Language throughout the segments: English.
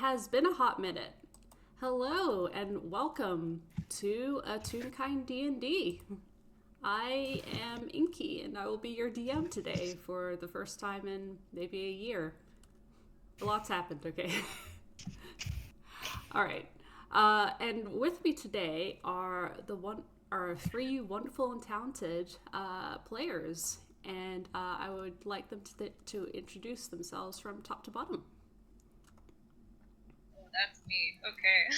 has been a hot minute. Hello and welcome to a Toonkind D&D. I am Inky and I will be your DM today for the first time in maybe a year. A lot's happened, okay? Alright. And with me today are three wonderful and talented players. And I would like them to introduce themselves from top to bottom. That's me. Okay.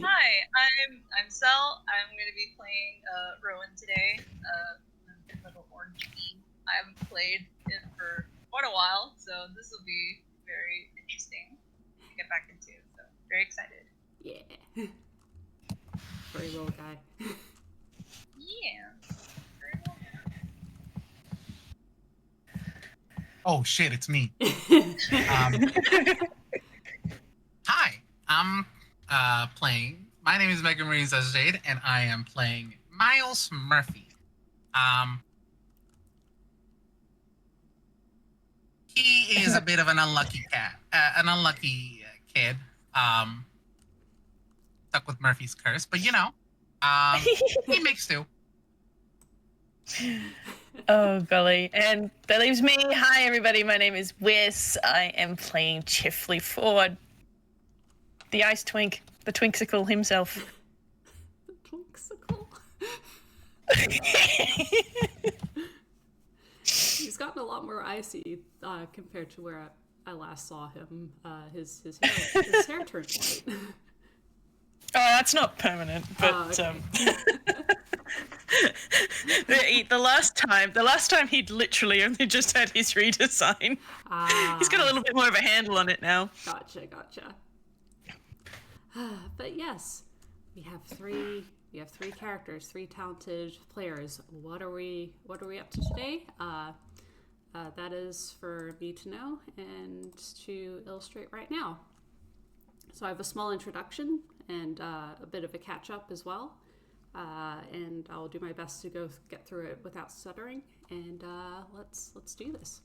Hi, I'm Sel. I'm going to be playing Rowan today. A little orange bee. I haven't played it for quite a while, so this will be very interesting to get back into. So very excited. Yeah. Very little guy. Yeah. Very well. Oh shit, it's me. Hi, I'm playing. My name is Megan Marines as Jade, and I am playing Miles Murphy. He is a bit of an unlucky kid. Stuck with Murphy's curse, but he makes do. Oh, golly. And that leaves me. Hi, everybody. My name is Whis. I am playing Chifley Ford. The ice twink. The twinksicle himself. The twinksicle? He's gotten a lot more icy compared to where I last saw him. His hair turned white. Oh, that's not permanent, but okay. The last time he'd literally only just had his redesign. He's got a little bit more of a handle on it now. Gotcha. But yes, we have three characters, three talented players. What are we up to today? That is for me to know and to illustrate right now. So I have a small introduction and a bit of a catch up as well. And I'll do my best to get through it without stuttering. And let's do this.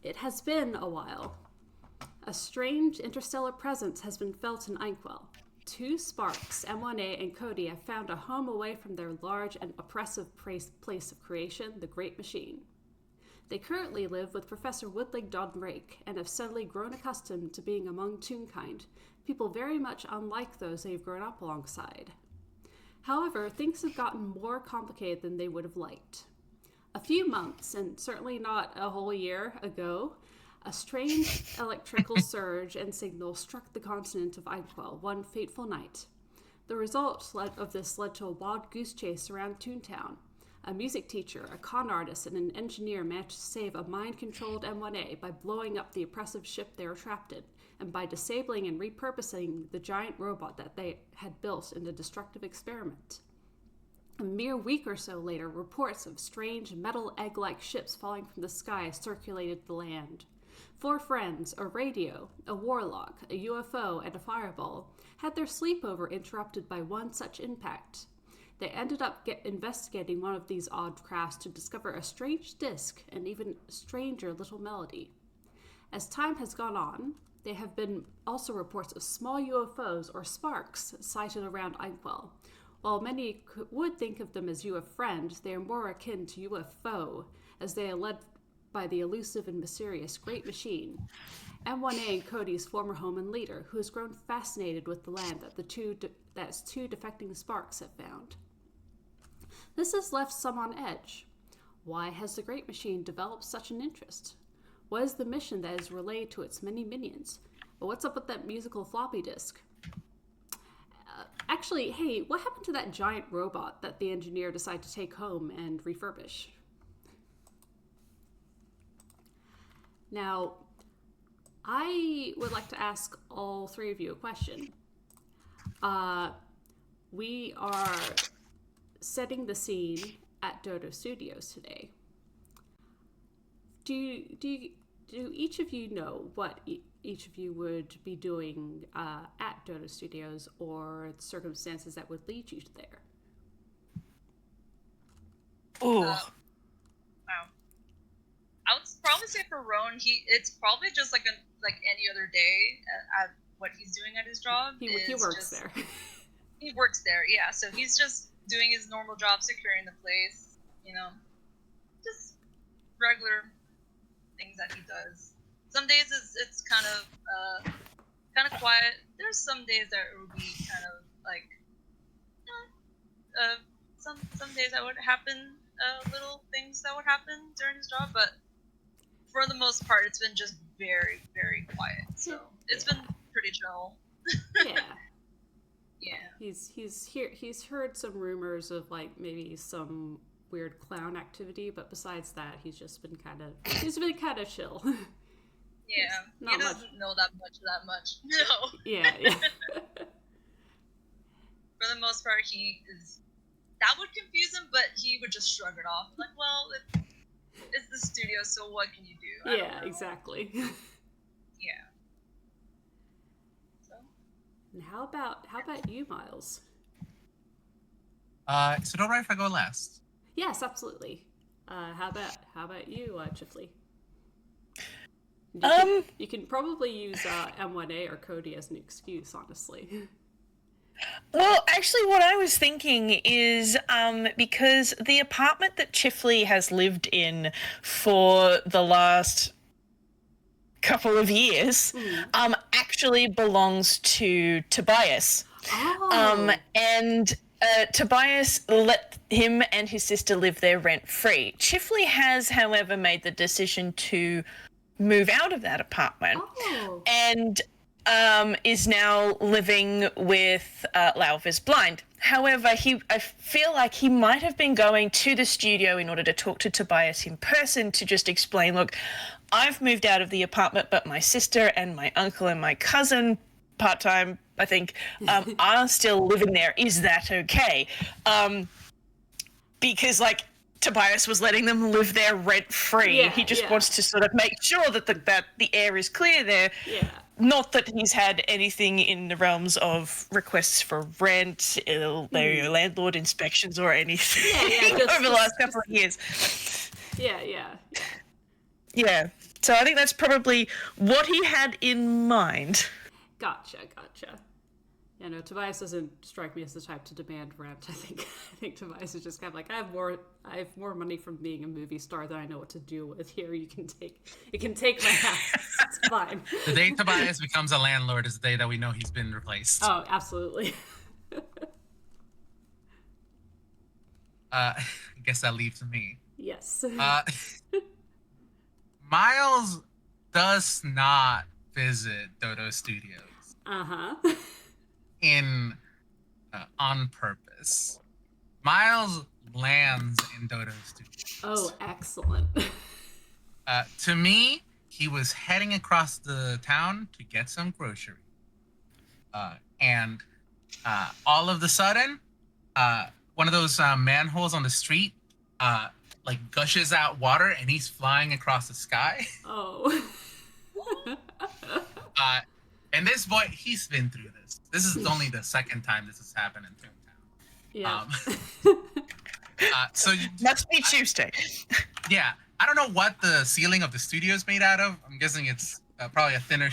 It has been a while. A strange interstellar presence has been felt in Einquell. Two sparks, M1A and Cody, have found a home away from their large and oppressive place of creation, the Great Machine. They currently live with Professor Woodlig Doddrake and have suddenly grown accustomed to being among Toonkind, people very much unlike those they've grown up alongside. However, things have gotten more complicated than they would have liked. A few months, and certainly not a whole year ago, a strange electrical surge and signal struck the continent of Einquell one fateful night. The result of this led to a wild goose chase around Toontown. A music teacher, a con artist, and an engineer managed to save a mind-controlled M1A by blowing up the oppressive ship they were trapped in, and by disabling and repurposing the giant robot that they had built in a destructive experiment. A mere week or so later, reports of strange metal egg-like ships falling from the sky circulated the land. 4 friends, a radio, a warlock, a UFO, and a fireball had their sleepover interrupted by one such impact. They ended up investigating one of these odd crafts to discover a strange disc and even stranger little melody. As time has gone on, there have been also reports of small UFOs or sparks sighted around Einquell. While many would think of them as UFO, they are more akin to UFO, as they are led by the elusive and mysterious Great Machine, M1A and Cody's former home and leader, who has grown fascinated with the land that two defecting sparks have found. This has left some on edge. Why has the Great Machine developed such an interest? What is the mission that is relayed to its many minions? But what's up with that musical floppy disk? Actually, hey, what happened to that giant robot that the engineer decided to take home and refurbish? Now, I would like to ask all three of you a question. We are setting the scene at Dodo Studios today. Do each of you know what each of you would be doing at Dodo Studios, or the circumstances that would lead you there? Oh. Wow. I would probably to say for Rowan, it's probably just like any other day at what he's doing at his job. He works there. He works there, yeah. So he's just doing his normal job, securing the place, just regular things that he does. Some days it's kind of quiet. There's some days that it would be kind of like, some days that would happen, little things that would happen during his job, but for the most part, it's been just very, very quiet. So it's been pretty chill. Yeah. Yeah. He's heard some rumors of like maybe some weird clown activity, but besides that, he's been kind of chill. Yeah. He doesn't know that much. No. Yeah. For the most part, that would confuse him, but he would just shrug it off. Like, well, it's the studio, so what can you do? Yeah, exactly. Yeah. So. And how about you, Miles? Is it alright if I go last? Yes, absolutely. How about you, Chifley? You can probably use M1A or Cody as an excuse, honestly. Well, actually, what I was thinking is because the apartment that Chifley has lived in for the last couple of years actually belongs to Tobias. Oh. And Tobias let him and his sister live there rent-free. Chifley has, however, made the decision to move out of that apartment and is now living with Lauv is blind. However, I feel like he might have been going to the studio in order to talk to Tobias in person to just explain, look, I've moved out of the apartment, but my sister and my uncle and my cousin, part-time, I think, are still living there. Is that okay? Because, like, Tobias was letting them live there rent-free. Yeah, he just wants to sort of make sure that the air is clear there. Yeah. Not that he's had anything in the realms of requests for rent, landlord inspections, or anything over the last couple of years. Yeah. So I think that's probably what he had in mind. Gotcha. Yeah, no, Tobias doesn't strike me as the type to demand rent. I think Tobias is just kind of like, I have more money from being a movie star than I know what to do with. Here, you can take my house. It's fine. The day Tobias becomes a landlord is the day that we know he's been replaced. Oh, absolutely. I guess that leaves me. Yes. Miles does not visit Dodo Studios. On purpose. Miles lands in Dodo Studios. Oh, excellent. To me, he was heading across the town to get some groceries. And all of a sudden, one of those manholes on the street gushes out water, and he's flying across the sky. Oh. And this boy, he's been through this. This is only the second time this has happened in Toontown. Yeah. So must be Tuesday. Yeah, I don't know what the ceiling of the studio is made out of. I'm guessing it's probably a thinner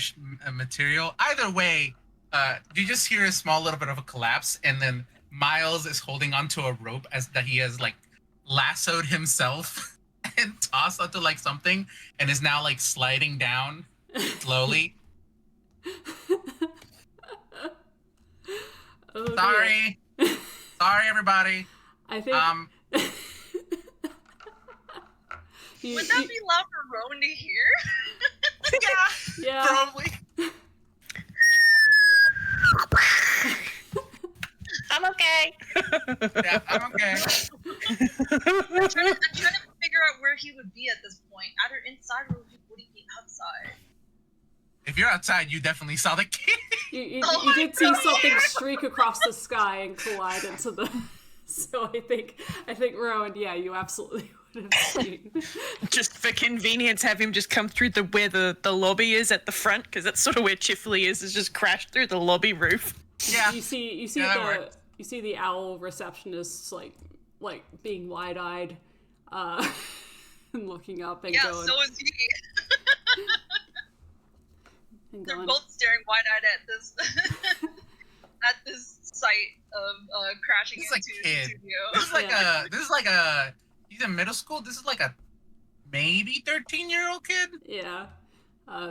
material. Either way, you just hear a small little bit of a collapse, and then Miles is holding onto a rope that he has lassoed himself and tossed onto something, and is now sliding down slowly. Oh, sorry everybody. I think would that be loud for Rowan to hear? Yeah, probably. I'm okay. Yeah, I'm okay. I'm trying to figure out where he would be at this point. Either inside or would he be outside? If you're outside, you definitely saw the kid. You did see something streak across the sky and collide into the. So I think Rowan, yeah, you absolutely would have seen. Just for convenience, have him just come through where the lobby is at the front, because that's sort of where Chifley is just crashed through the lobby roof. Yeah. You see the owl receptionist like being wide-eyed, and looking up and Yeah, going. so is he. And They're going, both staring wide-eyed at this at this sight of crashing This is into like the kid. studio. This is like a. He's in middle school. This is like a maybe 13-year-old kid. yeah.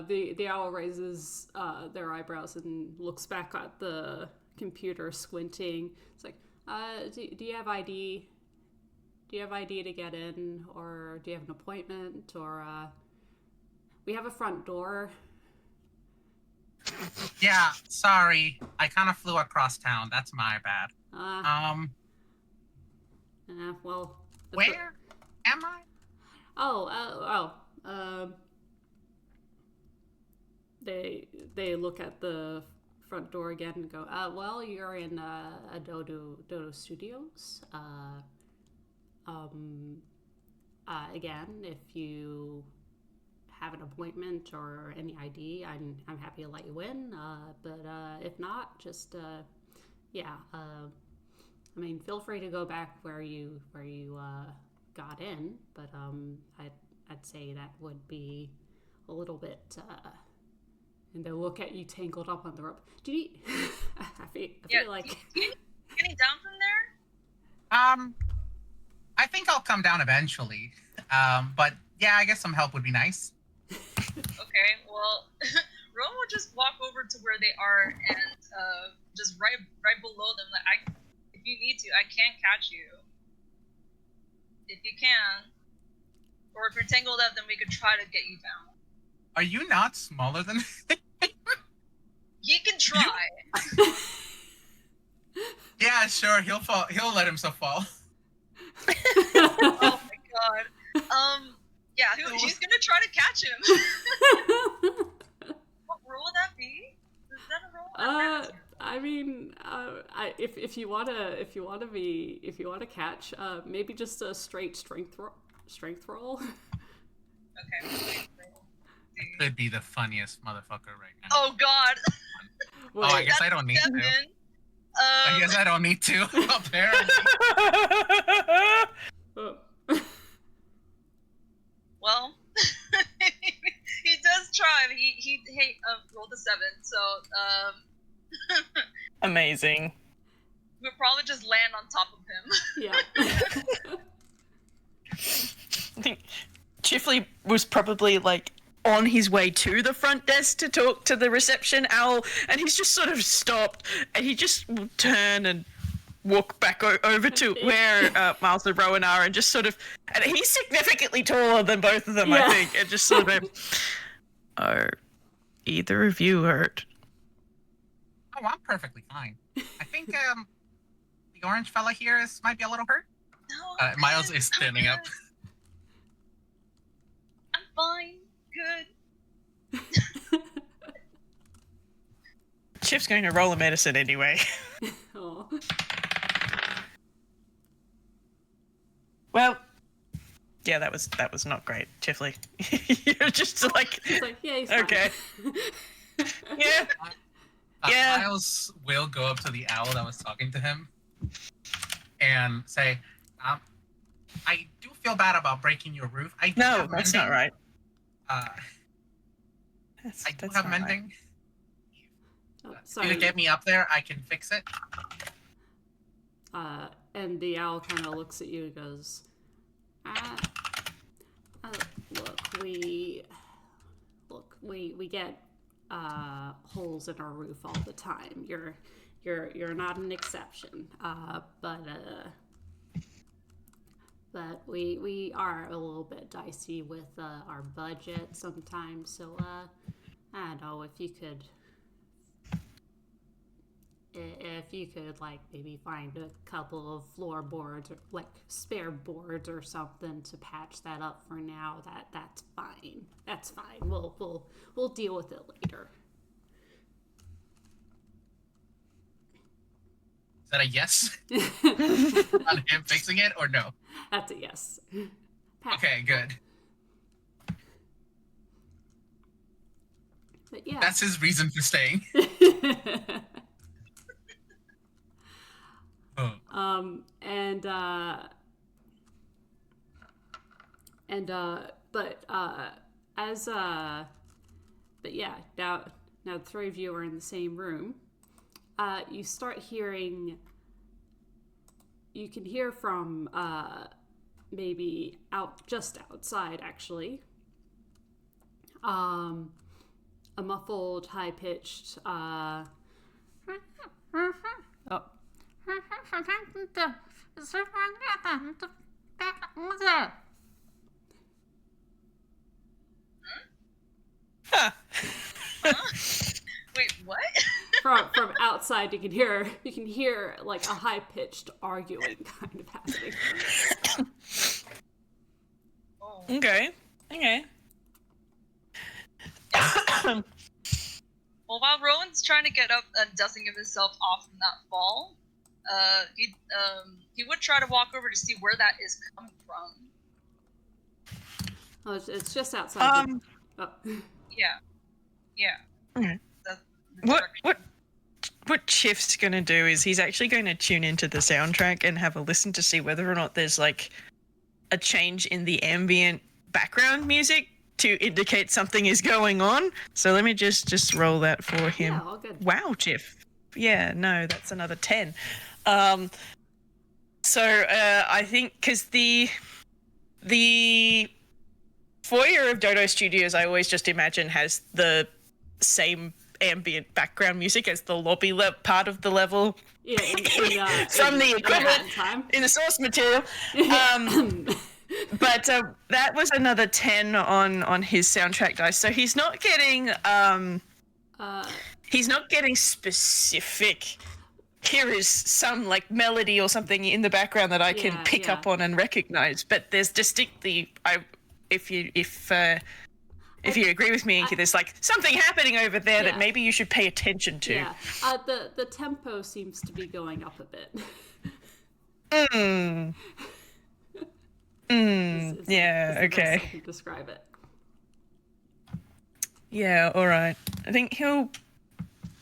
The owl raises their eyebrows and looks back at the computer, squinting. It's like, do you have ID? Do you have ID to get in, or do you have an appointment, or we have a front door. Yeah, sorry. I kind of flew across town. That's my bad. Well. Where am I? They look at the front door again and go, well, you're in a Dodo Studios. Again, if you have an appointment or any ID, I'm happy to let you in. But if not, just I mean, feel free to go back where you got in. But I'd say that would be a little bit. And they look at you tangled up on the rope. Do you? I feel like Getting down from there. I think I'll come down eventually. But yeah, I guess some help would be nice. Okay, well, Rowan will just walk over to where they are and just right below them. Like, if you need to, I can catch you. If you can, or if you're tangled up, then we could try to get you down. Are you not smaller than? He can try. Yeah, sure. He'll fall. He'll let himself fall. Oh my god. Yeah, he's gonna try to catch him. What role would that be? Is that a role? I mean, if you wanna catch, maybe just a straight strength roll. Okay. Could be the funniest motherfucker right now. Oh god. Wait, I guess I don't need to. I guess I don't need to. Apparently. Well, he does try. But he rolled a 7, so Amazing. we'll probably just land on top of him. Yeah. I think Chifley was probably like on his way to the front desk to talk to the reception owl, and he's just sort of stopped, and he just will turn and walk back over to where Miles and Rowan are, and just sort of, and he's significantly taller than both of them, Yeah. I think, and just sort of, are either of you hurt? Oh, I'm perfectly fine. I think the orange fella here might be a little hurt. No, Miles good. is standing up. I'm fine. Good. Chip's going to roll a medicine anyway. Oh. Well, yeah, that was not great, Chifley. You're just like, It's like, yeah, he's fine. okay. Yeah. Yeah. Miles will go up to the owl that was talking to him and say, I do feel bad about breaking your roof. I do No, have that's mending. not right. I do That's have not right. mending. Oh, If sorry. you get me up there, I can fix it. And the owl kind of looks at you and goes, look, we get holes in our roof all the time. You're not an exception. But we are a little bit dicey with our budget sometimes. So I don't know if you could like maybe find a couple of floorboards or like spare boards or something to patch that up for now. That's fine. That's fine. We'll deal with it later. Is that a yes on him fixing it or no? That's a yes. Patch. Okay, good. But yeah. That's his reason for staying. Oh. but yeah, now the three of you are in the same room. You start hearing. You can hear from maybe just outside, actually. A muffled, high-pitched. Oh. Huh. Wait, what? From outside, you can hear like a high-pitched arguing kind of happening. Oh. Okay. Well, while Rowan's trying to get up and dusting himself off from that fall, he would try to walk over to see where that is coming from. Oh, it's just outside. Yeah. Okay. That's the What direction. what Chiff's gonna do is he's actually going to tune into the soundtrack and have a listen to see whether or not there's like a change in the ambient background music to indicate something is going on. So let me just roll that for him. Yeah, all good. Wow, Chiff. Yeah, no, that's another 10. So I think because the foyer of Dodo Studios, I always just imagine has the same ambient background music as the lobby part of the level. Yeah, from the equivalent time. in the source material. But that was another 10 on his soundtrack dice. So he's not getting specific. Here is some like melody or something in the background that I can pick up on and recognize. But there's distinctly, if you agree with me, Inky, there's like something happening over there that maybe you should pay attention to. Yeah, the tempo seems to be going up a bit. Yeah, is the okay. best I can describe it. Yeah, all right. I think he'll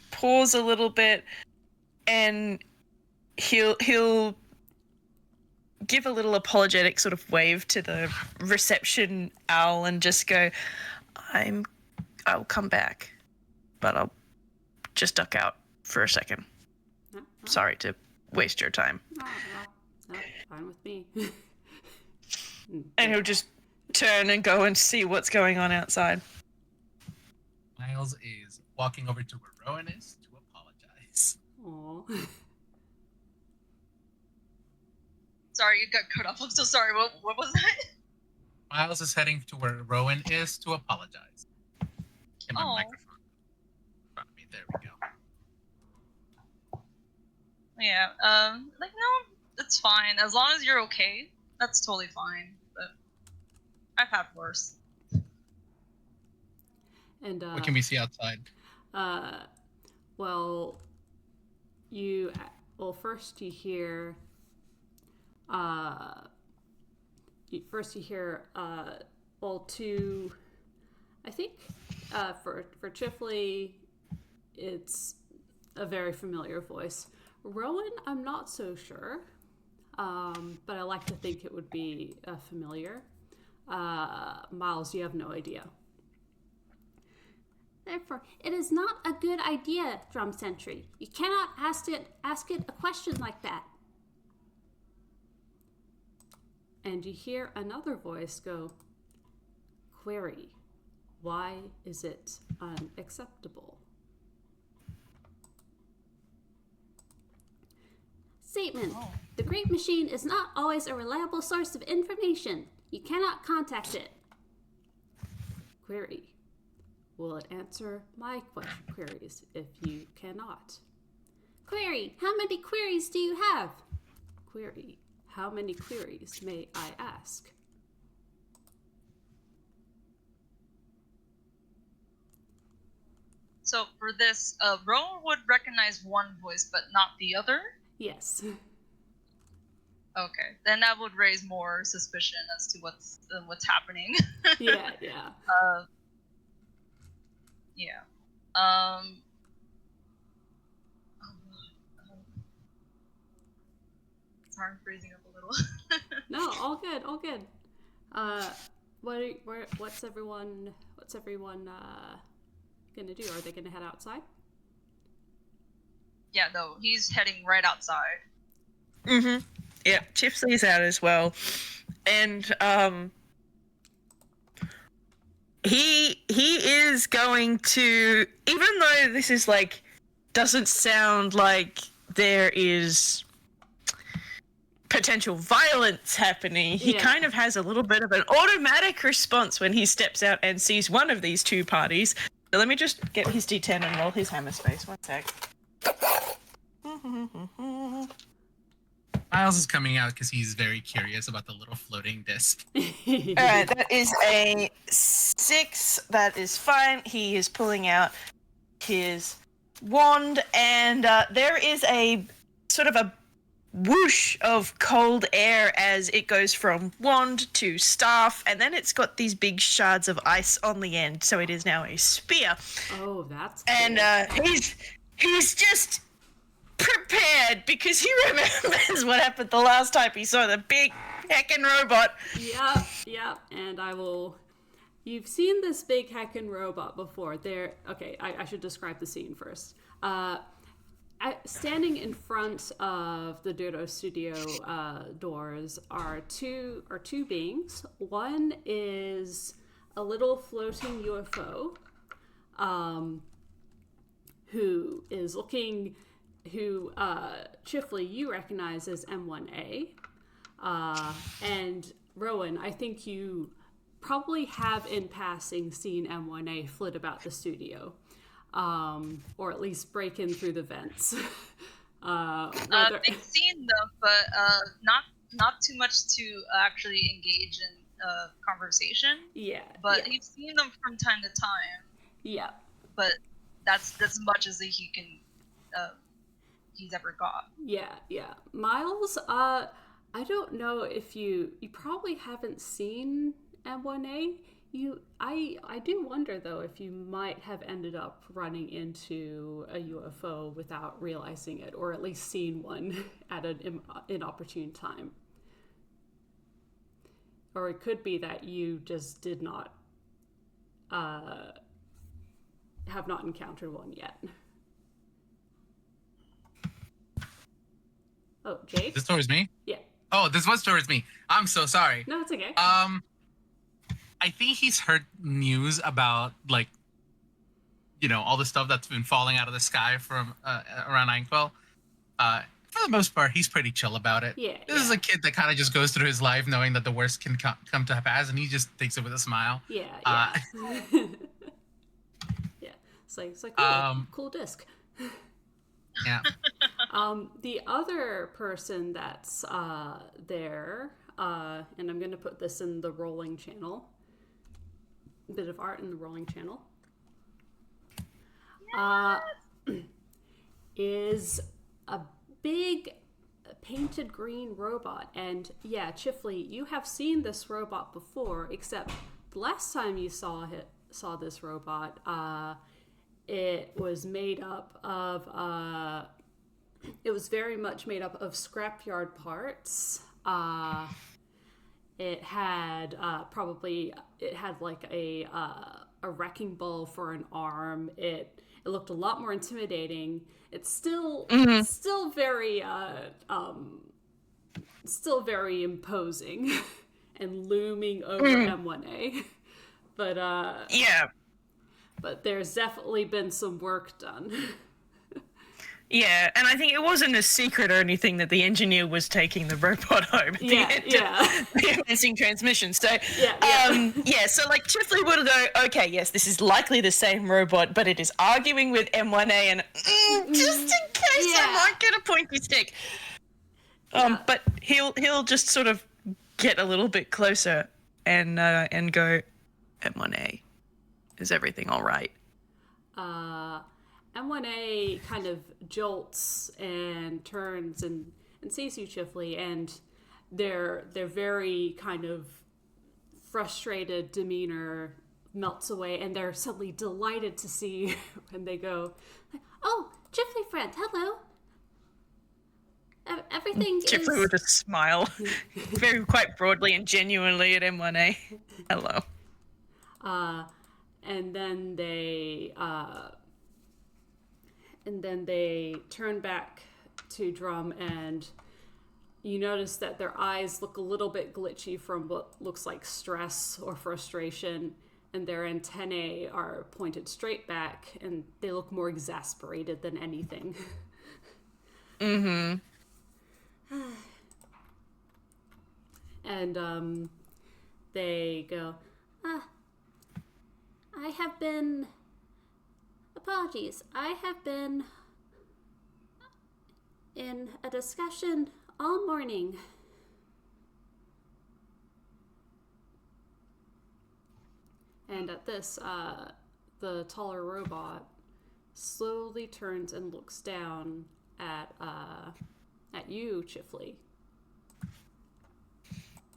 pause a little bit and he'll give a little apologetic sort of wave to the reception owl and just go, I'll come back, but I'll just duck out for a second. Sorry to waste your time. No, fine with me. And he'll just turn and go and see what's going on outside. Miles is walking over to where Rowan is to apologize. Aww. Sorry, you got cut off. I'm so sorry. What was that? Miles is heading to where Rowan is to apologize. Get my microphone in front of me. There we go. Yeah. No, it's fine. As long as you're okay, that's totally fine. But I've had worse. And What can we see outside? Well, first you hear. Two. I think for Chifley, it's a very familiar voice. Rowan, I'm not so sure, but I like to think it would be familiar. Miles, you have no idea. Therefore, it is not a good idea, Drum Sentry. You cannot ask it a question like that. And you hear another voice go, query, why is it unacceptable? Statement, the Great Machine is not always a reliable source of information. You cannot contact it. Query, will it answer my queries if you cannot? Query, how many queries do you have? Query, how many queries may I ask? So for this, Rowan would recognize one voice, but not the other? Yes. Okay, then that would raise more suspicion as to what's happening. Yeah. Yeah. Sorry, I'm freezing up a little. No, all good. What's everyone gonna do? Are they gonna head outside? Yeah, no, he's heading right outside. Mm-hmm. Yeah, Chifley's out as well. And he is going to, even though this is like doesn't sound like there is potential violence happening, he kind of has a little bit of an automatic response when he steps out and sees one of these two parties. So let me just get his D10 and roll his hammer space. One sec. Miles is coming out because he's very curious about the little floating disc. Alright, that is a 6. That is fine. He is pulling out his wand, and there is a sort of a whoosh of cold air as it goes from wand to staff, and then it's got these big shards of ice on the end, so it is now a spear. Oh, that's cool. And he's just prepared because he remembers what happened the last time he saw the big heckin' robot. Yep. And you've seen this big heckin' robot before. I should describe the scene first. Standing in front of the Dodo Studio doors are two beings. One is a little floating UFO, who Chifley, you recognize as M1A, and Rowan, I think you probably have in passing seen M1A flit about the studio. Or at least break in through the vents. I've seen them, but not too much to actually engage in conversation. Yeah. But he's seen them from time to time. Yeah. But that's as much as he's ever got. Yeah. Miles, I don't know if you probably haven't seen M1A. I do wonder though if you might have ended up running into a UFO without realizing it, or at least seen one at an inopportune time. Or it could be that you just did not have not encountered one yet. Oh, Jade? This towards me? Yeah. Oh, this was towards me. I'm so sorry. No, it's okay. I think he's heard news about, like, all the stuff that's been falling out of the sky from around Einquell. For the most part, he's pretty chill about it. Yeah. This is a kid that kind of just goes through his life knowing that the worst can come to pass, and he just takes it with a smile. Yeah. Yeah. It's like cool disc. Yeah. The other person that's there, and I'm going to put this in the rolling channel. A bit of art in the rolling channel. Is a big painted green robot. And yeah, Chifley, you have seen this robot before, except the last time you saw this robot, it was made up of it was very much made up of scrapyard parts. It had like a wrecking ball for an arm. It looked a lot more intimidating. It's still very imposing and looming over M1A. But but there's definitely been some work done. Yeah, and I think it wasn't a secret or anything that the engineer was taking the robot home at the end of the missing transmission. So, so like Chifley would go, okay, yes, this is likely the same robot, but it is arguing with M1A, and just in case I might get a pointy stick. But he'll just sort of get a little bit closer and go, M1A, is everything all right? M1A kind of jolts and turns and sees you, Chifley, and their very kind of frustrated demeanor melts away, and they're suddenly delighted to see you when they go, "Oh, Chifley friend, hello." Everything Chifley would just smile very quite broadly and genuinely at M1A. Hello. And then they turn back to Drum, and you notice that their eyes look a little bit glitchy from what looks like stress or frustration, and their antennae are pointed straight back, and they look more exasperated than anything. Mm-hmm. And they go, apologies, I have been in a discussion all morning. And at this, the taller robot slowly turns and looks down at you, Chifley,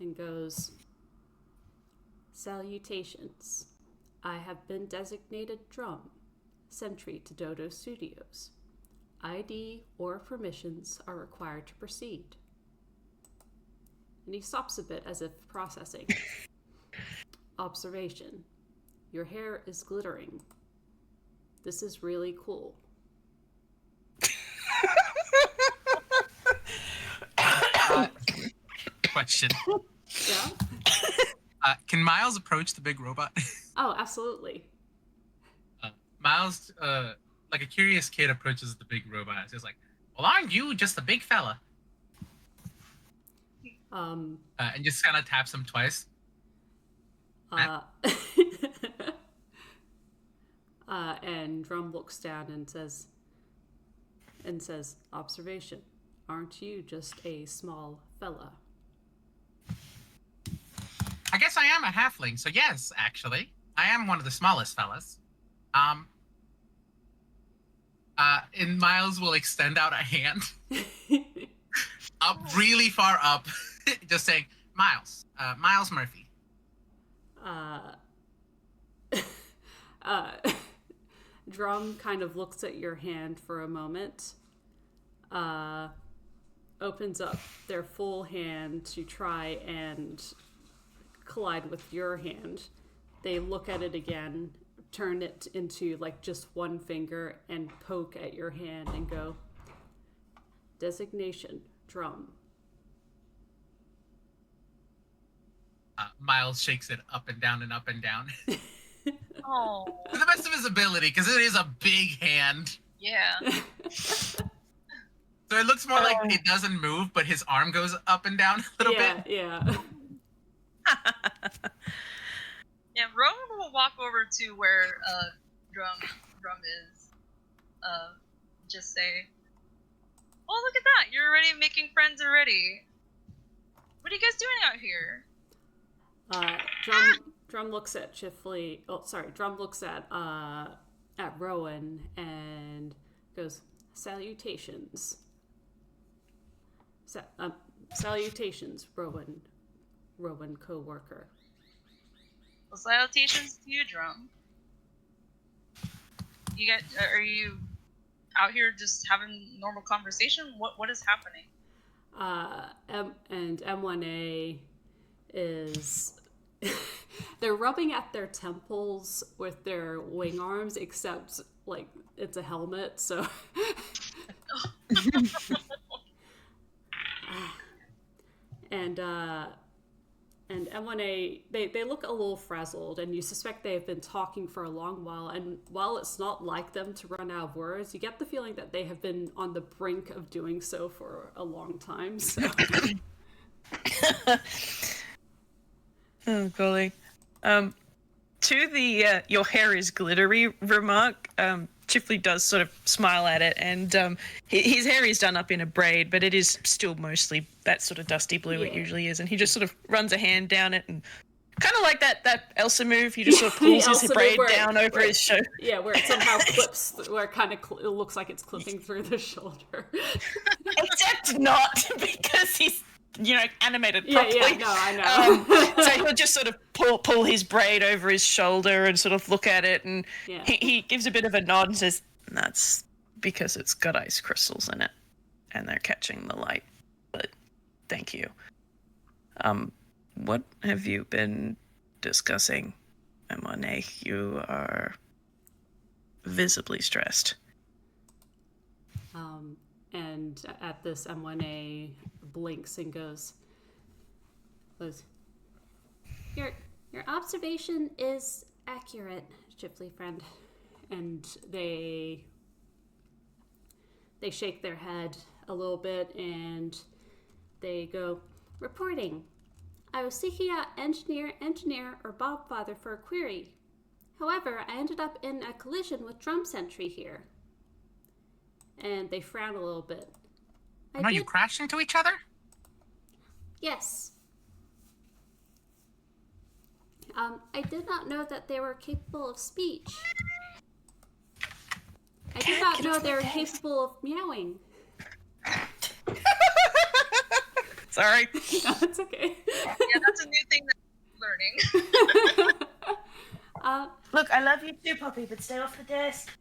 and goes, "Salutations. I have been designated Drum, sentry to Dodo Studios. ID or permissions are required to proceed." And he stops a bit as if processing. "Observation. Your hair is glittering. This is really cool." Question. Yeah? Can Miles approach the big robot? Oh, absolutely. Miles, like a curious kid, approaches the big robot. He's like, "Well, aren't you just a big fella?" And just kind of taps him twice. And Drum looks down and says, "Observation. Aren't you just a small fella?" I guess I am a halfling, so yes, actually. I am one of the smallest fellas. And Miles will extend out a hand. Up really far up. Just saying, Miles. Miles Murphy. Drum kind of looks at your hand for a moment, opens up their full hand to try and collide with your hand. They look at it again, turn it into like just one finger, and poke at your hand and go, "Designation, Drum." Miles shakes it up and down and up and down. Oh. To the best of his ability, because it is a big hand. Yeah. So it looks more like it doesn't move, but his arm goes up and down a little bit. Yeah. Yeah, Rowan will walk over to where Drum is. Just say, "Oh, look at that! You're already making friends already. What are you guys doing out here?" Drum looks at Chifley. Oh, sorry. Drum looks at Rowan and goes, "Salutations. Salutations, Rowan co-worker." Well, salutations to you, Drum. You guys, are you out here just having normal conversation? What is happening? And M1A is they're rubbing at their temples with their wing arms, except like it's a helmet, so and M1A, they look a little frazzled, and you suspect they have been talking for a long while, and while it's not like them to run out of words, you get the feeling that they have been on the brink of doing so for a long time, so... Oh, golly. To the your hair is glittery remark, Chifley does sort of smile at it, and his hair is done up in a braid, but it is still mostly that sort of dusty blue it usually is, and he just sort of runs a hand down it, and kind of like that Elsa move, he just sort of pulls his braid down over his shoulder. Yeah, where it somehow clips, where it kind of it looks like it's clipping through the shoulder. Except not, because he's animated properly. Yeah, no, I know. So he'll just sort of pull his braid over his shoulder and sort of look at it, and he gives a bit of a nod and says, "That's because it's got ice crystals in it." and they're catching the light. But thank you. What have you been discussing, M1A? You are visibly stressed. And at this, M1A blinks and goes, Your observation is accurate, Chifley friend. And they shake their head a little bit and they go, reporting. I was seeking out engineer, or Bobfather for a query. However, I ended up in a collision with Drum Sentry here. And they frown a little bit. You crashed into each other? Yes. I did not know that they were capable of speech. I did not know they were capable of meowing. Sorry. No, it's okay. Yeah, that's a new thing that I'm learning. Look, I love you too, Poppy, but stay off the desk.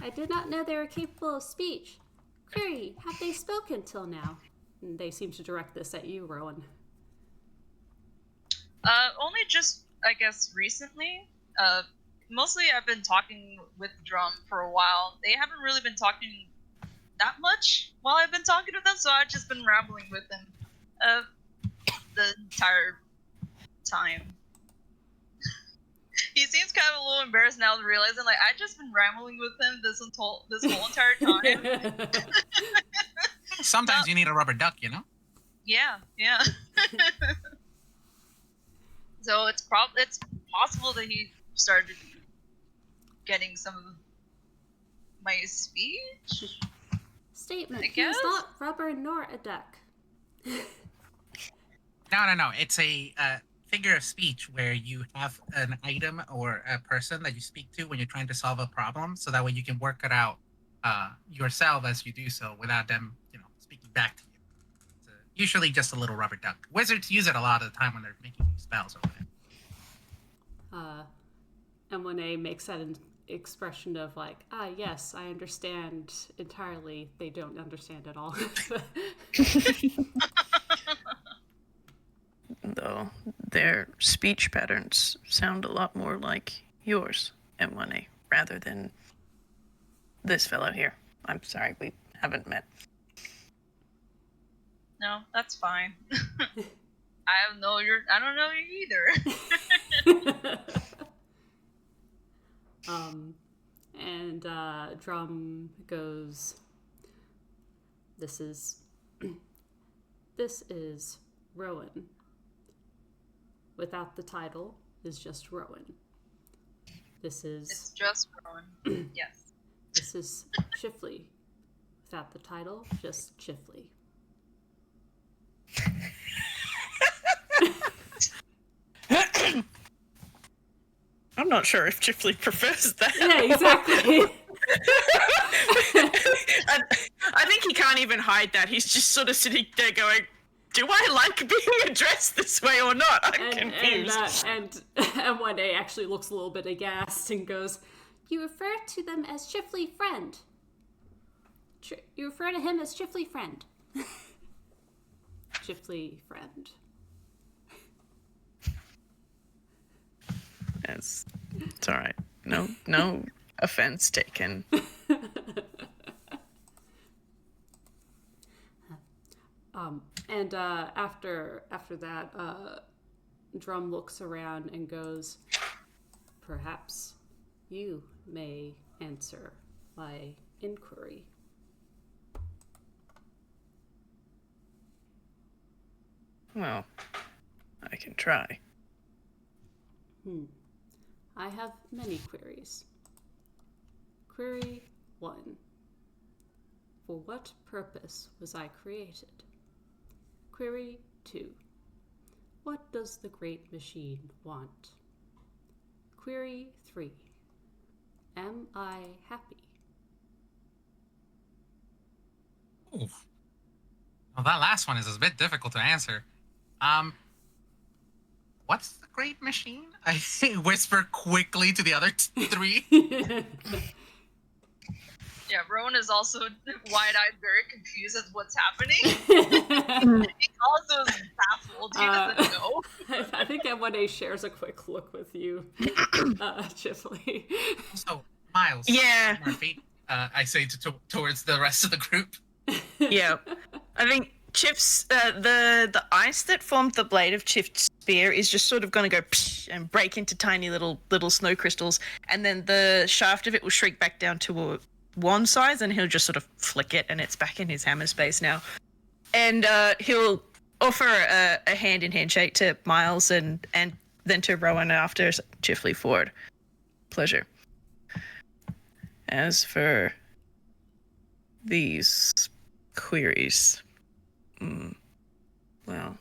I did not know they were capable of speech. Query, have they spoken till now? And they seem to direct this at you, Rowan. Only just, I guess, recently. Mostly I've been talking with Drum for a while. They haven't really been talking that much while I've been talking with them, so I've just been rambling with them the entire time. He seems kind of a little embarrassed now, realizing like I just been rambling with him this whole entire time. Sometimes you need a rubber duck, you know? Yeah. So it's possible that he started getting some of my speech. Statement. I He is guess? not rubber nor a duck. No. It's a figure of speech where you have an item or a person that you speak to when you're trying to solve a problem, so that way you can work it out yourself as you do so without them, speaking back to you. It's usually just a little rubber duck. Wizards use it a lot of the time when they're making new spells or whatever. M1A makes that expression of like, yes, I understand entirely. They don't understand at all. Though their speech patterns sound a lot more like yours, M1A, rather than this fellow here. I'm sorry, we haven't met. No, that's fine. I don't know you either. And Drum goes, this is Rowan. Without the title is just Rowan. It's just Rowan. Yes. This is Chifley. Without the title, just Chifley. I'm not sure if Chifley prefers that. Yeah, exactly. I think he can't even hide that. He's just sort of sitting there going, do I like being addressed this way or not? I'm confused. And M1A actually looks a little bit aghast and goes, you refer to them as Chifley friend. You refer to him as Chifley friend. Chifley friend. It's all right. No offense taken. And after that, Drum looks around and goes, perhaps you may answer my inquiry. Well, I can try. I have many queries. Query 1. For what purpose was I created? Query 2. What does the great machine want? Query 3. Am I happy? Oof. Well, that last one is a bit difficult to answer. what's the great machine? I whisper quickly to the other three. Yeah, Rowan is also wide-eyed, very confused at what's happening. He also is baffled. He doesn't know. I think M1A shares a quick look with you, Chifley. So, Miles. Yeah. Murphy, I say towards the rest of the group. Yeah. I think Chif's the ice that formed the blade of Chif's spear is just sort of going to go psh, and break into tiny little snow crystals, and then the shaft of it will shrink back down to a wand size, and he'll just sort of flick it, and it's back in his hammer space now. And he'll offer a hand-in-hand shake to Miles and then to Rowan after Chifley forward. Pleasure. As for these queries, well,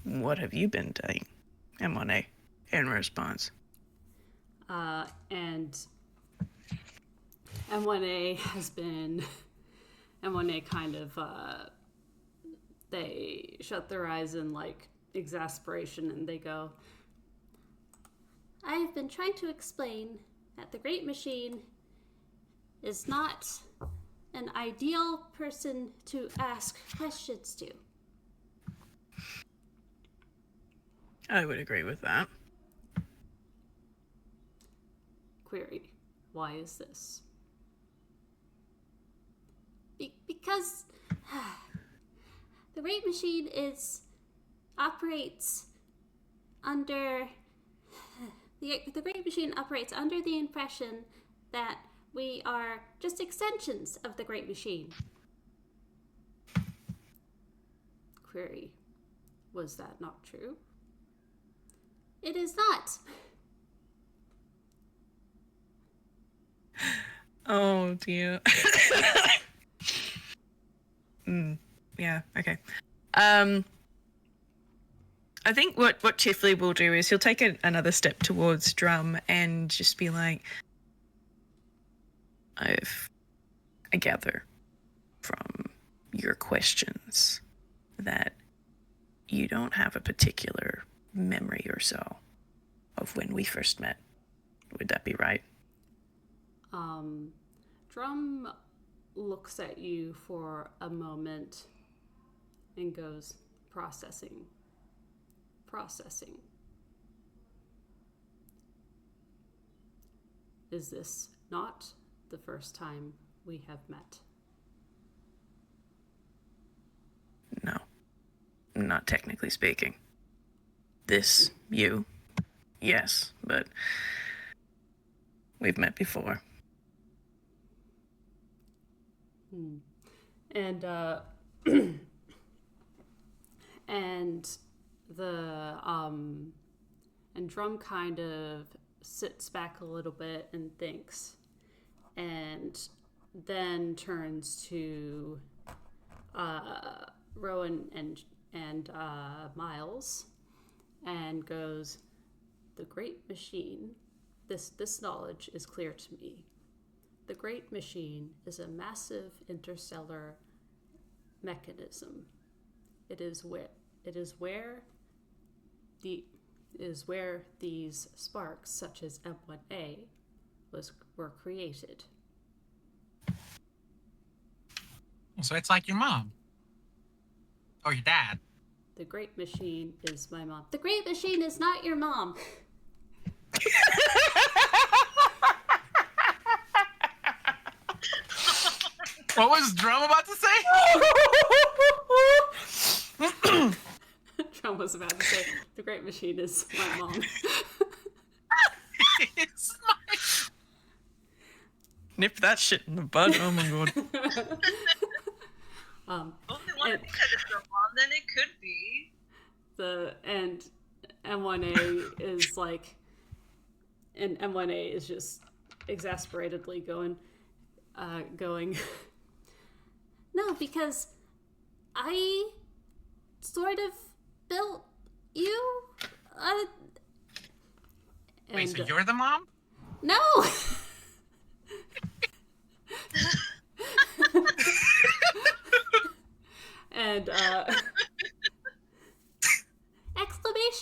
what have you been doing, M1A, in response? And M1A has been... M1A kind of, they shut their eyes in, like, exasperation, and they go, I have been trying to explain that the Great Machine is not an ideal person to ask questions to. I would agree with that. Query, why is this? Because the Great Machine operates under the Great Machine operates under the impression that we are just extensions of the Great Machine. Query, was that not true? It is not. Oh dear. Yeah, okay. I think what Chifley will do is he'll take another step towards Drum and just be like, I gather from your questions that you don't have a particular memory or so of when we first met. Would that be right? Drum looks at you for a moment and goes, processing. Is this not the first time we have met? No, not technically speaking. This, you, yes, but we've met before. And and Drum kind of sits back a little bit and thinks, and then turns to Rowan and Miles and goes, the Great Machine, this knowledge is clear to me. The Great Machine is a massive interstellar mechanism. It is where these sparks, such as M1A, were created. So it's like your mom. Or your dad. The Great Machine is my mom. The Great Machine is not your mom. What was Drum about to say? Drum was about to say, the Great Machine is my mom. It's my... Nip that shit in the bud. Oh my god. Only one thing that it's your mom, then it could be. And M1A is like, and M1A is just exasperatedly going, no, because I sort of built you. Wait, so you're the mom? No.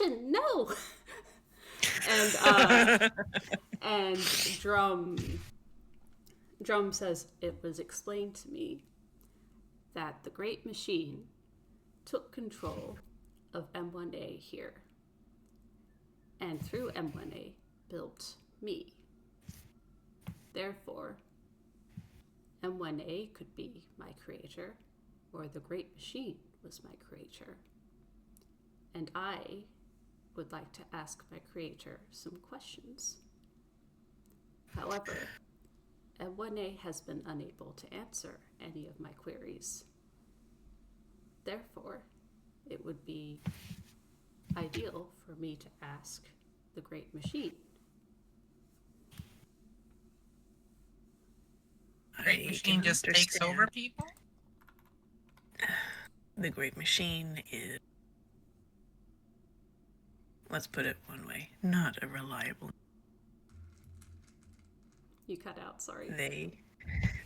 question. No. And Drum says, it was explained to me that the Great Machine took control of M1A here, and through M1A built me. Therefore, M1A could be my creator, or the Great Machine was my creator. And I would like to ask my creator some questions. However, M1A has been unable to answer any of my queries. Therefore, it would be ideal for me to ask the Great Machine. Great Machine just takes over people? The Great Machine is, let's put it one way, not a reliable. You cut out, sorry.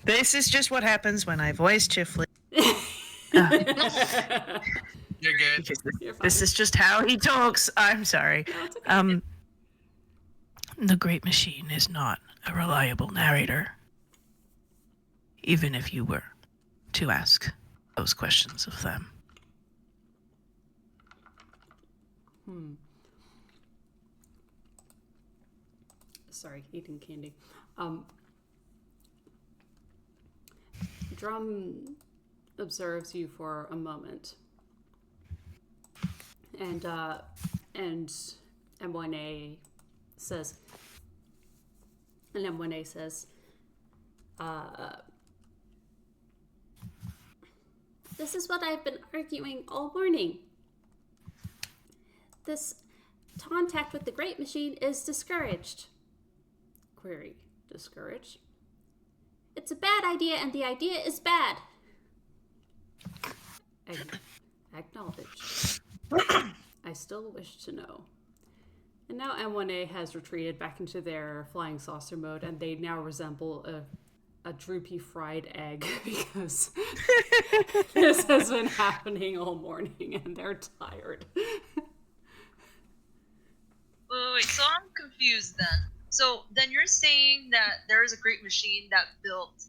This is just what happens when I voice Chifley. You're good. This is just how he talks. I'm sorry. No, it's okay. The Great Machine is not a reliable narrator, even if you were to ask those questions of them. Sorry, eating candy. Drum observes you for a moment, and M1A says, this is what I've been arguing all morning. This contact with the Great Machine is discouraged. Query, discouraged? It's a bad idea, and the idea is bad. Acknowledged. I still wish to know. And now M1A has retreated back into their flying saucer mode, and they now resemble a droopy fried egg because this has been happening all morning, and they're tired. Wait, so I'm confused then. So then you're saying that there is a Great Machine that built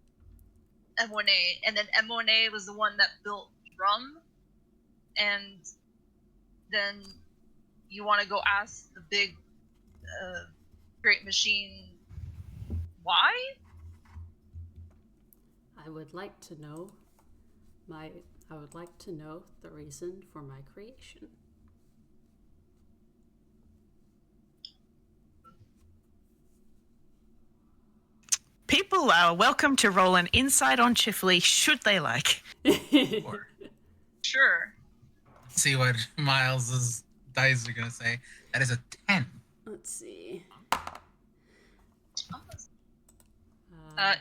M1A, and then M1A was the one that built Drum, and then you want to go ask the big Great Machine why? I would like to know the reason for my creation. People are welcome to roll an insight on Chifley, should they like. Sure. Let's see what Miles's dice are gonna say. That is a 10. Let's see.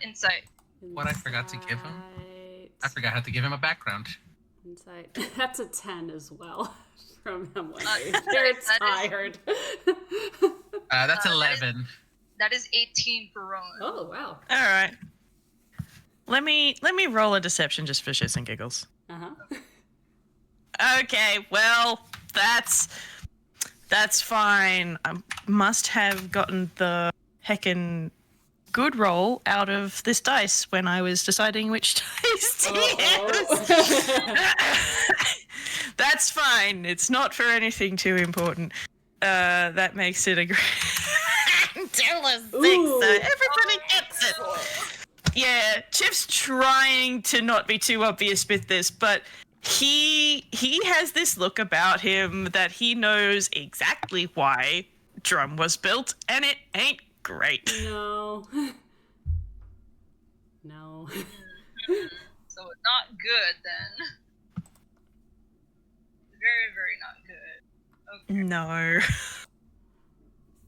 Insight. What I forgot to give him? I forgot how to give him a background. Insight. That's a 10 as well from M1A. They're tired. That's 11. That is 18 for Rowan. Oh, wow. All right. Let me roll a deception just for shits and giggles. Uh-huh. Okay, well, that's fine. I must have gotten the heckin' good roll out of this dice when I was deciding which dice to use. That's fine. It's not for anything too important. That makes it a great... Until a 6, so everybody gets it. Yeah, Chip's trying to not be too obvious with this, but he has this look about him that he knows exactly why Drum was built, and it ain't great. No. No. So it's not good then. Very, very not good. Okay. No.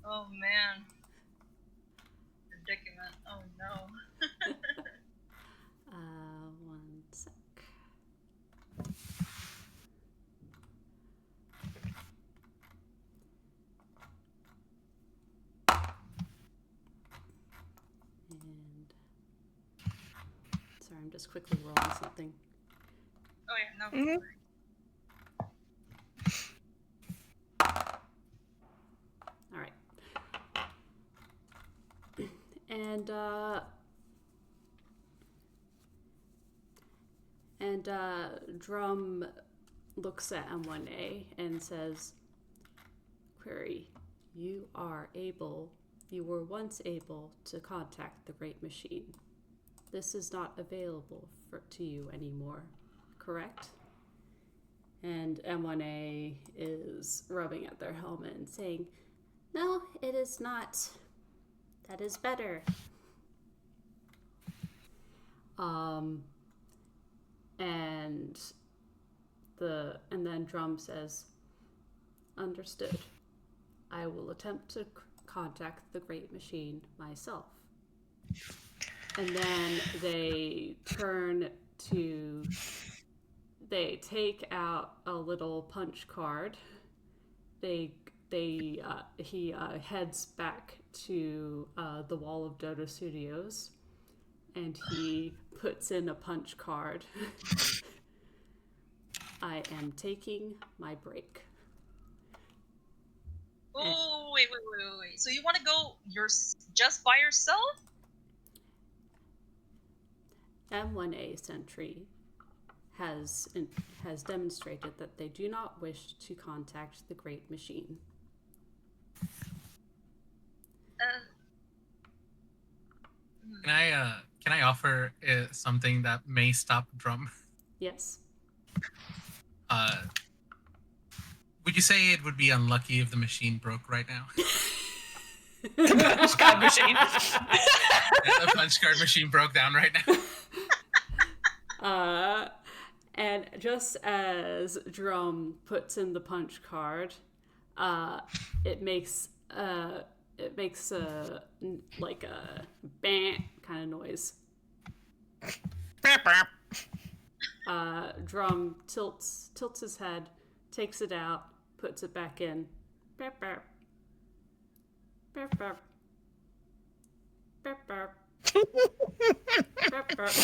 Oh man. Predicament. Oh no. One sec. And sorry, I'm just quickly rolling something. Oh yeah, no. Mhm. And Drum looks at M1A and says, "Query, you were once able to contact the Great Machine. This is not available to you anymore, correct?" And M1A is rubbing at their helmet and saying, "No, it is not. That is better." And then Drum says, "Understood. I will attempt to contact the Great Machine myself." And then they take out a little punch card. He heads back to the wall of Dodo Studios, and he puts in a punch card. "I am taking my break." Oh, wait. So you want to go just by yourself? M1A Sentry has demonstrated that they do not wish to contact the Great Machine. Can I offer something that may stop Drum? Yes. Would you say it would be unlucky if the machine broke right now? The punch card machine. The punch card machine broke down right now. And just as Drum puts in the punch card, it makes a like a bang kind of noise. Drum tilts his head, takes it out, puts it back in. Burp, burp. Burp, burp. Burp, burp. Burp, burp.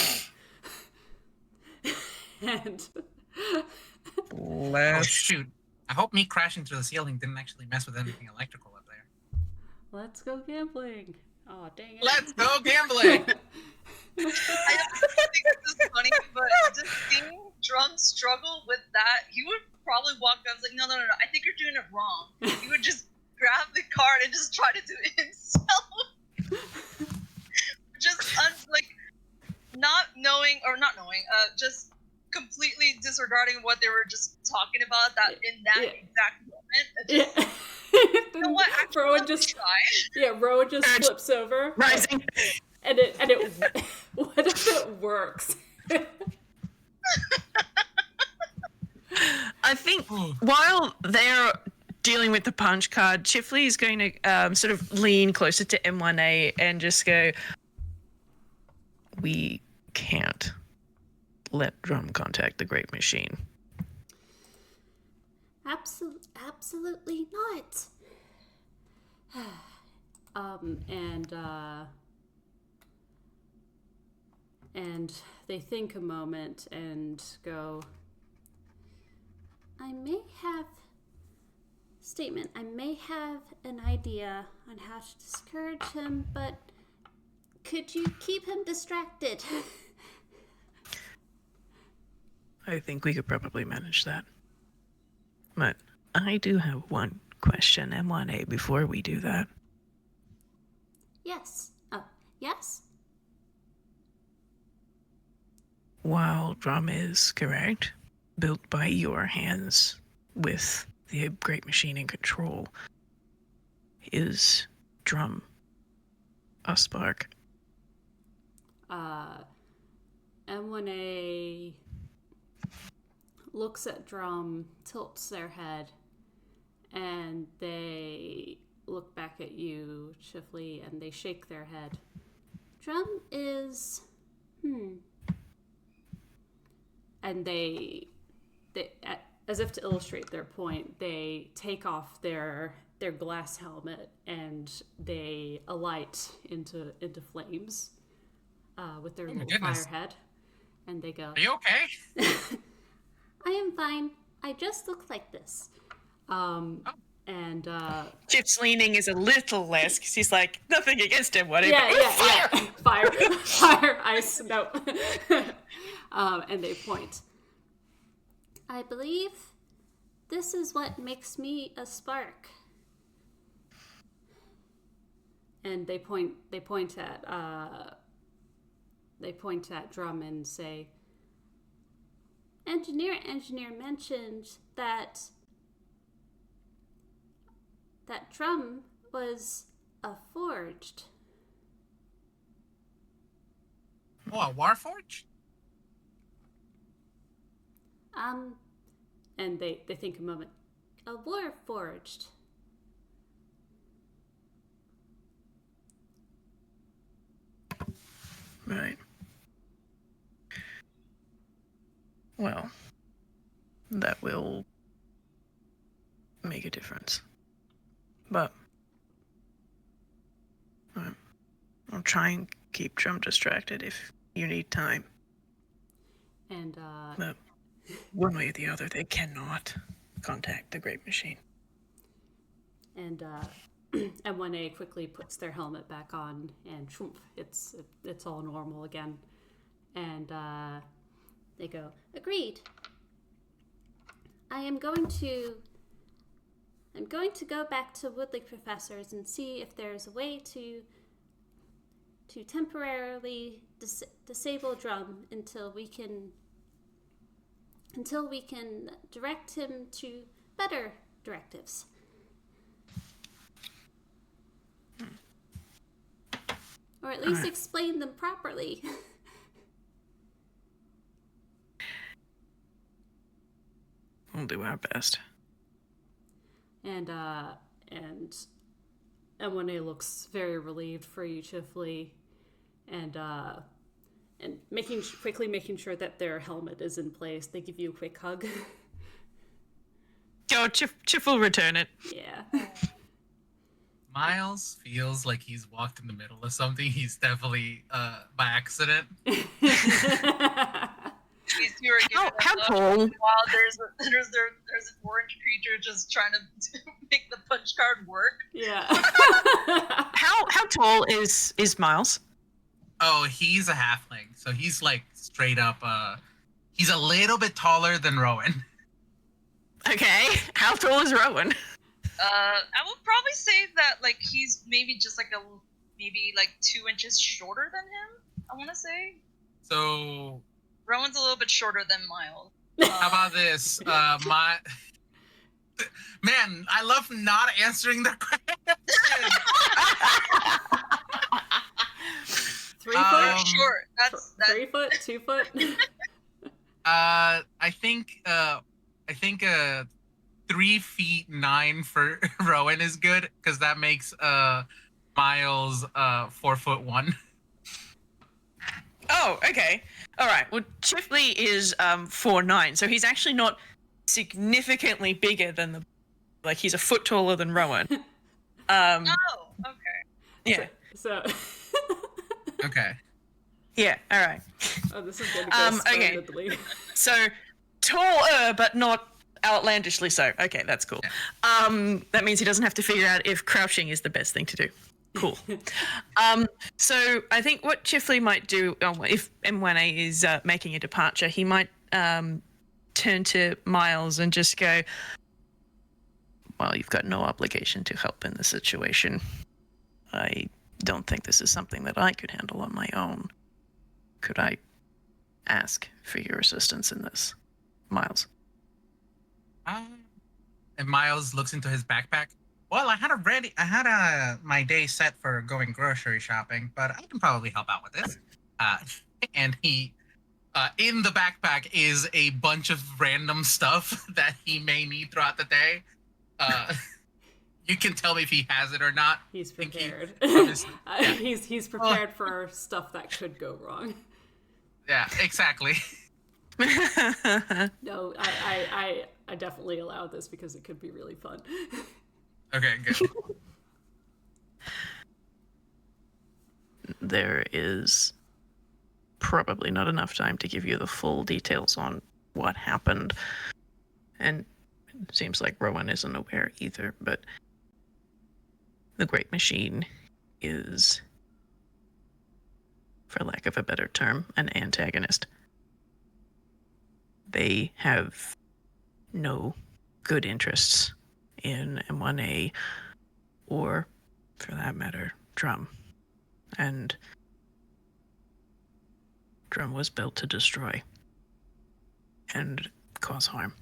And Oh shoot! I hope me crashing through the ceiling didn't actually mess with anything electrical up there. let's go gambling. Oh, dang it. Let's go gambling! I don't think this is funny, but just seeing Drum struggle with that, he would probably walk up and say, no, I think you're doing it wrong. He would just grab the card and just try to do it himself. Just completely disregarding what they were just talking about in that exact moment. You know what? Actually, Rowan just flips over. Rising. And it what if it works? I think while they're dealing with the punch card, Chifley is going to sort of lean closer to M1A and just go, "We can't let Drum contact the Great Machine." Absolutely not. And they think a moment and go, I may have an idea on how to discourage him, but could you keep him distracted? I think we could probably manage that. But I do have one question, M1A, before we do that. Yes. Yes? While Drum is correct, built by your hands with the Great Machine in control, is Drum a spark? M1A looks at Drum, tilts their head, and they look back at you, Chifley, and they shake their head. Drum is... And they as if to illustrate their point, they take off their glass helmet and they alight into flames with their little fire head. And they go, Are you okay? I am fine. I just look like this. And Chip's leaning is a little less because he's like, nothing against him, whatever. yeah. Fire, ice, no. And they point. I believe this is what makes me a spark. And they point at Drum and say, Engineer mentioned that Drum was forged. Oh, a Warforged? And they think a moment. A Warforged. Right. Well, that will make a difference. But I'll try and keep Drum distracted if you need time. And But one way or the other, they cannot contact the Great Machine. And M1A quickly puts their helmet back on, and shroomp, it's all normal again. And they go, agreed. I'm going to go back to Woodley Professors and see if there's a way to temporarily disable Drum until we can direct him to better directives. Or at least explain them properly. We'll do our best. And M1A looks very relieved for you, Chifley, and quickly making sure that their helmet is in place. They give you a quick hug. Go, Chif will return it. Yeah. Miles feels like he's walked in the middle of something. He's definitely by accident. How tall? While there's an orange creature just trying to make the punch card work. Yeah. How tall is Miles? Oh, he's a halfling, so he's like straight up. He's a little bit taller than Rowan. Okay. How tall is Rowan? I would probably say that like he's maybe just like 2 inches shorter than him. I want to say. So Rowan's a little bit shorter than Miles. how about this? Man, I love not answering the question. 3 foot? Short. That's 3 foot? 2 foot? I think 3'9" for Rowan is good because that makes Miles 4'1". Oh, okay. All right. Well, Chifley is 4'9", so he's actually not significantly bigger than he's a foot taller than Rowan. oh, okay. Yeah. So Okay. Yeah. All right. oh, this is gonna go splendidly. Okay. So taller, but not outlandishly so. Okay, that's cool. That means he doesn't have to figure out if crouching is the best thing to do. Cool. So I think what Chifley might do, if M1A is making a departure, he might turn to Miles and just go, well, you've got no obligation to help in this situation. I don't think this is something that I could handle on my own. Could I ask for your assistance in this, Miles? And Miles looks into his backpack. Well, I had my day set for going grocery shopping, but I can probably help out with this. And he, in the backpack is a bunch of random stuff that he may need throughout the day. You can tell me if he has it or not. He's prepared. Yeah. He's prepared for stuff that could go wrong. Yeah, exactly. No, I definitely allow this because it could be really fun. Okay, good. There is probably not enough time to give you the full details on what happened. And It seems like Rowan isn't aware either, but the Great Machine is, for lack of a better term, an antagonist. They have no good interests in M1A or, for that matter, Drum. And Drum was built to destroy and cause harm.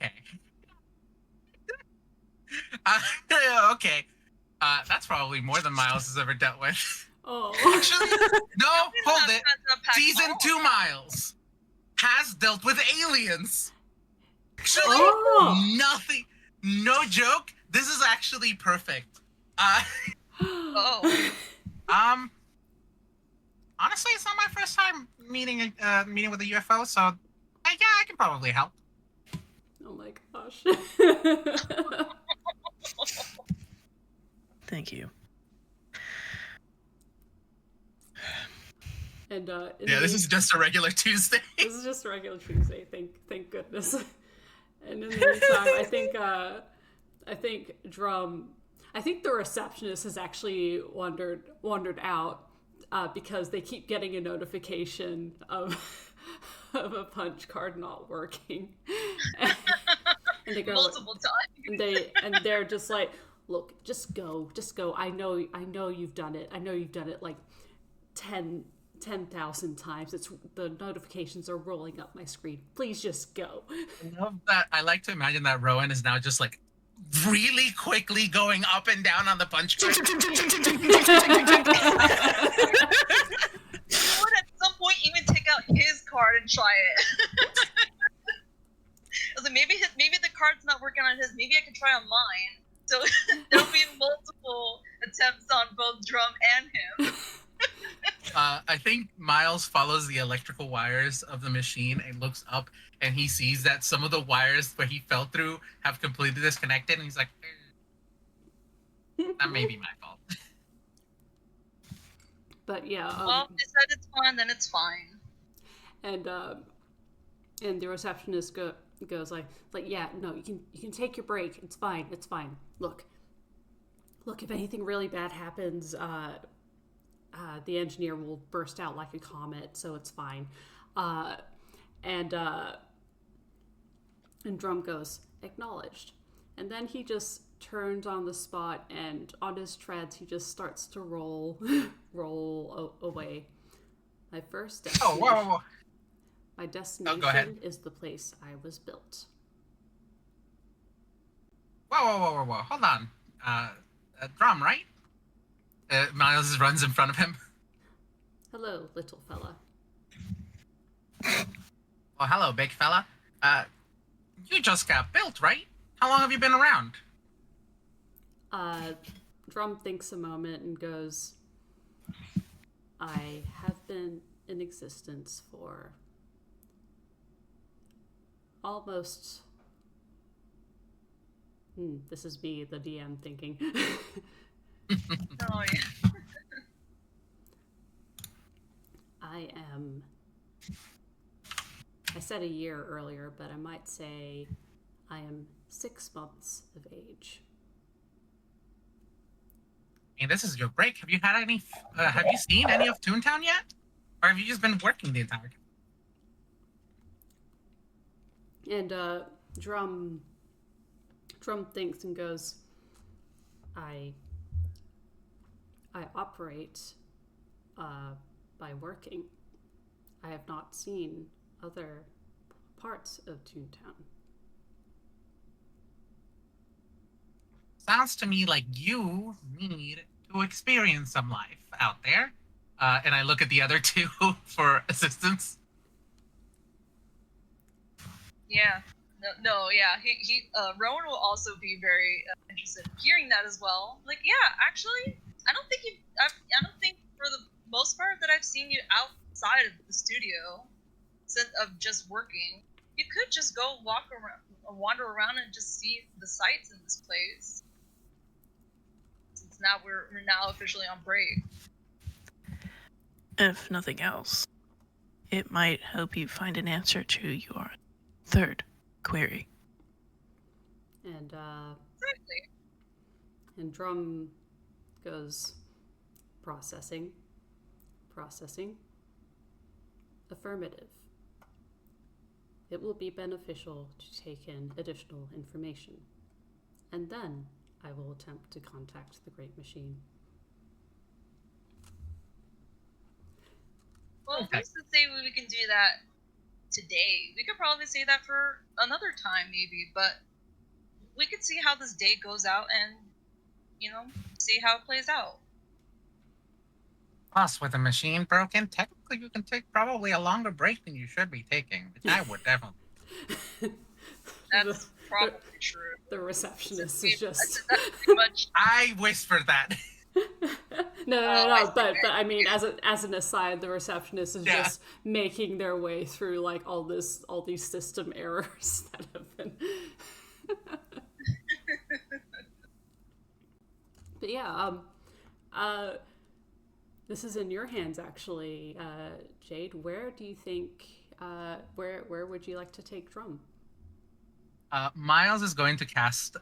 Okay. Okay. That's probably more than Miles has ever dealt with. Oh. Actually, no, hold it. Season 2 Miles has dealt with aliens. Actually, nothing. No joke. This is actually perfect. Oh. Honestly, it's not my first time meeting with a UFO, so yeah, I can probably help. Oh my gosh. Thank you. And this is just a regular Tuesday. This is just a regular Tuesday. Thank goodness. And in the meantime, I think Drum. I think the receptionist has actually wandered out because they keep getting a notification of a punch card not working. And they go multiple times. And they're just like, look, just go. I know you've done it. I know you've done it like 10,000 times. It's the notifications are rolling up my screen. Please just go. I love that. I like to imagine that Rowan is now just like really quickly going up and down on the punch card. You would at some point even take out his card and try it. I was like, maybe the card's not working on his. Maybe I can try on mine. So there'll be multiple attempts on both Drum and him. I think Miles follows the electrical wires of the machine and looks up, and he sees that some of the wires where he fell through have completely disconnected, and he's like, that may be my fault. But yeah. Well, if they said it's fine, then it's fine. And the receptionist goes like, yeah, no, you can take your break. It's fine. Look, if anything really bad happens, the engineer will burst out like a comet, so it's fine. And Drum goes, acknowledged. And then he just turns on the spot, and on his treads, he just starts to roll away. My first destination. Whoa. My destination go ahead. is the place I was built. Whoa. Hold on. Drum, right? Miles runs in front of him. Hello, little fella. Well, hello, big fella. You just got built, right? How long have you been around? Drum thinks a moment and goes, I have been in existence for almost... this is me, the DM, thinking. Oh, yeah. I said a year earlier, but I might say I am 6 months of age. And this is your break. Have you had any? Have you seen any of Toontown yet, or have you just been working the entire time? And Drum thinks and goes, I operate by working. I have not seen other parts of Toontown. Sounds to me like you need to experience some life out there. And I look at the other two for assistance. Yeah. No, yeah. He Rowan will also be very interested in hearing that as well. Like, yeah, actually, I don't think for the most part that I've seen you outside of the studio, instead of just working. You could just go wander around and just see the sights in this place. Since now we're now officially on break. If nothing else, It might help you find an answer to your third query. And Exactly. and Drum goes processing. Affirmative. It will be beneficial to take in additional information. And then I will attempt to contact the Great Machine. Well, who's to say we can do that today? We could probably say that for another time, maybe, but we could see how this day goes out and, see how it plays out. Plus, with the machine broken, technically you can take probably a longer break than you should be taking, which I would definitely. That's probably true. The receptionist is just... That's pretty much... I whispered that. No. But I mean, as an aside, the receptionist is just making their way through like all these system errors that have been. But yeah, this is in your hands actually, Jade. Where do you think? Where would you like to take Drum? Miles is going to cast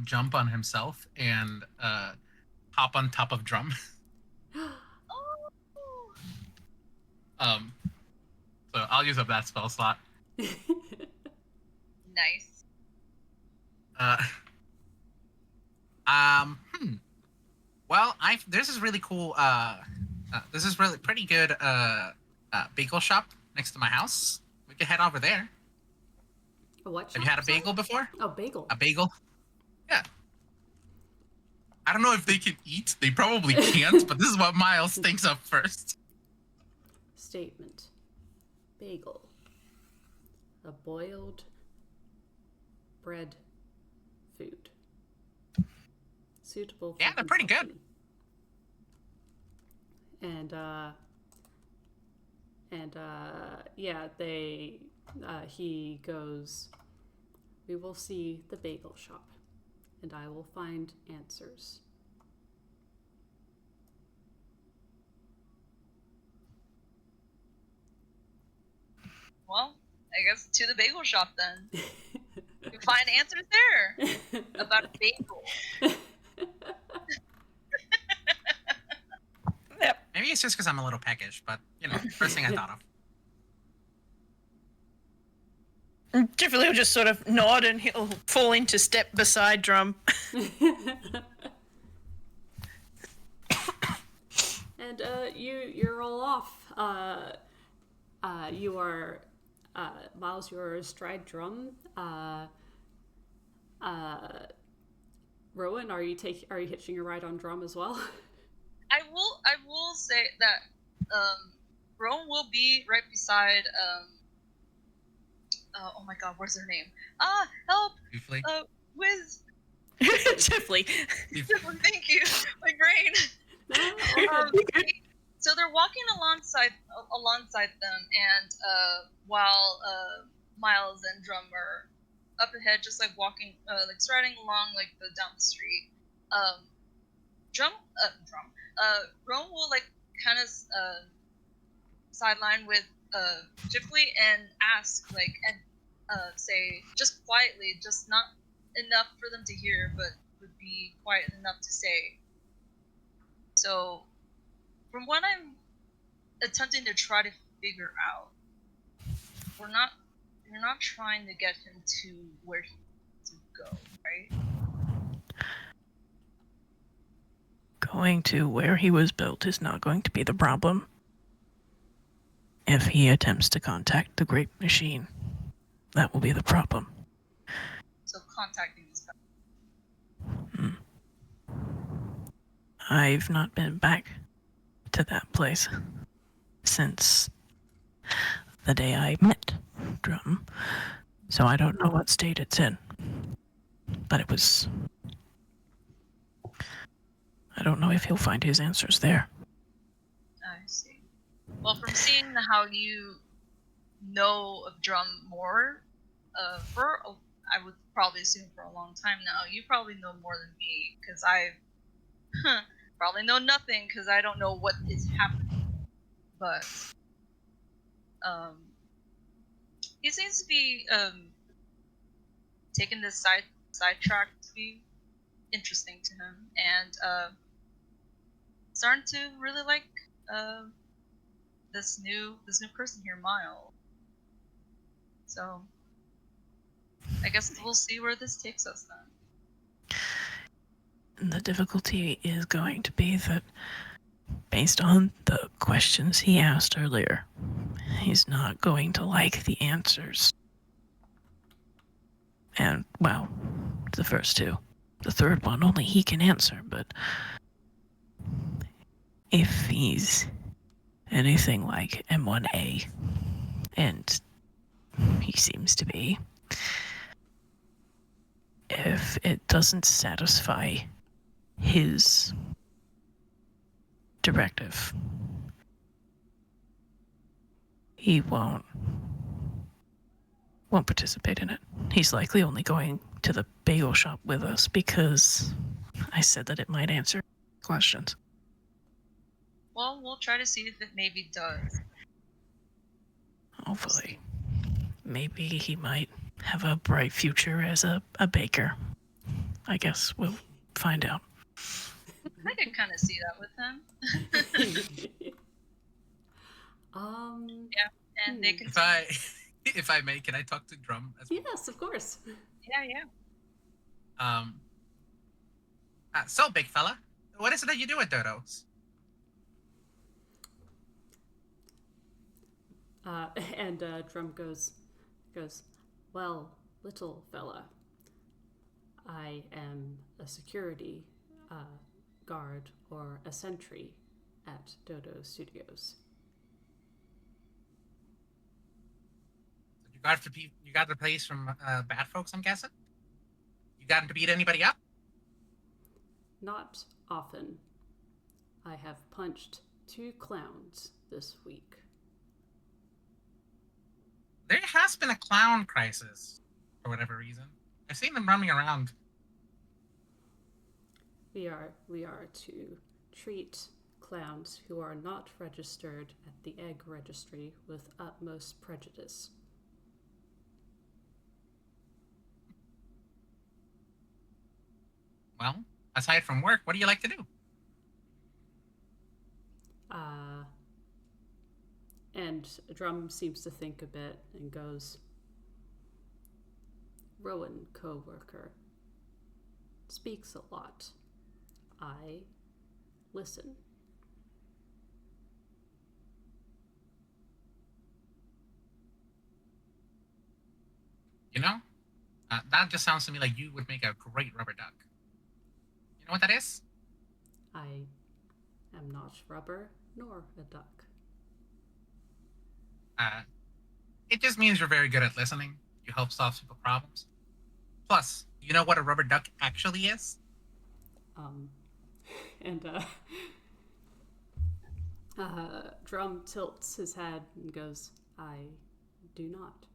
Jump on himself and hop on top of Drum. So I'll use up that spell slot. Nice. Well, this is really cool. This is really pretty good. Bagel shop next to my house. We could head over there. A what shop? Have you had a bagel before? Oh, bagel. A bagel? Yeah. I don't know if they can eat. They probably can't, but this is what Miles thinks of first. Statement. Bagel. A boiled bread food. Suitable for they're pretty good. And he goes, we will see the bagel shop, and I will find answers. Well, I guess to the bagel shop then. You find answers there about a bagel. Yep. Maybe it's just because I'm a little peckish, but, first thing I thought of. Chifley will just sort of nod and he'll fall into step beside Drum. And you're all off. You are Miles. You're astride Drum. Rowan, are you hitching a ride on Drum as well? I will say that Rowan will be right beside oh my god, what's her name? Help! Chifley? With Chifley. Thank you. My brain. So they're walking alongside them, and while Miles and Drum are up ahead, just like walking, like striding along like down the street. Rowan will like kind of sideline with Chifley and ask like and say just quietly, just not enough for them to hear, but would be quiet enough to say. So, from what I'm attempting to try to figure out, we're not trying to get him to where he needs to go, right? Going to where he was built is not going to be the problem. If he attempts to contact the Great Machine, that will be the problem. So contacting these guys. I've not been back to that place since the day I met Drum, so I don't know what state it's in. But it was... I don't know if he'll find his answers there. I see. Well, from seeing how you know of Drum more, I would probably assume for a long time now, you probably know more than me, because I probably know nothing, because I don't know what is happening. But he seems to be taking this sidetrack to be interesting to him, and starting to really like this new person here, Miles. So I guess we'll see where this takes us then. The difficulty is going to be that, based on the questions he asked earlier, he's not going to like the answers. And, well, the first two. The third one, only he can answer, but if he's anything like M1A, and he seems to be, if it doesn't satisfy his directive, he won't participate in it. He's likely only going to the bagel shop with us because I said that it might answer questions. Well, we'll try to see if it maybe does. Hopefully. Maybe he might have a bright future as a baker. I guess we'll find out. I could kind of see that with him. Yeah, and they can. If I may, can I talk to Drum as well? Yes, of course. Yeah. So, big fella, what is it that you do at Dodo's? And Drum goes, well, little fella, I am a security guard or a sentry at Dodo Studios. You got the place from bad folks, I'm guessing? You gotten to beat anybody up? Not often. I have punched 2 clowns this week. There has been a clown crisis, for whatever reason. I've seen them roaming around. We are to treat clowns who are not registered at the egg registry with utmost prejudice. Well, aside from work, what do you like to do? And Drum seems to think a bit and goes, Rowan, co-worker, speaks a lot. I listen. You know, that just sounds to me like you would make a great rubber duck. You know what that is? I am not rubber nor a duck. It just means you're very good at listening. You help solve simple problems. Plus, you know what a rubber duck actually is? Drum tilts his head and goes, I do not.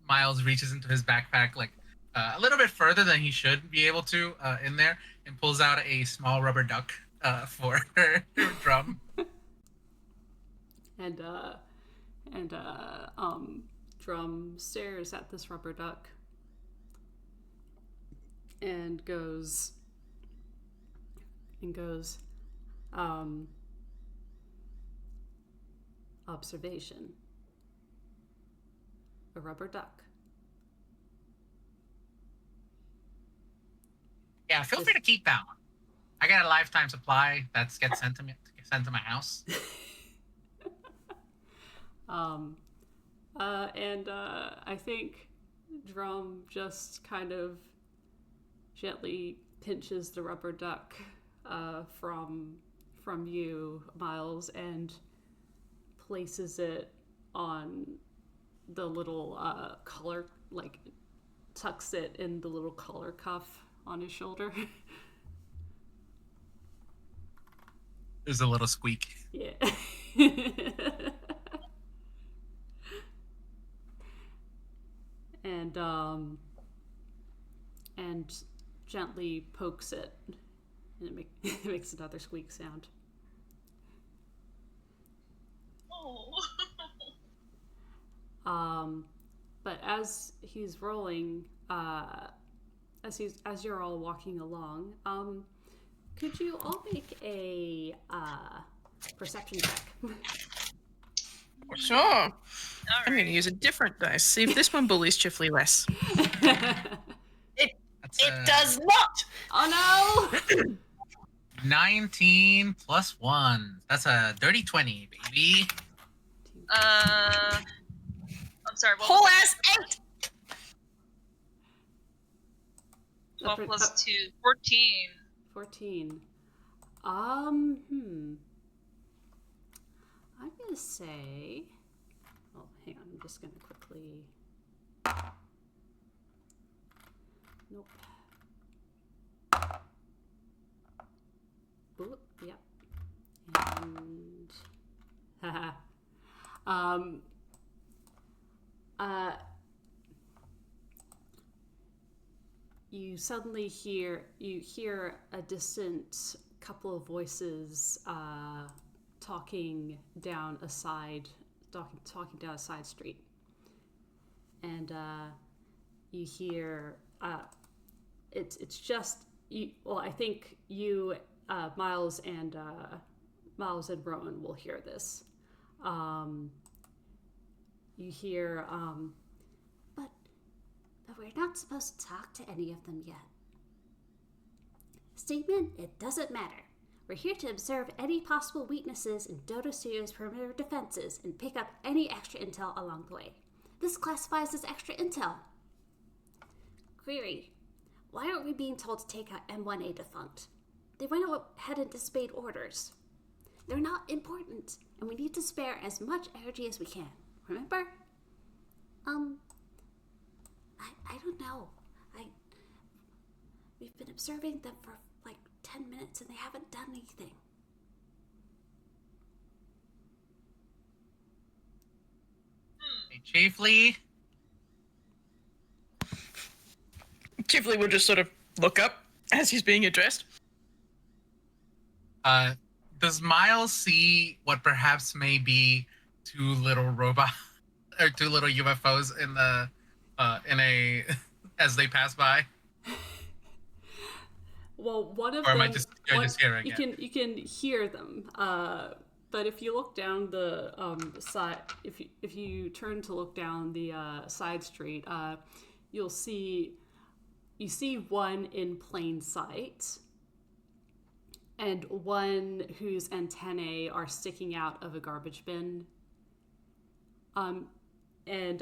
Miles reaches into his backpack like a little bit further than he should be able to in there and pulls out a small rubber duck for Drum. Drum stares at this rubber duck and goes, observation. A rubber duck. Yeah, feel free to keep that one. I got a lifetime supply that gets sent to my house. I think Drum just kind of gently pinches the rubber duck from you, Miles, and places it on the little collar, like tucks it in the little collar cuff on his shoulder. There's a little squeak. Yeah. And gently pokes it, and it makes another squeak sound. Oh. But as he's rolling, as you're all walking along, could you all make a perception check? Sure. All I'm going to right. use a different dice. See if this one bullies Chifley less. It does not. Oh no! 19 plus 1. That's a dirty 20, baby. I'm sorry. What Whole was ass 8. 12 plus 2, 14. 14. I'm gonna say. Oh, hang on. I'm just gonna quickly. Nope. Ooh, yep. And. Haha. You suddenly hear a distant couple of voices talking down a side street, and you hear it's just you. Well, I think you, Miles and Rowan will hear this. You hear, but we're not supposed to talk to any of them yet. Statement, it doesn't matter. We're here to observe any possible weaknesses in Dodo Studios' perimeter defenses and pick up any extra intel along the way. This classifies as extra intel. Query, why aren't we being told to take out M1A defunct? They went ahead and disobeyed orders. They're not important, and we need to spare as much energy as we can. Remember? I don't know. We've been observing them for like 10 minutes and they haven't done anything. Hey, Chifley. Chifley will just sort of look up as he's being addressed. Does Miles see what perhaps may be two little UFOs in the as they pass by? Well, one of or them. Am I just hearing you it? can hear them. But if you look down the side, if you turn to look down the side street, you see one in plain sight, and one whose antennae are sticking out of a garbage bin. And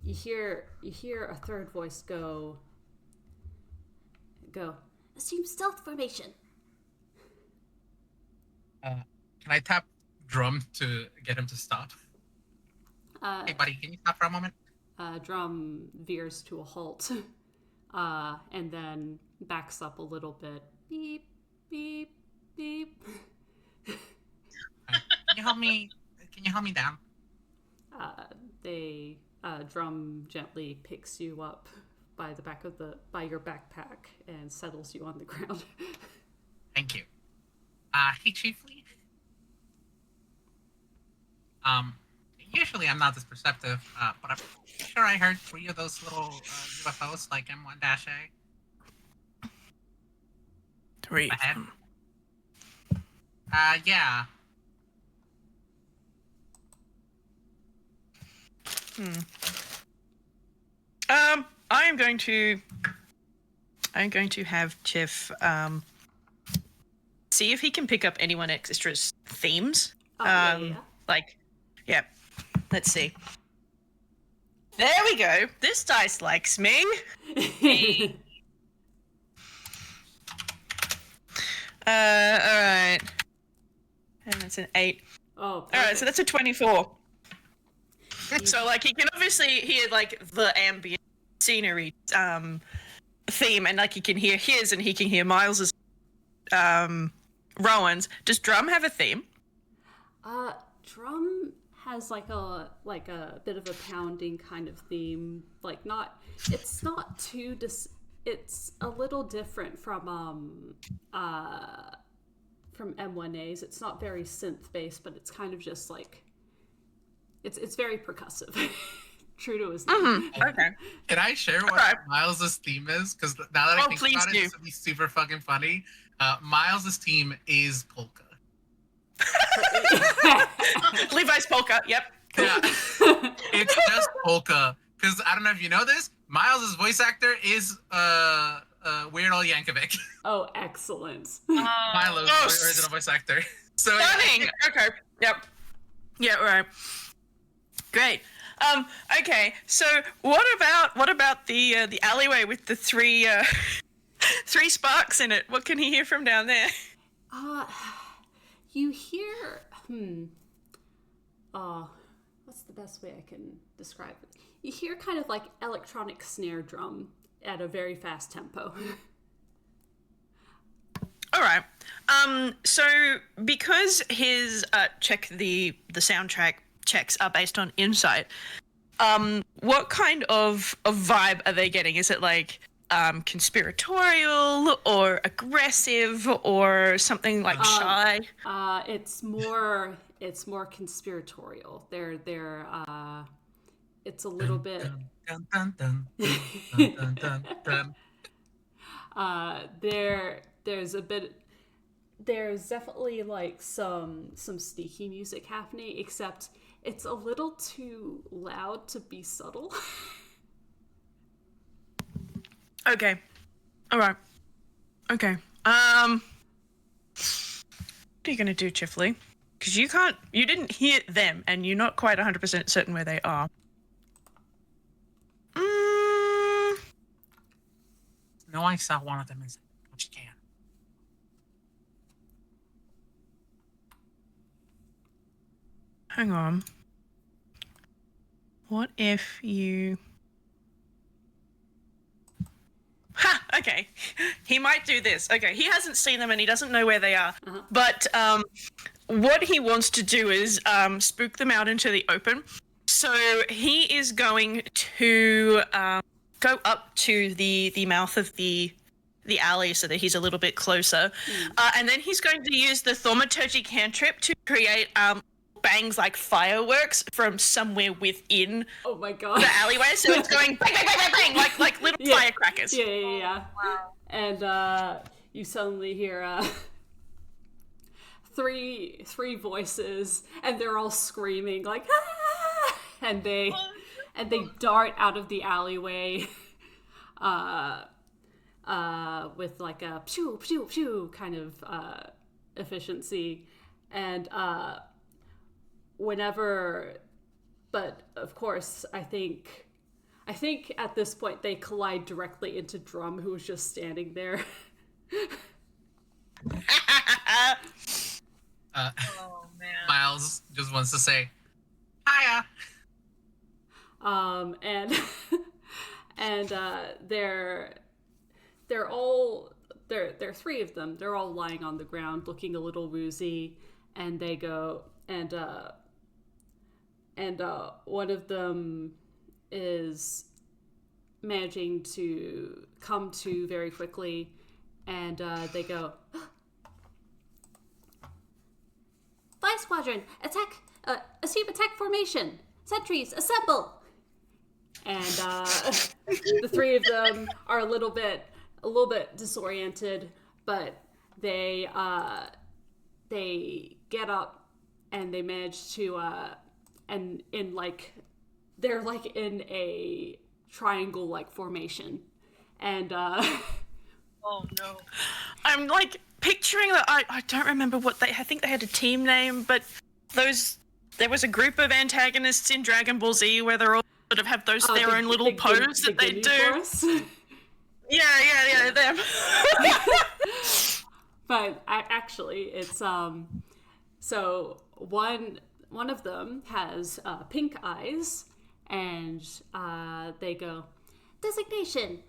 you hear a third voice go. Assume stealth formation. Can I tap Drum to get him to stop? Hey, buddy, can you stop for a moment? Drum veers to a halt, and then backs up a little bit. Beep, beep, beep. Can you help me? Can you help me down? Drum gently picks you up by your backpack and settles you on the ground. Thank you. Hey, Chifley. Usually I'm not this perceptive, but I'm sure I heard 3 of those little UFOs, like M1-A. 3. Ahead. Yeah. I'm going to have Jeff see if he can pick up anyone extra's themes. Yeah. Yeah. Let's see. There we go. This dice likes me. All right. And that's an 8. Oh, all right, so that's a 24. So, like, he can obviously hear, like, the ambient scenery theme, and, like, he can hear his, and he can hear Miles's, Rowan's. Does Drum have a theme? Drum has, like a bit of a pounding kind of theme. Like, it's not too it's a little different from M1A's. It's not very synth-based, but it's kind of just, like, It's very percussive. True to his name. Okay. Can I share what Miles's theme is? Because now that I think please about do. it, this would be super fucking funny. Miles's theme is polka. Levi's polka. Yep. Yeah, it's just polka. Because I don't know if you know this, Miles's voice actor is Weird Al Yankovic. Oh, excellent. Milo's original voice actor. So Stunning. Okay. Yep. Yeah. Right. Great. Okay. So what about the alleyway with the three sparks in it? What can he hear from down there? You hear what's the best way I can describe it? You hear kind of like electronic snare drum at a very fast tempo. All right. So because his the soundtrack checks are based on insight, what kind of vibe are they getting? Is it like conspiratorial or aggressive or something like shy? It's more conspiratorial. They're it's a little bit Dun, dun, dun, dun, dun, dun, dun. There's definitely like some sneaky music happening, except it's a little too loud to be subtle. Okay. All right. Okay. What are you gonna do, Chifley? Because you didn't hear them, and you're not quite 100% certain where they are. No, I saw one of them is what you can. Hang on. What if you... Ha! Okay. He might do this. Okay, he hasn't seen them and he doesn't know where they are. Uh-huh. But what he wants to do is spook them out into the open. So he is going to go up to the mouth of the alley so that he's a little bit closer. And then he's going to use the thaumaturgy cantrip to create bangs like fireworks from somewhere within Oh my god. the alleyway. So it's going bang, bang, bang, bang, bang, like little firecrackers. Yeah. Wow. And you suddenly hear three voices, and they're all screaming like, ah! and they dart out of the alleyway with like a pew pew pew kind of efficiency, and but of course I think at this point they collide directly into Drum, who was just standing there. Oh man. Miles just wants to say, hiya. And they're three of them. They're all lying on the ground, looking a little woozy, and they go and one of them is managing to come to very quickly, and they go, Fly Squadron, attack! Assume attack formation. Sentries, assemble! And the three of them are a little bit disoriented, but they get up and they manage to and in like they're like in a triangle like formation, and Oh no. I'm like picturing that. I don't remember what I think they had a team name, but there was a group of antagonists in Dragon Ball Z where they're all sort of have their own little pose that they do. Yeah, them. But actually, it's so one of them has pink eyes, and they go, designation,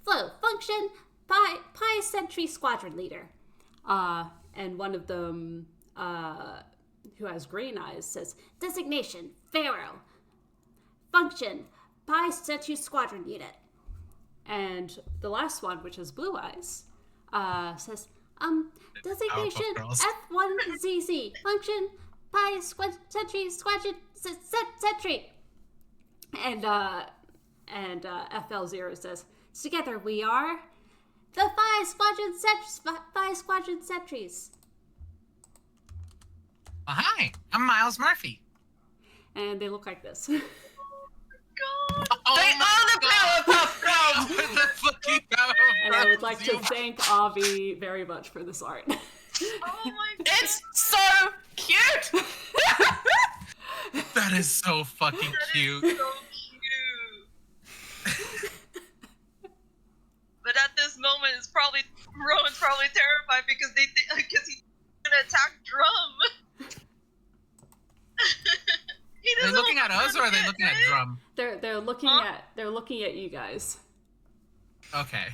flow, function, Pi Sentry Squadron Leader. And one of them, who has green eyes, says, designation, Pharaoh, function, Pi Sentry Squadron Unit. And the last one, which has blue eyes, says, designation, F1ZZ, function, Pi Sentry Sentry. And FL0 says, together we are the 5 squadron sentries. Oh, hi, I'm Miles Murphy. And they look like this. Oh, They are the Powerpuff Girls! The fucking Powerpuff And I would like to Girls, thank Avi very much for this art. Oh my god. It's so cute! That is so fucking cute. So cute. But at this moment, Rowan's probably terrified because he's gonna attack Drum. Are they looking at us or are they looking at Drum? They're looking at you guys. Okay.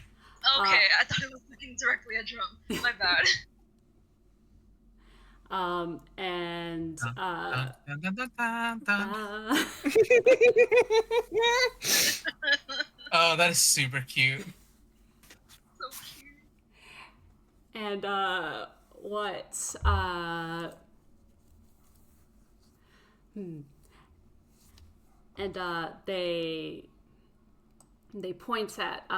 Okay, I thought it was looking directly at Drum. My bad. And Dun, dun, dun, dun, dun. Oh, that is super cute. So cute. and And they point at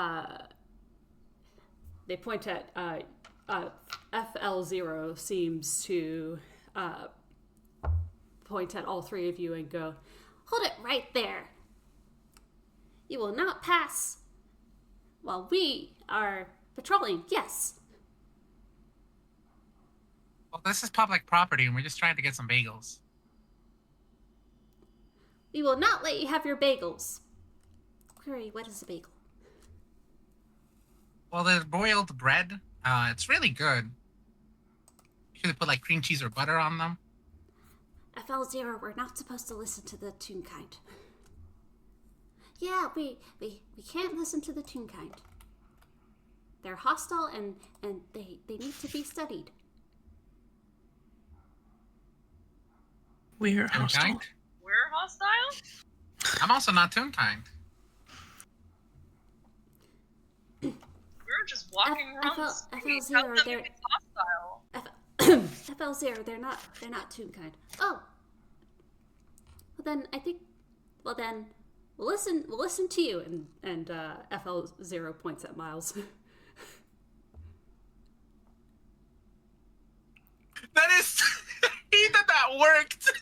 FL0 seems to point at all three of you and go, hold it right there. You will not pass while we are patrolling. Yes. Well, this is public property and we're just trying to get some bagels. We will not let you have your bagels. Query, what is a bagel? Well, there's boiled bread. It's really good. Usually put like cream cheese or butter on them. FL0, we're not supposed to listen to the Toonkind. Yeah, we can't listen to the Toonkind. They're hostile and they need to be studied. We're hostile. Toonkind? We're hostile? I'm also not Toonkind. We're just walking around the street. FL0, How come they're- it's hostile? FL0, they're not Toonkind. Oh. Well then we'll listen to you and FL0 points at Miles. That is that worked.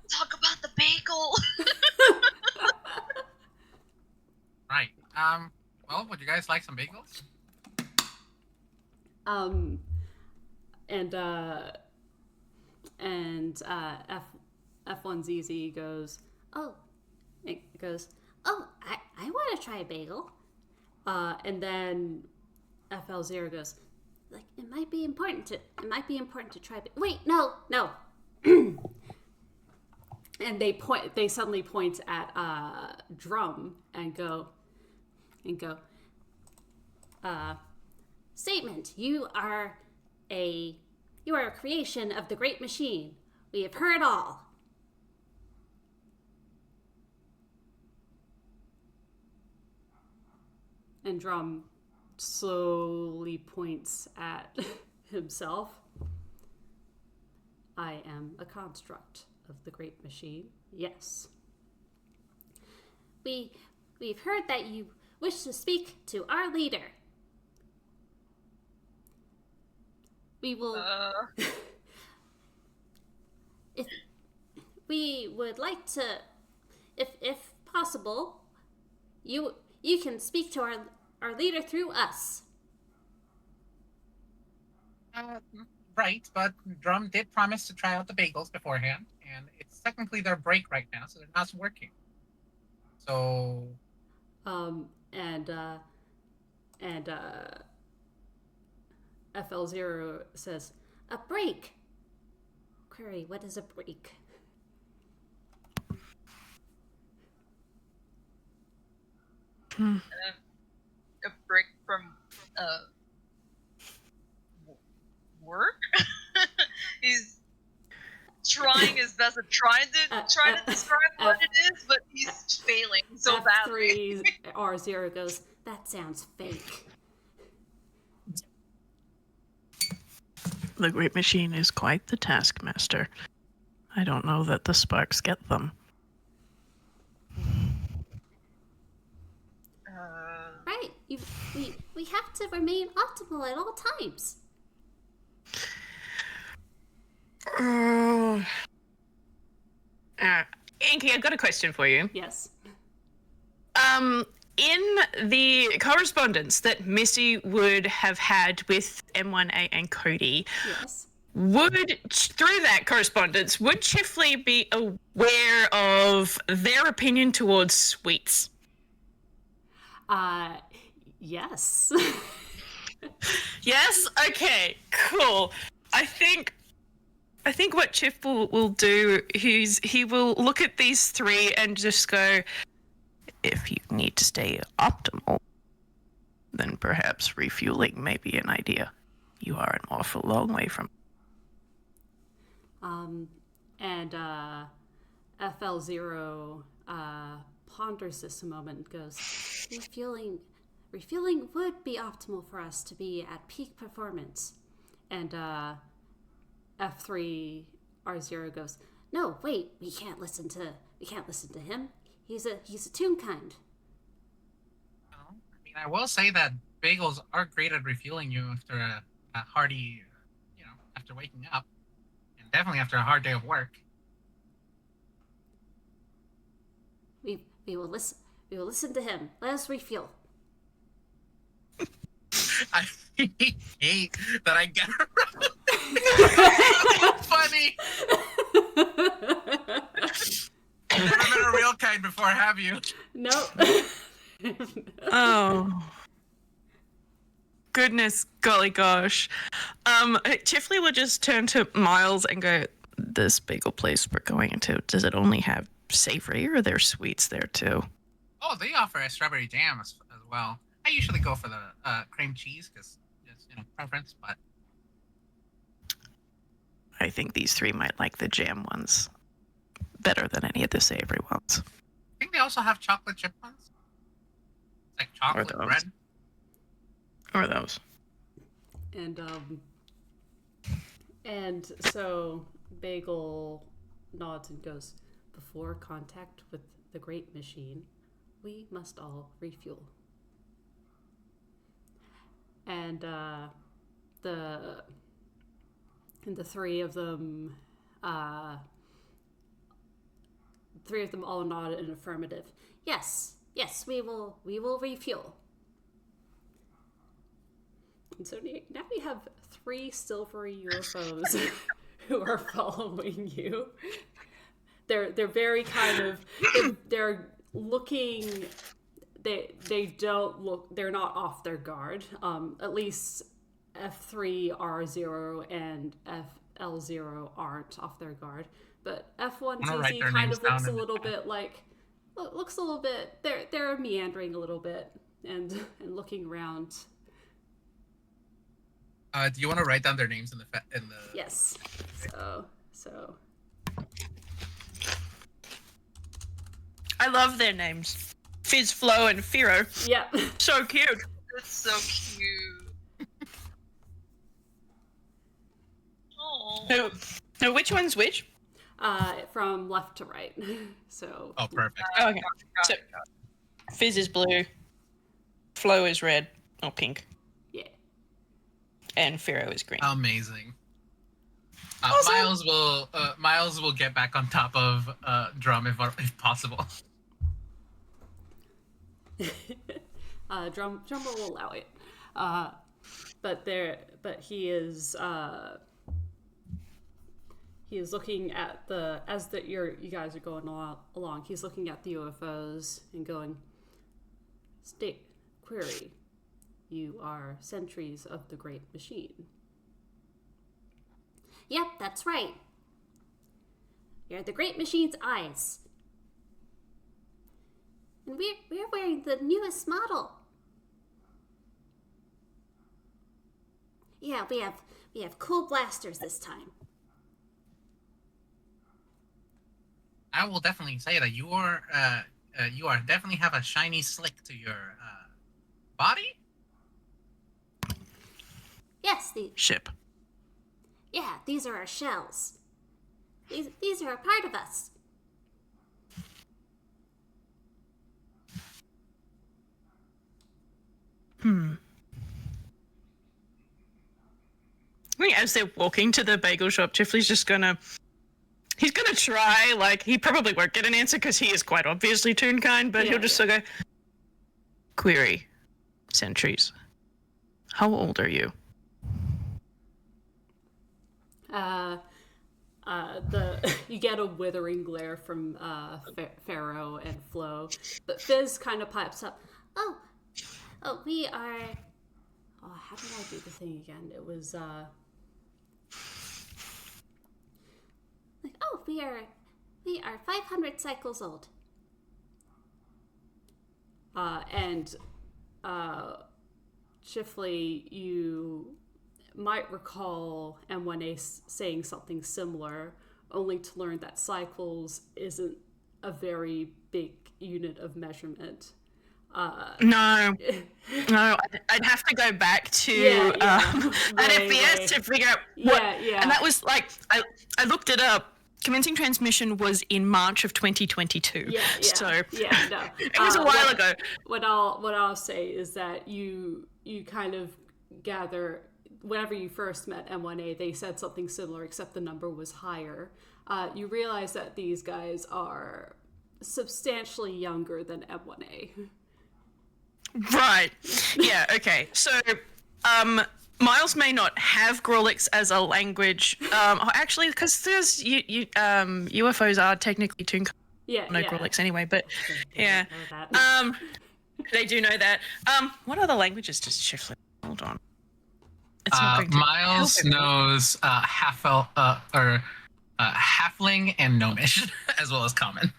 Talk about the bagel. Right. Well, would you guys like some bagels? F1ZZ goes, oh, I want to try a bagel. And then FL0 goes, like, it might be important to try. Wait, no. And they suddenly point at Drum and go, statement, you are a creation of the great machine. We have heard all. And Drum slowly points at himself. I am a construct of the great machine. Yes. We've heard that you wish to speak to our leader. We will if we would like to, if possible, you can speak to our leader through us. Right, but Drum did promise to try out the bagels beforehand, and it's technically their break right now, so they're not working. So. FL0 says, a break. Query, what is a break? A break from work. He's trying his best to try to describe what it is, but he's failing so badly. F3R0 goes, that sounds fake. The Great Machine is quite the taskmaster. I don't know that the sparks get them. Right. We have to remain optimal at all times. Inky, I've got a question for you. Yes. In the correspondence that Missy would have had with M1A and Cody, Yes. through that correspondence, would Chifley be aware of their opinion towards sweets? Yes. Yes? Okay, cool. I think what Chif will do is he will look at these three and just go, if you need to stay optimal, then perhaps refueling may be an idea. You are an awful long way from... And FL0 ponders this a moment and goes, refueling would be optimal for us to be at peak performance. And F3R0 goes, no, wait, we can't listen to him. He's a Toonkind. Well, I mean, I will say that bagels are great at refueling you after a hearty, after waking up, and definitely after a hard day of work. We will listen. We will listen to him. Let us refuel. I hate that I get around. Funny. I've never been a real kind before, have you? Nope. Oh. Goodness, golly gosh. Chifley will just turn to Miles and go, this bagel place we're going into, does it only have savory or are there sweets there too? Oh, they offer a strawberry jam as well. I usually go for the cream cheese because it's preference, but I think these three might like the jam ones better than any of the savory ones. I think they also have chocolate chip ones. It's like chocolate those. bread. Or those. And so Bagel nods and goes, before contact with the Great Machine, we must all refuel. And the three of them all nod in affirmative. Yes, we will refuel. And so now we have 3 silvery UFOs who are following you. They're very kind of they're looking. They don't look. They're not off their guard. At least F3R0 and FL0 aren't off their guard. But F1CZ kind of looks a little bit like they're meandering a little bit and looking around. Do you want to write down their names in the Yes. So. I love their names. Fizz, Flo, and Firo. Yep. So cute. That's so cute. Oh. No, which one's which? From left to right. So. Oh, perfect. Oh, okay. So, Fizz is blue. Flo is red or pink. Yeah. And Firo is green. Amazing. Awesome. Miles will get back on top of Drum if possible. Drum will allow it. But he is looking at you guys are going along. He's looking at the UFOs and going, state query. You are sentries of the Great Machine. Yep, that's right. You're the Great Machine's eyes. And we're wearing the newest model. Yeah, we have cool blasters this time. I will definitely say that you are definitely have a shiny slick to your body. Yes, Ship. these are our shells. These are a part of us. I think as they're walking to the bagel shop, Chifley's just gonna... He's gonna try, like, he probably won't get an answer because he is quite obviously Toonkind, but he'll just sort of go, query, sentries, how old are you? You get a withering glare from Pharaoh and Flo, but Fizz kind of pipes up. Oh, we are... Oh, how did I do the thing again? It was, like, oh, we are 500 cycles old. And Chifley, you might recall M1A saying something similar, only to learn that cycles isn't a very big unit of measurement. No, I'd have to go back to an FPS to figure out what. And that was like, I looked it up. Commencing transmission was in March of 2022. So it was a while ago. What I'll say is that you kind of gather, whenever you first met M1A, they said something similar, except the number was higher. You realize that these guys are substantially younger than M1A. Right. Yeah, okay. So, Miles may not have Grolix as a language. Actually, because there's UFOs are technically Toonkind. Grolix anyway, but yeah. They do know that. What other languages does Chifley? Hold on. It's not going to Miles knows halfling and gnomish, as well as common.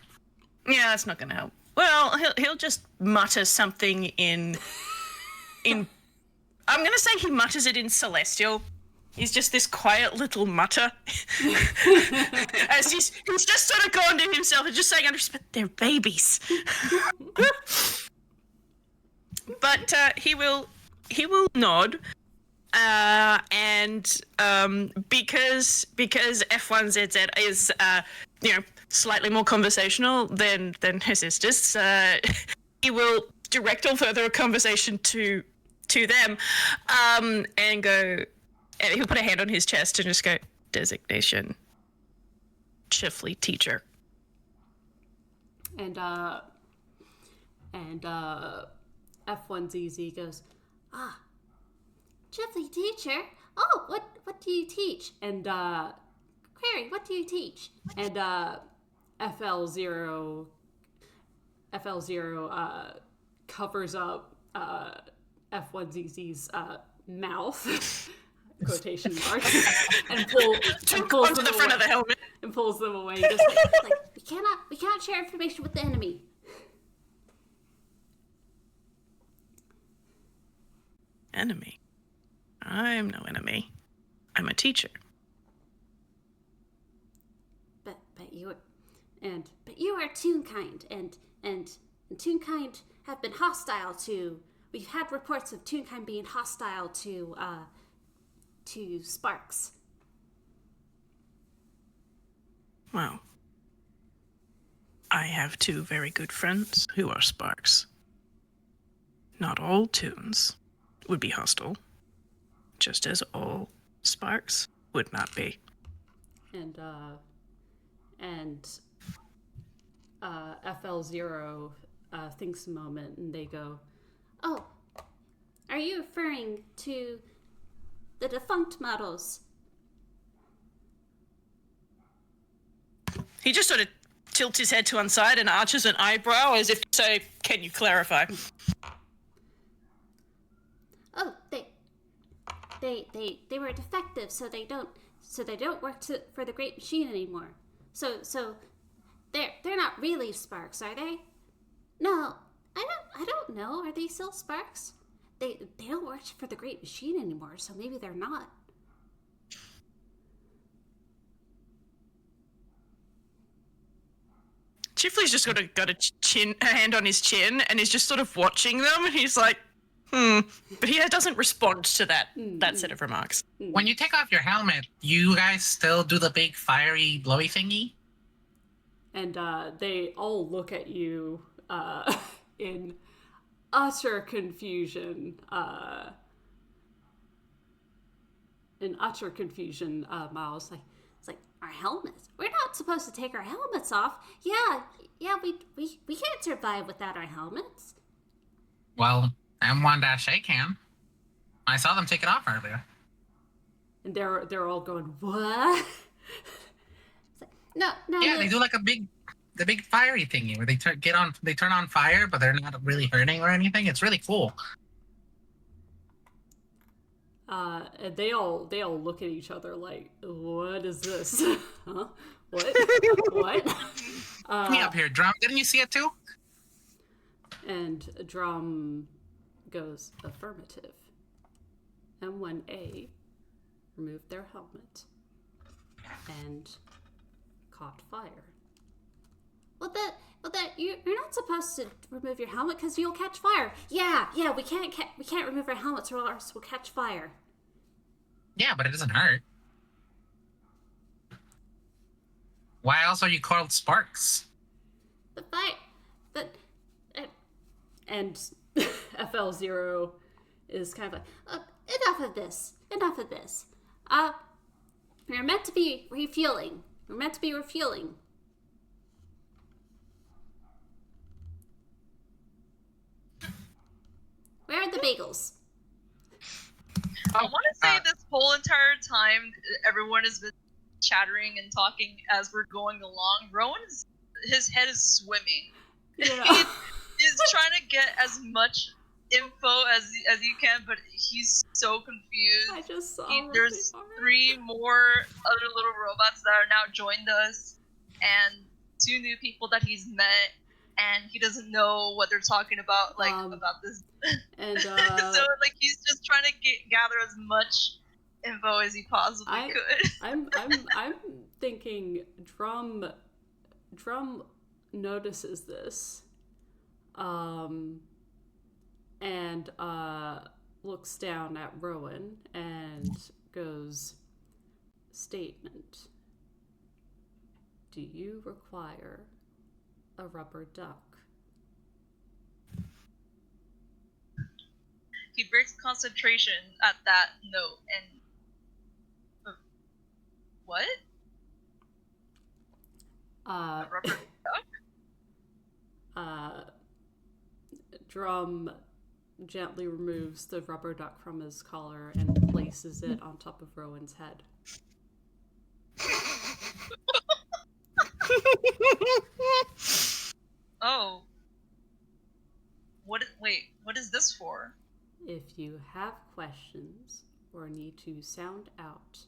Yeah, that's not going to help. Well, he'll just mutter something in. I'm going to say he mutters it in Celestial. He's just this quiet little mutter. As he's just sort of gone to himself and just saying, but they're babies. But he will nod. And because F1ZZ is slightly more conversational than her sisters, he will direct all further conversation to them, and go. And he'll put a hand on his chest and just go, designation, Chifley teacher. And F1ZZ goes, Chifley teacher? Oh, what do you teach? And Query, what do you teach? And FL0 covers up F1ZZ's mouth, quotation marks, and pulls onto the front of the helmet and pulls them away. Just like we cannot share information with the enemy. Enemy? I'm no enemy. I'm a teacher. But you are Toonkind, and Toonkind have been hostile to. We've had reports of Toonkind being hostile to Sparks. Well, I have two very good friends who are Sparks. Not all Toons would be hostile, just as all Sparks would not be. And FL0 thinks a moment, and they go, "Oh, are you referring to the defunct models?" He just sort of tilts his head to one side and arches an eyebrow as if to say, "Can you clarify?" Oh, they were defective, so they don't work for the Great Machine anymore. So they're not really Sparks, are they? No, I don't know. Are they still Sparks? They don't work for the Great Machine anymore, so maybe they're not. Chifley's just got a hand on his chin and is just sort of watching them, and he's like, But he doesn't respond to that set of remarks. When you take off your helmet, you guys still do the big fiery blowy thingy? And they all look at you in utter confusion. Miles. It's like, our helmets? We're not supposed to take our helmets off. Yeah, we can't survive without our helmets. Well, M1-A can. I saw them take it off earlier. And they're all going, what? It's like, no. Yeah, they do like the big fiery thingy where they turn on fire, but they're not really hurting or anything. It's really cool. And they all look at each other like, what is this? Huh? What? What? Me up here, Drum. Didn't you see it too? And Drum goes affirmative. M1A removed their helmet and caught fire. Well, you're not supposed to remove your helmet because you'll catch fire. Yeah, we can't remove our helmets or else we'll catch fire. Yeah, but it doesn't hurt. Why else are you called Sparks? And FL0 is kind of like, enough of this. We're meant to be refueling. Where are the bagels? I want to say this whole entire time, everyone has been chattering and talking as we're going along. His head is swimming. Yeah. He's trying to get as much info as you can, but he's so confused. I just saw there's 3 more other little robots that are now joined us, and 2 new people that he's met, and he doesn't know what they're talking about, about this. And so he's just trying to gather as much info as he possibly could. I'm thinking Drum notices this, and looks down at Rowan and goes, statement. Do you require a rubber duck? He breaks concentration at that note and... What? A rubber duck? Drum gently removes the rubber duck from his collar and places it on top of Rowan's head. Oh. What is this for? If you have questions or need to sound out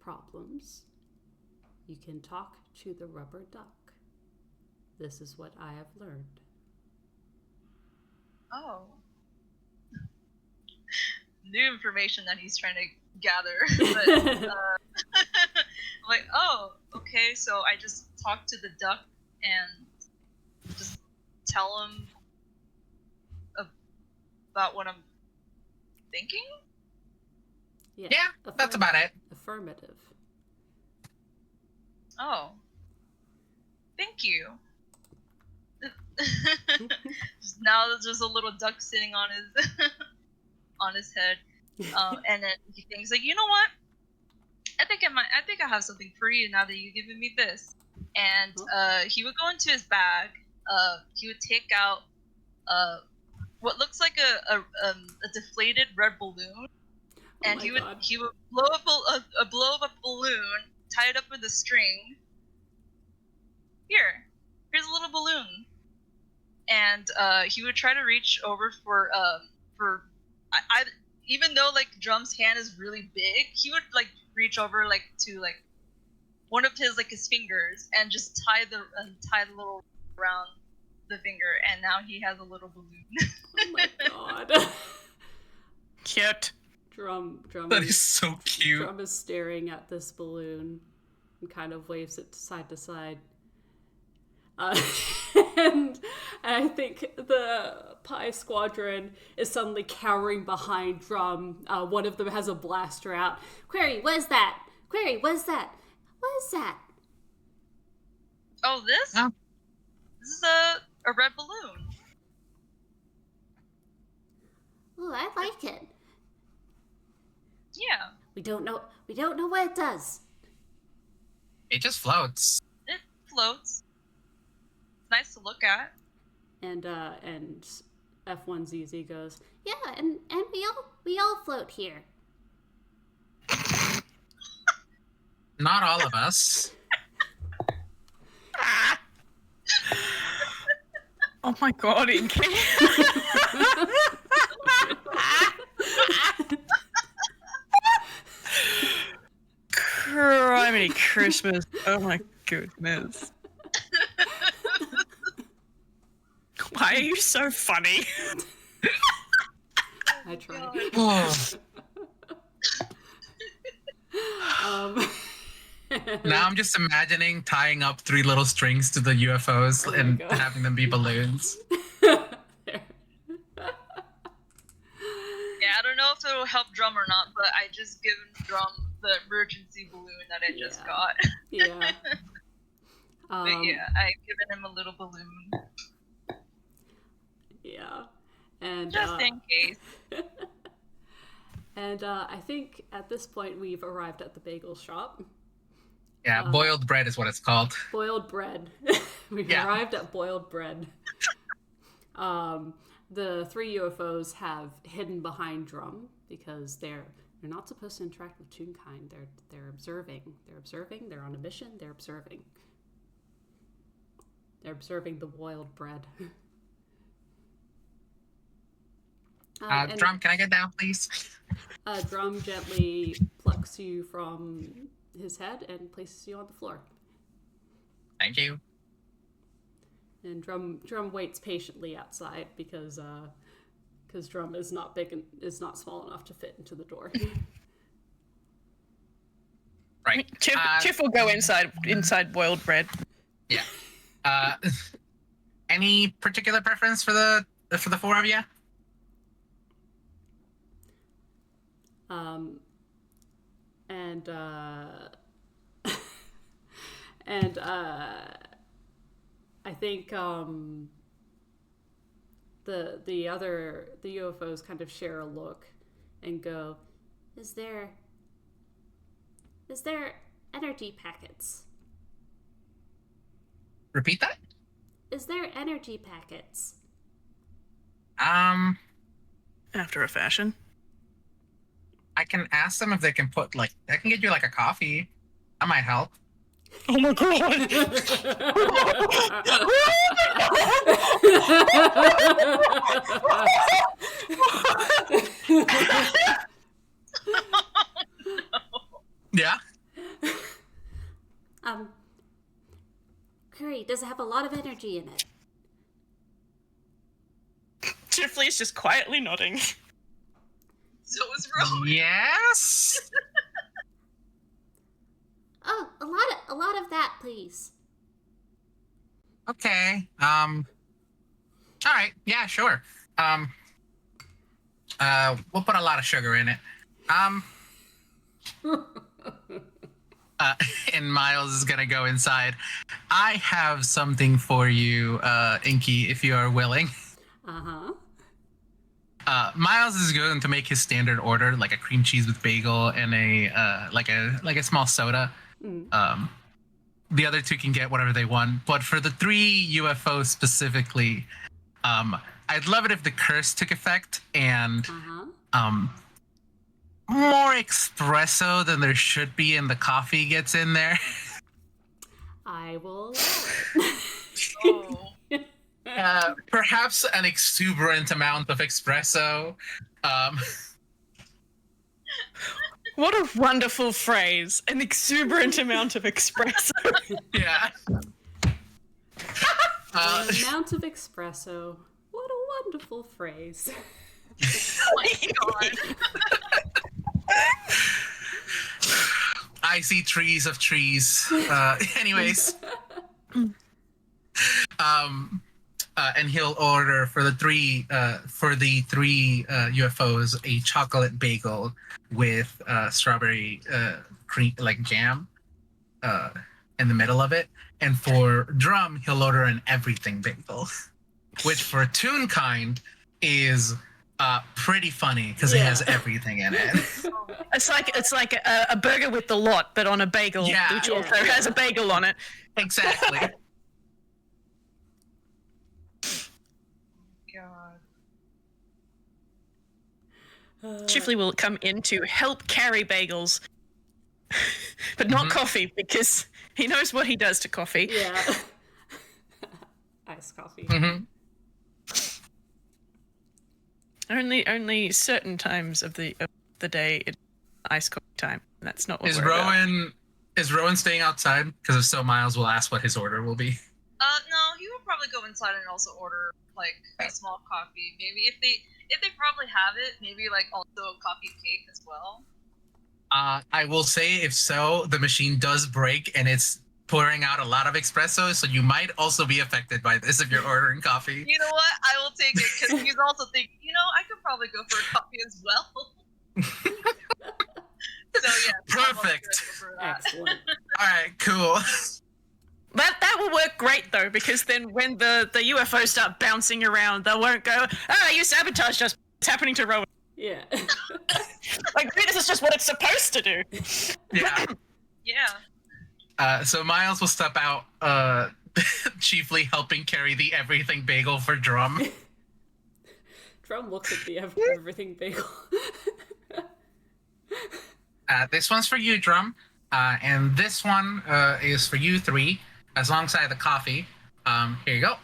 problems, you can talk to the rubber duck. This is what I have learned. Oh. New information that he's trying to gather. But, I'm like, oh, okay, so I just talk to the duck and just tell him about what I'm thinking? Yeah, that's about it. Affirmative. Oh. Thank you. Now there's just a little duck sitting on his on his head, and then he thinks like, you know what? I think I have something for you now that you've given me this. And he would go into his bag. He would take out what looks like a deflated red balloon, and he would blow up a balloon, tie it up with a string. Here's a little balloon. And he would try to reach over for even though like Drum's hand is really big, he would like reach over like to like one of his fingers and just tie the little around the finger, and now he has a little balloon. Oh my god. Cute. Drum. That is so cute. Drum is staring at this balloon and kind of waves it side to side. And I think the Pie Squadron is suddenly cowering behind Drum. One of them has a blaster out. Query, what is that? Query, what is that? What is that? Oh, this? Oh. This is a red balloon. Oh, I like it. Yeah. We don't know what it does. It just floats. It floats. Nice to look at. And F1ZZ goes, yeah, and we all float here. Not all of us. Oh my god, Inky. Criminy Christmas. Oh my goodness. Why are you so funny? I tried. Now I'm just imagining tying up 3 little strings to the UFOs and God. having them be balloons. Yeah, I don't know if it'll help Drum or not, but I just given Drum the emergency balloon that I just Yeah. got. Yeah. But yeah, I've given him a little balloon. Yeah. And Just in case. And I think at this point we've arrived at the bagel shop. Yeah, boiled bread is what it's called. Boiled bread. We've Yeah. arrived at boiled bread. The 3 UFOs have hidden behind Drum because they're not supposed to interact with Toonkind. They're observing. They're observing. They're on a mission. They're observing. They're observing the boiled bread. And, Drum, can I get down, please? Drum gently plucks you from his head and places you on the floor. Thank you. And Drum waits patiently outside because Drum is not big and is not small enough to fit into the door. Right. Chif will go inside boiled bread. Yeah. Any particular preference for the 4 of you? I think the UFOs kind of share a look and go, is there energy packets? Repeat that? Is there energy packets? After a fashion. I can ask them if they can put I can get you a coffee. That might help. Oh my god! Yeah. Curry, does it have a lot of energy in it? Chifley is just quietly nodding. So is Rowan. Yes. Oh, a lot of that, please. Okay. All right. Yeah, sure. We'll put a lot of sugar in it. And Miles is gonna go inside. I have something for you, Inky, if you are willing. Uh-huh. Miles is going to make his standard order, like a cream cheese with bagel and a small soda. Mm. The other 2 can get whatever they want, but for the 3 UFOs specifically, I'd love it if the curse took effect and more espresso than there should be, and the coffee gets in there. I will allow it. Oh. Perhaps an exuberant amount of espresso. What a wonderful phrase. An exuberant amount of espresso. Yeah. An amount of espresso. What a wonderful phrase. Oh my god. I see trees of trees. Anyways. And he'll order for the three UFOs a chocolate bagel with strawberry cream like jam in the middle of it. And for Drum, he'll order an everything bagel, which for Toonkind is pretty funny because it has everything in it. It's like a burger with the lot, but on a bagel, which also has a bagel on it. Exactly. God. Chifley will come in to help carry bagels, but not coffee, because he knows what he does to coffee. Yeah. Iced coffee. Mm-hmm. Only certain times of the day it's ice coffee time. That's not what Is we're about. Rowan staying outside? Because if so, Miles will ask what his order will be. No, he would probably go inside and also order like a small coffee. Maybe if they probably have it, maybe like also a coffee cake as well. I will say, if so, the machine does break and it's pouring out a lot of espresso, so you might also be affected by this if you're ordering coffee. You know what? I will take it because he's also thinking, I could probably go for a coffee as well. So yeah. Perfect. Excellent. All right, cool. That will work great though, because then when the UFOs start bouncing around, they won't go, you sabotaged us. It's happening to Rowan. Yeah. Like, maybe this is just what it's supposed to do. Yeah. Yeah. So Miles will step out, chiefly helping carry the everything bagel for Drum. Drum looks at the everything bagel. This one's for you, Drum, and this one is for you three, alongside the coffee. Here you go.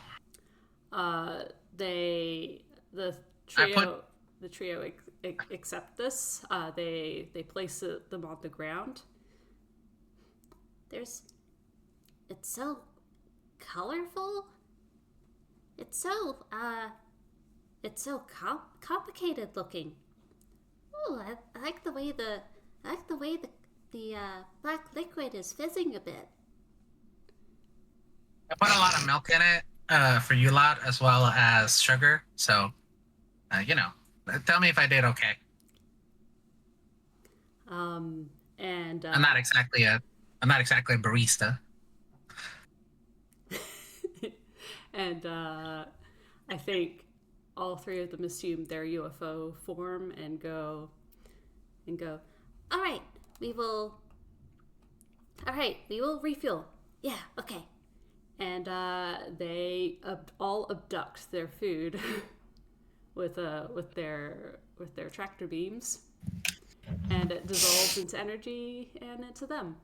The trio accept this. They place them on the ground. It's so colorful. It's so complicated looking. Ooh, I like the way the black liquid is fizzing a bit. I put a lot of milk in it for you lot, as well as sugar. So, tell me if I did okay. And I'm not exactly a barista. and I think all three of them assume their UFO form and go. All right, we will refuel. Yeah, okay. And they all abduct their food with their tractor beams, and it dissolves into energy and into them.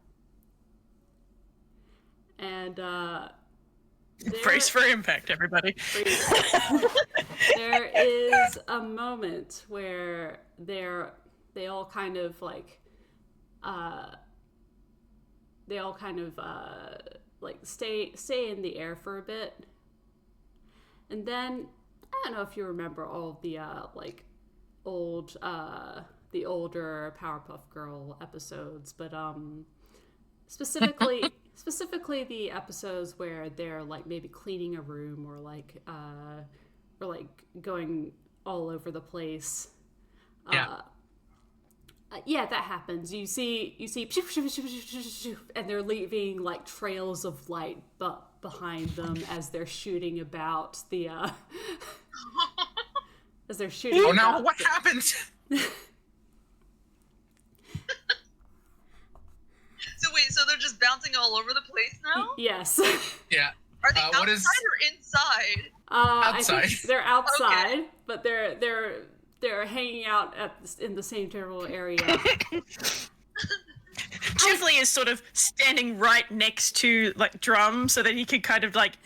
And Brace for impact, everybody. There is a moment where they all kind of stay in the air for a bit, and then I don't know if you remember all of the the older Powerpuff Girl episodes, but specifically the episodes where they're like maybe cleaning a room or going all over the place. Yeah, that happens. You see, and they're leaving like trails of light behind them as they're shooting about the. As they're shooting. Oh no! What happened? So they're just bouncing all over the place now? Yes. Yeah. Are they outside or inside? Outside. I think they're outside, Okay. but they're hanging out in the same general area. Chifley is sort of standing right next to like Drum, so that he can kind of like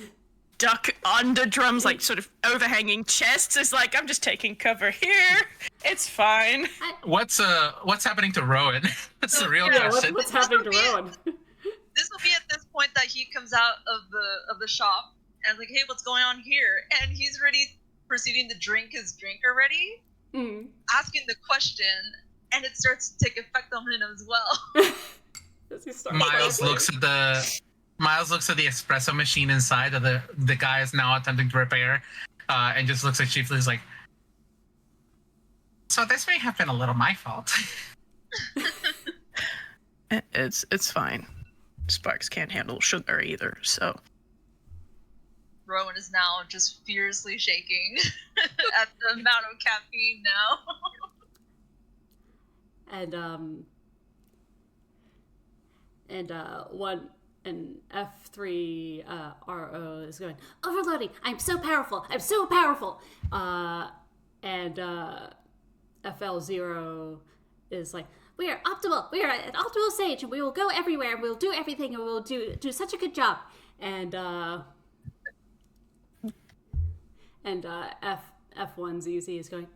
duck under Drum's like sort of overhanging chests. It's like, I'm just taking cover here. It's fine. What's happening to Rowan? That's the real question. What's happening to Rowan? This will be at this point that he comes out of the shop and like, hey, what's going on here? And he's already proceeding to drink his drink already, asking the question, and it starts to take effect on him as well. Miles looks at Miles looks at the espresso machine inside that the guy is now attempting to repair, and just looks at Chifley. He's like, "So this may have been a little my fault." It's fine. Sparks can't handle sugar either, so. Rowan is now just fiercely shaking at the amount of caffeine now. And F3 RO is going, overloading. I'm so powerful. I'm so powerful. And FL0 is like, we are optimal. We are an optimal sage, and we will go everywhere. And we'll do everything, and we'll do such a good job. And F1ZZ is going.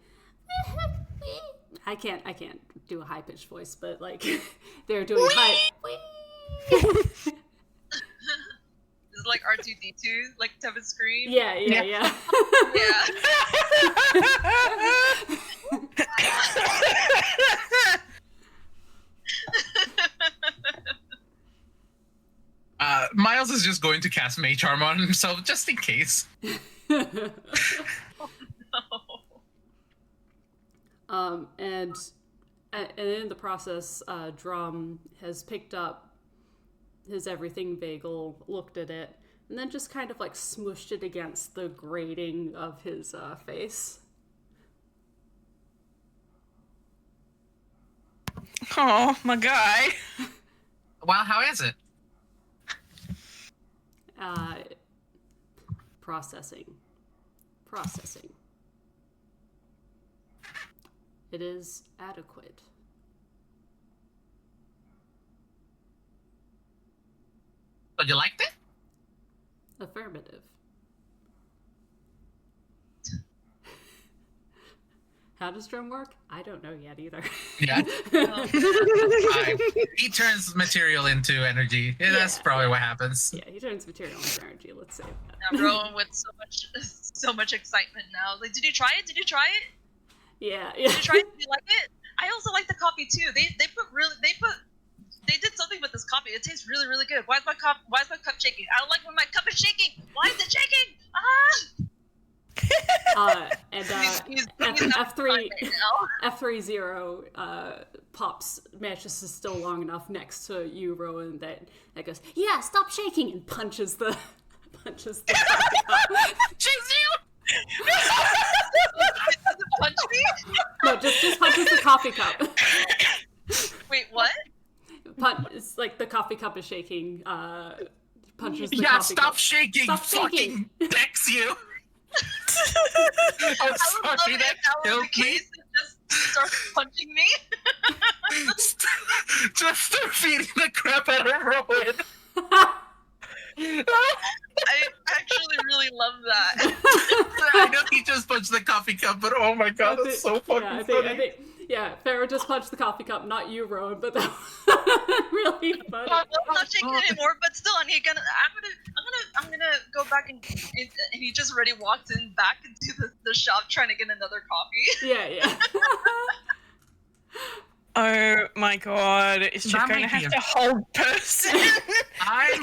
I can't do a high pitched voice, but like they're doing high. Is it like R2D2, like type of scream? Yeah. Yeah. Miles is just going to cast Mage Charm on himself just in case. And in the process, Drum has picked up his everything bagel, looked at it, and then just kind of like smooshed it against the grating of his face. Oh, my guy. Well, how is it? Processing. It is adequate. But you liked it? Affirmative. How does Drum work? I don't know yet either. Yeah. He turns material into energy. Yeah, that's probably what happens. Yeah, he turns material into energy. Let's say that. I'm rolling with so much excitement now. Like, did you try it? Yeah. Did you try it? Did you like it? I also like the coffee too. They did something with this coffee. It tastes really, really good. Why is my cup shaking? I don't like when my cup is shaking. Why is it shaking? F30 manages to still long enough next to you, Rowan, that goes, yeah, stop shaking, and punches the coffee cup. Punch me? No, just punches the coffee cup. Wait, what? It's like the coffee cup is shaking. Punches the Yeah, coffee stop cup. shaking. Stop shaking. Fucking decks you. I would love it if that was the case and just start punching me. Just start feeding the crap out of Rowan. I actually really love that. I know he just punched the coffee cup, but oh my god, that's so fucking funny. Farrah just punched the coffee cup, not you, Rowan, but that was really funny. I'm not shaking anymore, but still, I'm gonna go back and he just already walked back into the shop trying to get another coffee. Yeah. Oh my god, is she going to have to hold person? I'm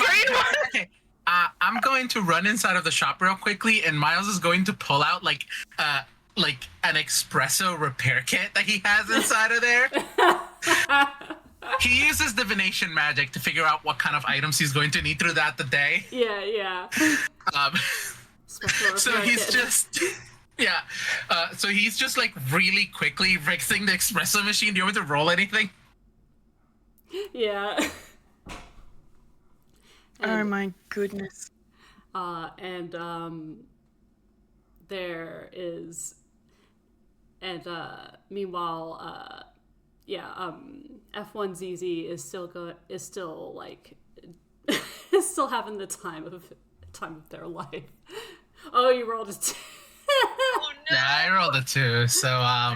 going to run inside of the shop real quickly, and Miles is going to pull out like an espresso repair kit that he has inside of there. He uses divination magic to figure out what kind of items he's going to need throughout the day. Yeah. So he's just so he's just like really quickly fixing the espresso machine. Do you want me to roll anything? Yeah. Oh my goodness. There is, and meanwhile, F1ZZ is still like is still having the time of their life. Oh, you rolled a 2. Oh no! Yeah, I rolled a 2. So how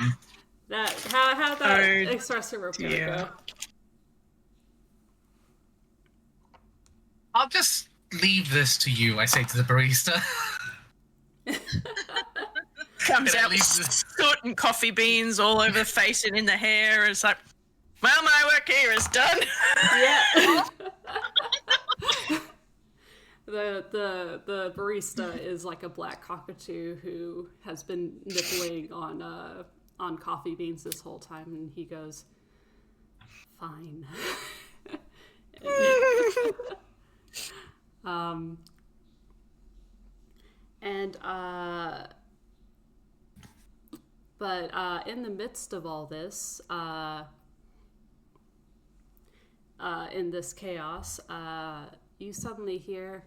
that espresso repair go? I'll just leave this to you, I say to the barista. Comes out with soot and coffee beans all over the face and in the hair. It's like, well, my work here is done. Yeah. the barista is like a black cockatoo who has been nibbling on coffee beans this whole time, and he goes, "Fine." But in the midst of all this, in this chaos, you suddenly hear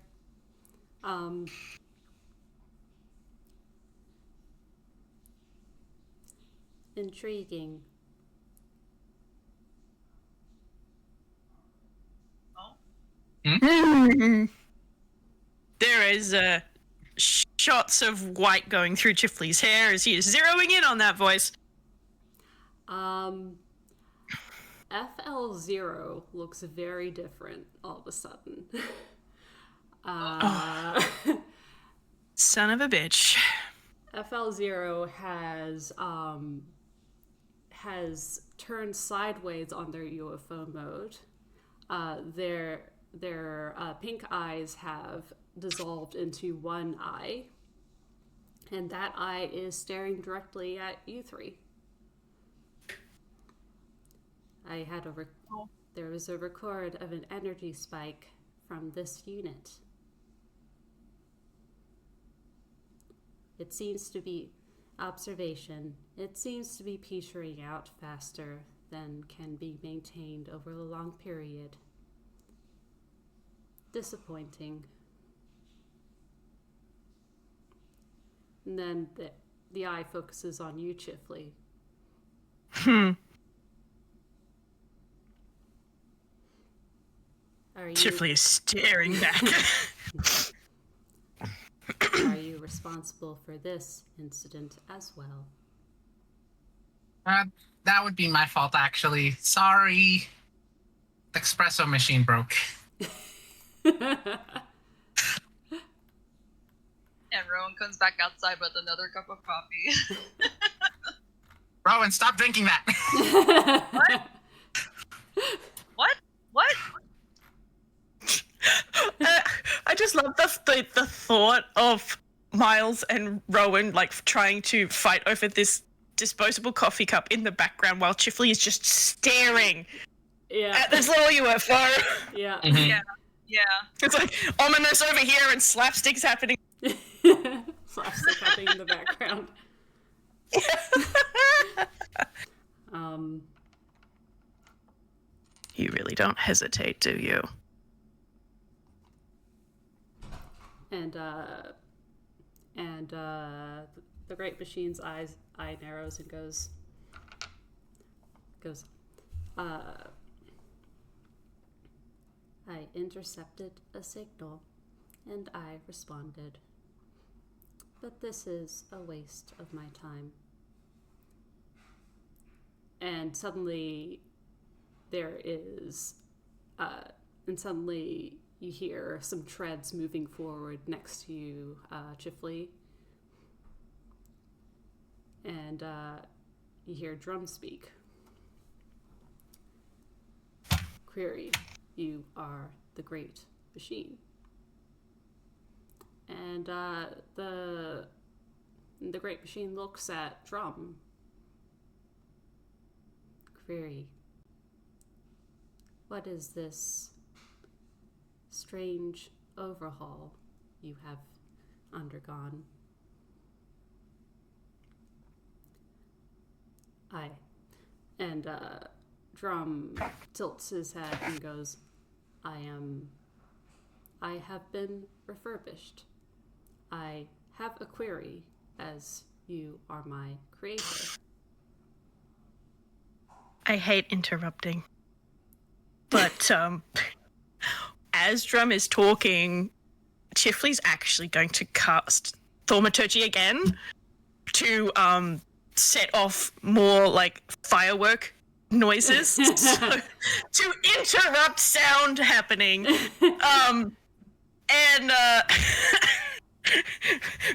intriguing. There is shots of white going through Chifley's hair as he is zeroing in on that voice. FL0 looks very different all of a sudden. Son of a bitch. FL0 has turned sideways on their UFO mode. Their pink eyes have dissolved into one eye, and that eye is staring directly at you three. There was a record of an energy spike from this unit. It seems to be observation. It seems to be petering out faster than can be maintained over a long period. Disappointing. And then the eye focuses on you, Chifley. Chifley is staring back. Are you responsible for this incident as well? That would be my fault, actually. Sorry. The espresso machine broke. And Rowan comes back outside with another cup of coffee. Rowan, stop drinking that. What? What? I just love the thought of Miles and Rowan like trying to fight over this disposable coffee cup in the background while Chifley is just staring at this little UFO. Yeah. Yeah. It's like ominous over here and slapsticks happening. Slapstick happening in the background. You really don't hesitate, do you? And the Great Machine's eye narrows and goes, I intercepted a signal, and I responded. But this is a waste of my time. And suddenly you hear some treads moving forward next to you, Chifley. And you hear drum speak. Query, you are the Great Machine. And the Great Machine looks at Drum. Query, what is this strange overhaul you have undergone? And Drum tilts his head and goes, I have been refurbished. I have a query, as you are my creator. I hate interrupting. But as Drum is talking, Chifley's actually going to cast Thaumaturgy again to set off more like firework noises to interrupt sound happening. And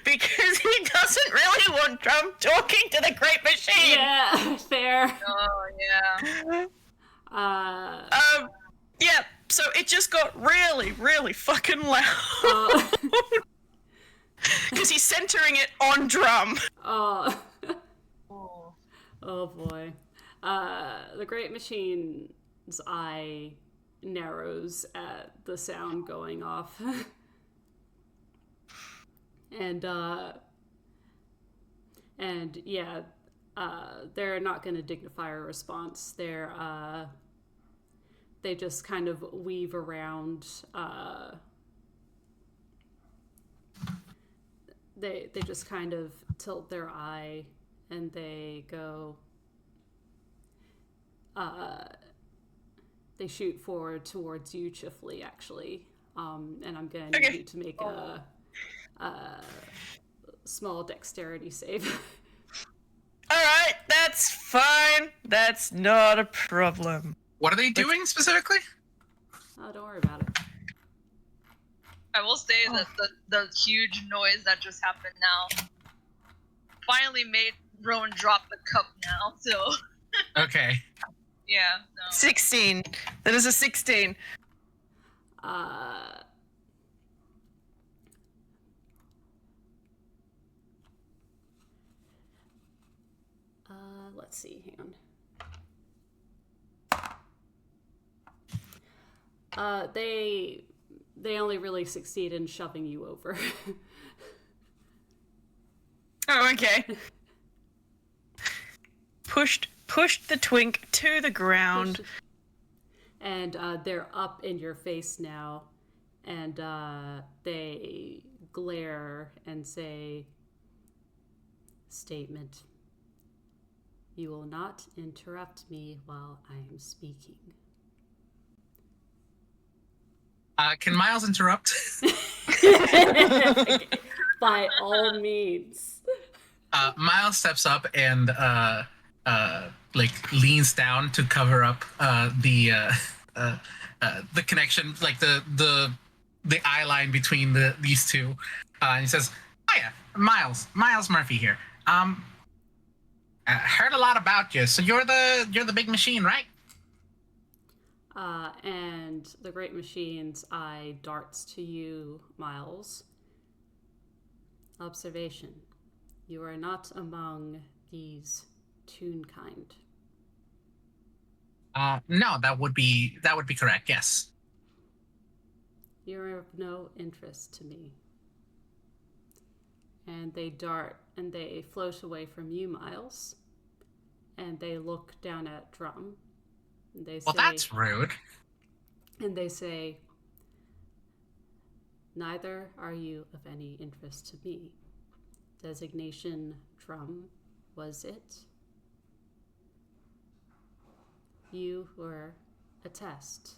because he doesn't really want Drum talking to the Great Machine. Yeah, fair. Oh, yeah. Yeah, So it just got really, really fucking loud. Because he's centering it on drum. Oh. Oh. Oh boy. The Great Machine's eye narrows at the sound going off. and yeah, they're not going to dignify a response. They just kind of weave around. They just kind of tilt their eye and they go. They shoot forward towards you, Chifley, actually. And I'm going to need you to make a small dexterity save. Alright, that's fine. That's not a problem. What are they doing specifically? Oh, don't worry about it. I will say that the huge noise that just happened now finally made Rowan drop the cup now, so... Okay. Yeah, no. 16. That is a 16. Let's see, hang on. They only really succeed in shoving you over. Oh, okay. Pushed the twink to the ground. And they're up in your face now. And they glare and say, statement. You will not interrupt me while I am speaking. Can Miles interrupt? By all means. Miles steps up and leans down to cover up the connection, like the eye line between these two. And he says, "Hiya, Miles Murphy here. I heard a lot about you. So you're the big machine, right?" And the Great Machine's eye darts to you, Miles. Observation. You are not among these Toonkind. No, that would be correct. Yes. You're of no interest to me. And they dart and they float away from you, Miles. And they look down at Drum. And they say, well, that's rude. And they say, neither are you of any interest to me. Designation Drum was it. You were a test,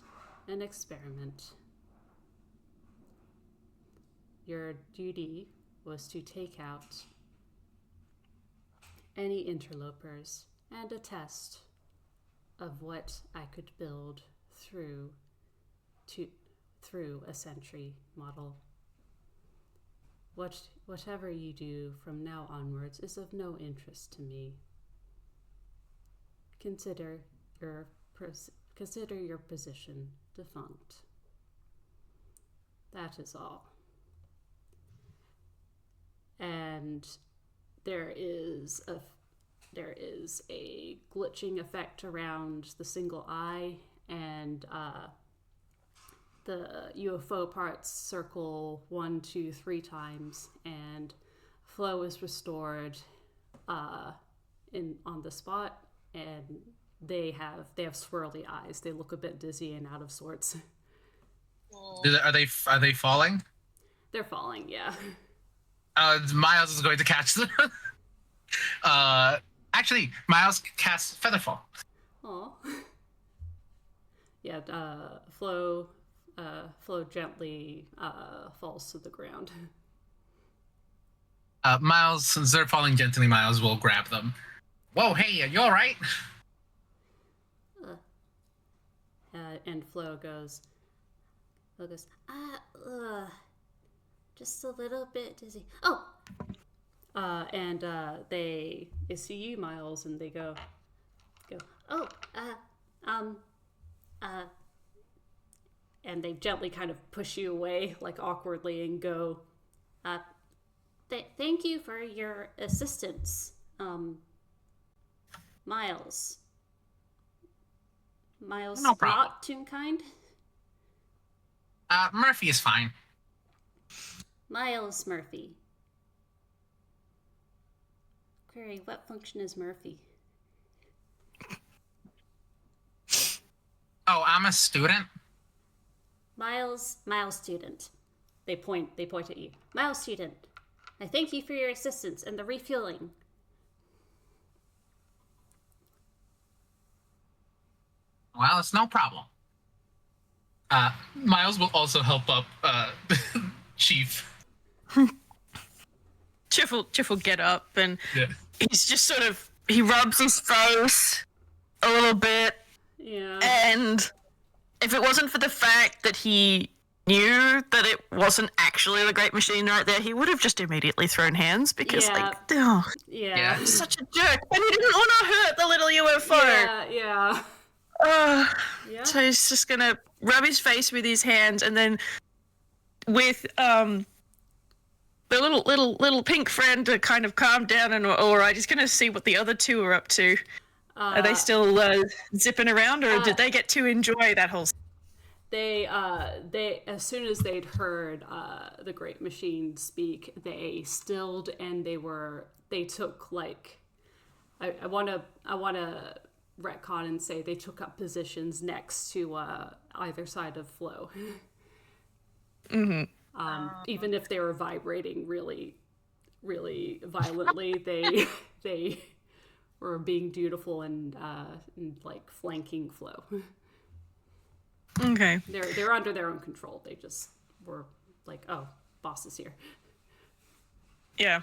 an experiment. Your duty was to take out any interlopers and a test of what I could build through a sentry model. Whatever you do from now onwards is of no interest to me. Consider your position defunct. That is all. And there is a glitching effect around the single eye, and the UFO parts circle 1, 2, 3 times, and flow is restored on the spot, and they have swirly eyes. They look a bit dizzy and out of sorts. Are they falling? They're falling, yeah. Miles is going to catch them. Actually, Miles casts Featherfall. Aw. Yeah, Flo gently falls to the ground. Miles, since they're falling gently, Miles will grab them. Whoa, hey, you all right? And Flo goes, just a little bit dizzy. Oh! And they see you, Miles, and they go, and they gently kind of push you away, like awkwardly, and go, thank you for your assistance, Miles. Miles, No problem. not Toonkind? Murphy is fine. Miles Murphy. Query, what function is Murphy? Oh, I'm a student. Miles student. They point at you. Miles student, I thank you for your assistance and the refueling. Well, it's no problem. Miles will also help up Chief. Chiff will get up and Yeah. he's just sort of, he rubs his face a little bit, Yeah. and if it wasn't for the fact that he knew that it wasn't actually the Great Machine right there, he would have just immediately thrown hands because, Yeah. like, oh, Yeah. he's such a jerk. And he didn't want to hurt the little UFO. Yeah. Yeah. So he's just gonna rub his face with his hands, and then with the little pink friend to kind of calm down and all right, he's gonna see what the other two are up to. Are they still zipping around, or did they get to enjoy that whole? They as soon as they'd heard the Great Machine speak, they stilled, and they took like I wanna retcon and say they took up positions next to either side of Flo. Even if they were vibrating really, really violently, they were being dutiful and like flanking Flo. Okay. They're under their own control. They just were like, oh, boss is here. Yeah.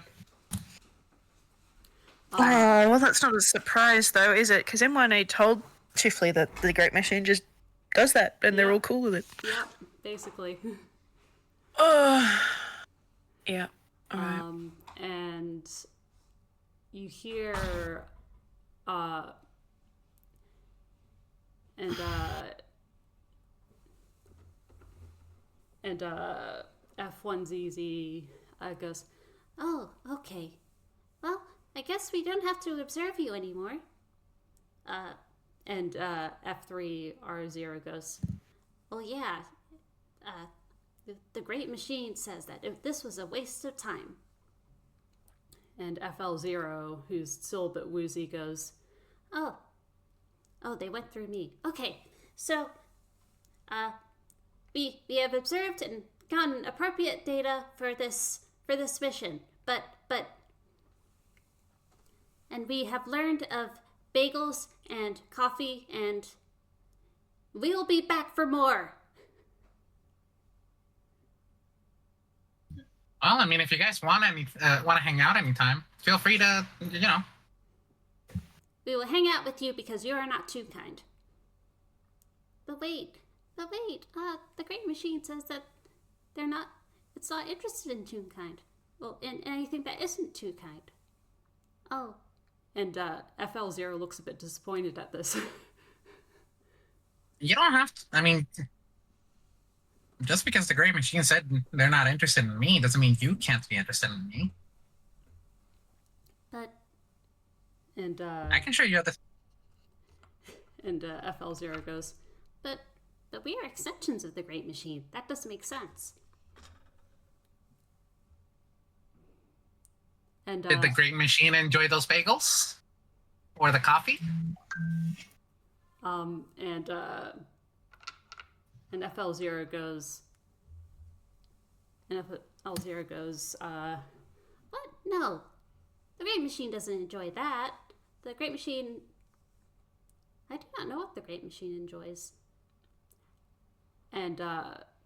Well, that's not a surprise, though, is it? Because M1A told Chifley that the Great Machine just does that, and they're all cool with it. Yeah, basically. Yeah. All right. And you hear, F1ZZ goes, oh, okay. Well, I guess we don't have to observe you anymore. And F3R0 goes, well, yeah. The Great Machine says that if this was a waste of time. And FL0, who's still a bit woozy, goes, oh, they went through me. Okay, so, we have observed and gotten appropriate data for this mission, but, and we have learned of bagels and coffee, and we'll be back for more. Well, I mean, if you guys want to hang out anytime, feel free to, We will hang out with you because you are not Toonkind. But wait, the Great Machine says that it's not interested in Toonkind. Well, in anything that isn't Toonkind. Oh. And FL0 looks a bit disappointed at this. You don't have to, I mean, just because the Great Machine said they're not interested in me doesn't mean you can't be interested in me. But, and I can show you other. And FL0 goes, but we are extensions of the Great Machine. That doesn't make sense. And Did the Great Machine enjoy those bagels? Or the coffee? And FL0 goes, what? No. The Great Machine doesn't enjoy that. The Great Machine, I do not know what the Great Machine enjoys. And,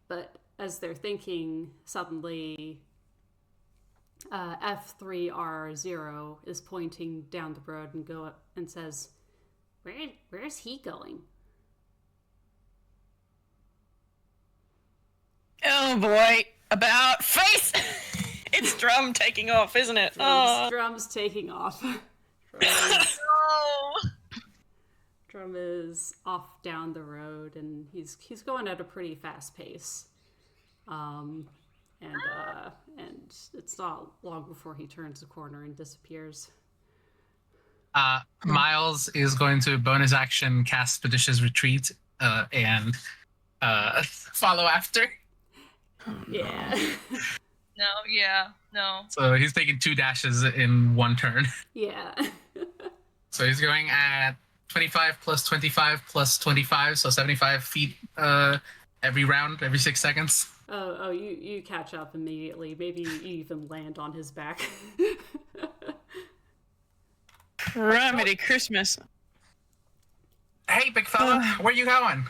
but as they're thinking, suddenly, F3R0 is pointing down the road and says, where's he going? Oh boy, about face! It's Drum taking off, isn't it? Drum's taking off. No. Drum is off down the road, and he's going at a pretty fast pace. And it's not long before he turns the corner and disappears. Miles is going to bonus action cast Expeditious Retreat and follow after. Yeah. No. So he's taking 2 dashes in 1 turn. Yeah. So he's going at 25 plus 25 plus 25, so 75 feet every round, every 6 seconds. Oh, you catch up immediately. Maybe you even land on his back. Criminy Christmas. Hey, big fella, where you going?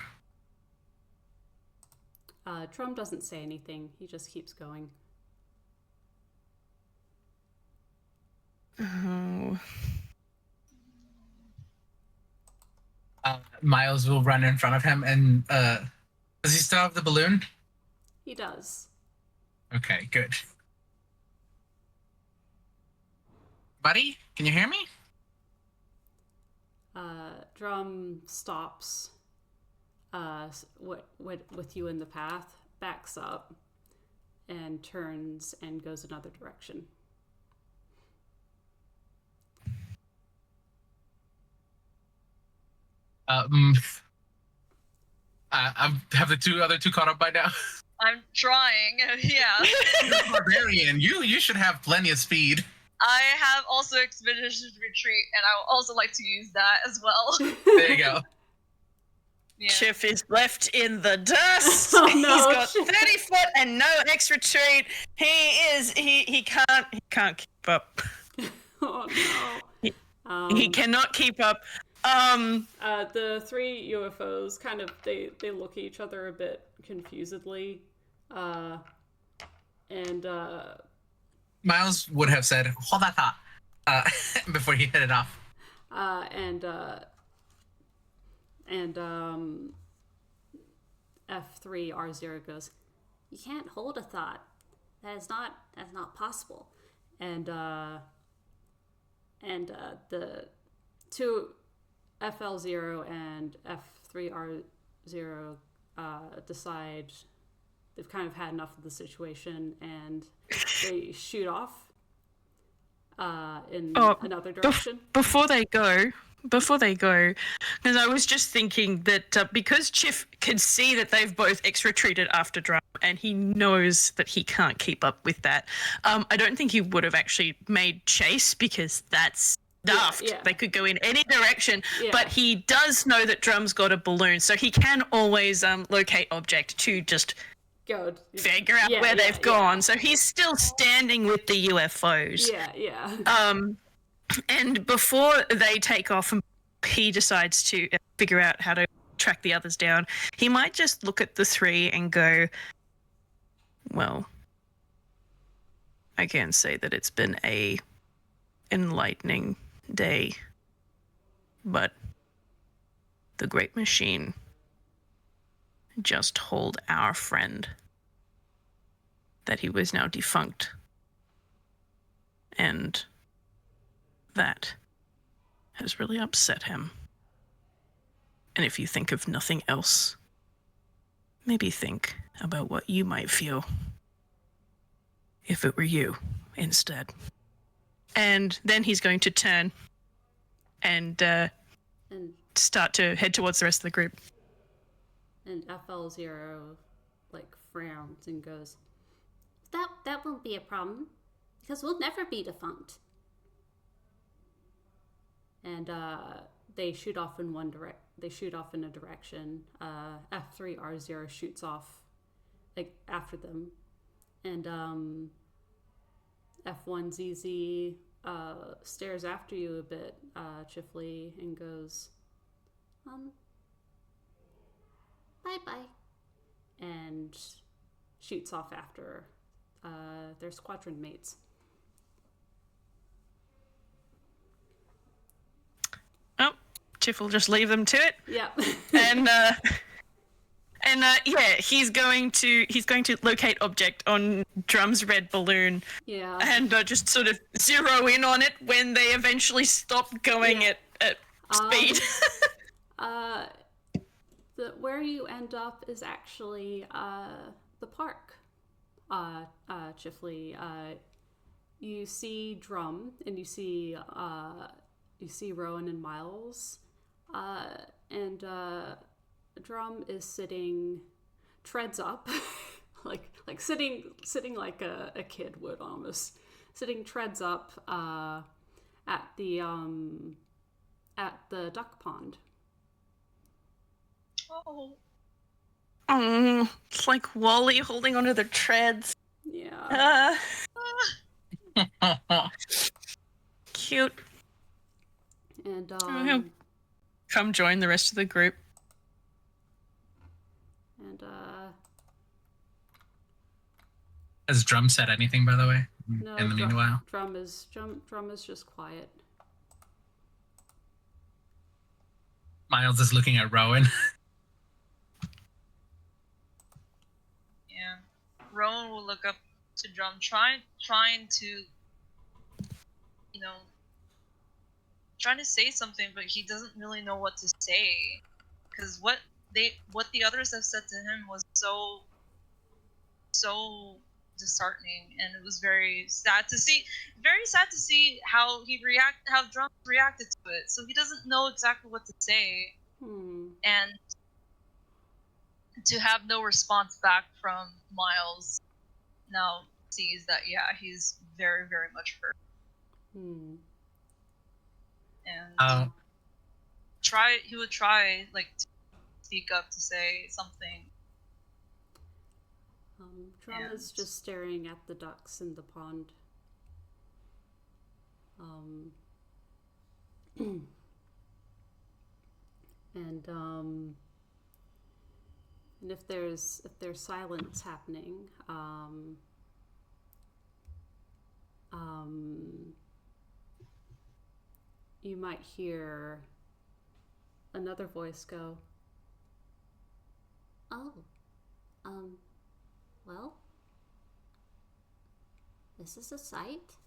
Drum doesn't say anything. He just keeps going. Oh. Miles will run in front of him, and does he still have the balloon? He does. Okay, good. Buddy, can you hear me? Drum stops with you in the path, backs up, and turns and goes another direction. Have the other two caught up by now? I'm trying. Yeah. You're a barbarian. You should have plenty of speed. I have also Expeditious Retreat, and I would also like to use that as well. There you go. Yeah. Chif is left in the dust. Oh, no, He's got Chif. 30 foot and no extra retreat. He can't keep up. Oh no. He cannot keep up. The 3 UFOs kind of they look at each other a bit confusedly, and Miles would have said, "Hold that thought," before he headed off. F3R0 goes, "You can't hold a thought. That's not possible." And the 2 FL0 and F3R0 decide they've kind of had enough of the situation, and they shoot off in another direction. Before they go, because I was just thinking that because Chif can see that they've both retreated after Drum, and he knows that he can't keep up with that, I don't think he would have actually made chase, because that's daft. Yeah. They could go in any direction, Yeah. but he does know that Drum's got a balloon, so he can always locate object to just Go. figure out where they've gone. So he's still standing with the UFOs. Yeah. And before they take off and he decides to figure out how to track the others down, he might just look at the 3 and go, well, I can say that it's been a enlightening day, but the Great Machine just told our friend that he was now defunct, and that has really upset him. And if you think of nothing else, maybe think about what you might feel if it were you instead. And then he's going to turn and start to head towards the rest of the group. And FL0 frowns and goes, That won't be a problem, because we'll never be defunct. And they shoot off in a direction. F3R0 shoots off after them, and F1ZZ stares after you a bit, Chifley, and goes, bye-bye, and shoots off after their squadron mates. Oh, Chif will just leave them to it. Yeah. And he's going to locate object on Drum's red balloon. Yeah. And just sort of zero in on it when they eventually stop going at speed. Where you end up is actually the park. Chifley, you see Drum and you see Rowan and Miles, and Drum is sitting, treads up, like sitting like a kid would almost, sitting treads up at the duck pond. Oh. It's like Wally holding onto the treads. Yeah. Cute. And Come join the rest of the group. and Has Drum said anything, by the way? no, In the meanwhile, Drum is just quiet. Miles is looking at Rowan. Yeah. Rowan will look up to Drum, trying to, trying to say something, but he doesn't really know what to say, because what the others have said to him was so disheartening, and it was very sad to see how Drum reacted to it. So he doesn't know exactly what to say, and to have no response back from Miles now sees that he's very, very much hurt. And he would try like to speak up to say something. Drum is just staring at the ducks in the pond. And if there's silence happening, you might hear another voice go, "Oh, well, this is a sight."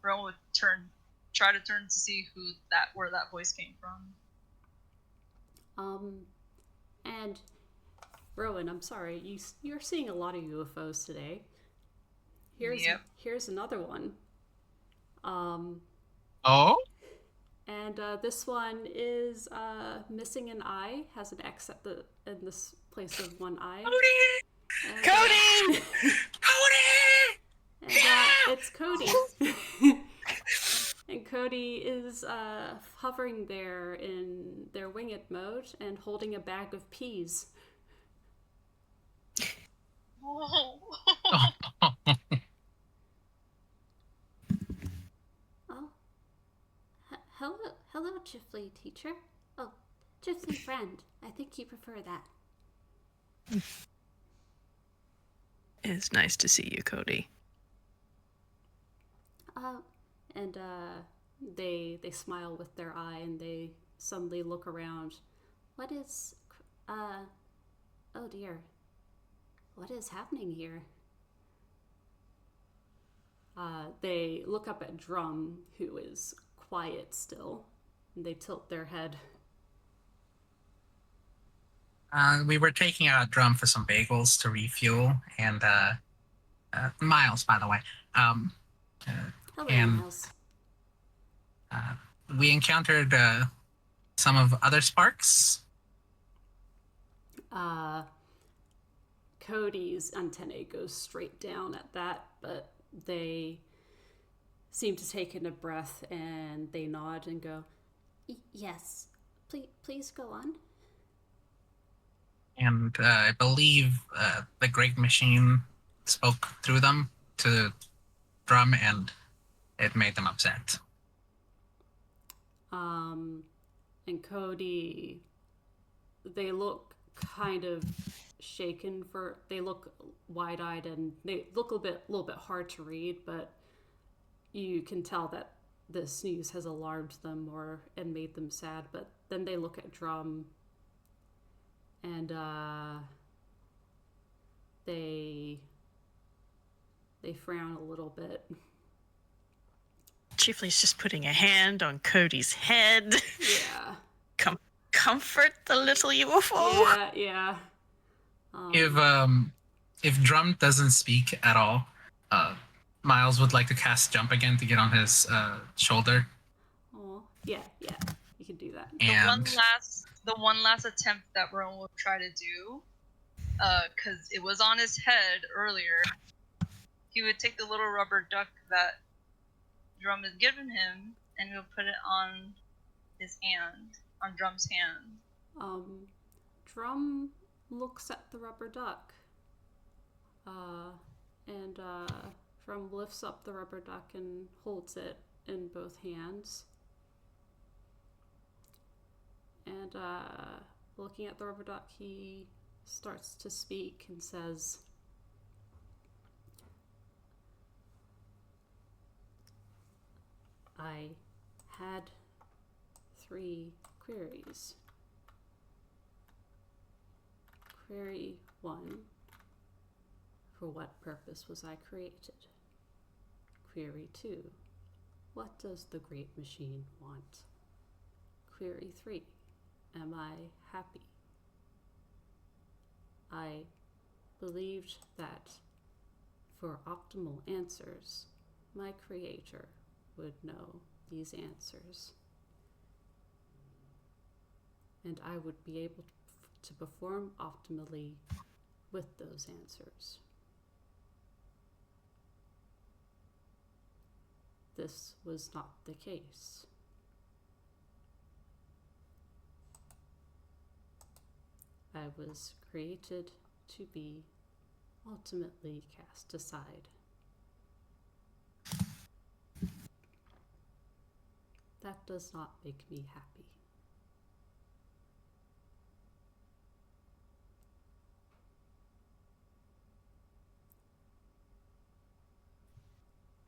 Rowan would try to turn to see where that voice came from. And Rowan, I'm sorry, you're seeing a lot of UFOs today. Here's another one. Oh? And this one is missing an eye, has an X in this place of one eye. Cody! And it's Cody. And Cody is hovering there in their winged mode and holding a bag of peas. Oh. Hello, Chifley teacher. Oh, Chifley friend. I think you prefer that. It's nice to see you, Cody. And they smile with their eye, and they suddenly look around. What is, oh dear, what is happening here? They look up at Drum, who is quiet still, and they tilt their head. We were taking out Drum for some bagels to refuel, and Miles, by the way. Hello, and Miles. We encountered some of other sparks. Cody's antennae goes straight down at that, but they seem to take in a breath and they nod and go, "Yes, please go on." And I believe the Great Machine spoke through them to Drum, and it made them upset. And Cody, they look kind of shaken they look wide-eyed and they look a little bit hard to read, but you can tell that this news has alarmed them and made them sad. But then they look at Drum and they frown a little bit. Chifley's just putting a hand on Cody's head. Yeah. Comfort the little UFO. Yeah. If Drum doesn't speak at all, Miles would like to cast Jump again to get on his shoulder. Oh, yeah. You can do that. And The one last attempt that Rowan will try to do, because it was on his head earlier, he would take the little rubber duck that Drum has given him, and he'll put it on his hand, on Drum's hand. Drum looks at the rubber duck. And Drum lifts up the rubber duck and holds it in both hands. And looking at the rubber duck, he starts to speak and says, I had 3 queries. Query 1. For what purpose was I created? Query 2. What does the great machine want? Query 3. Am I happy? I believed that for optimal answers, my creator would know these answers, and I would be able to perform optimally with those answers. This was not the case. I was created to be ultimately cast aside. That does not make me happy.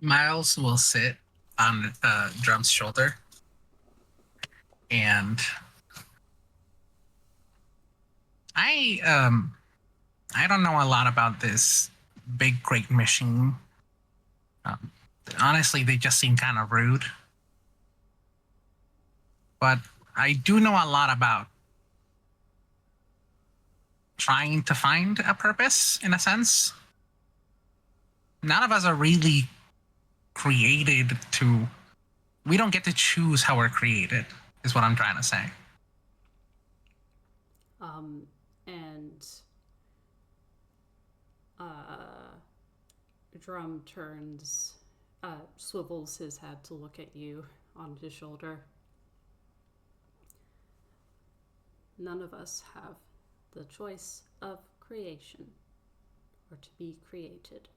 Miles will sit on Drum's shoulder, and I don't know a lot about this big great machine. Honestly, they just seem kind of rude. But I do know a lot about trying to find a purpose, in a sense. None of us are really created to... We don't get to choose how we're created, is what I'm trying to say. And Drum turns, swivels his head to look at you on his shoulder. None of us have the choice of creation or to be created.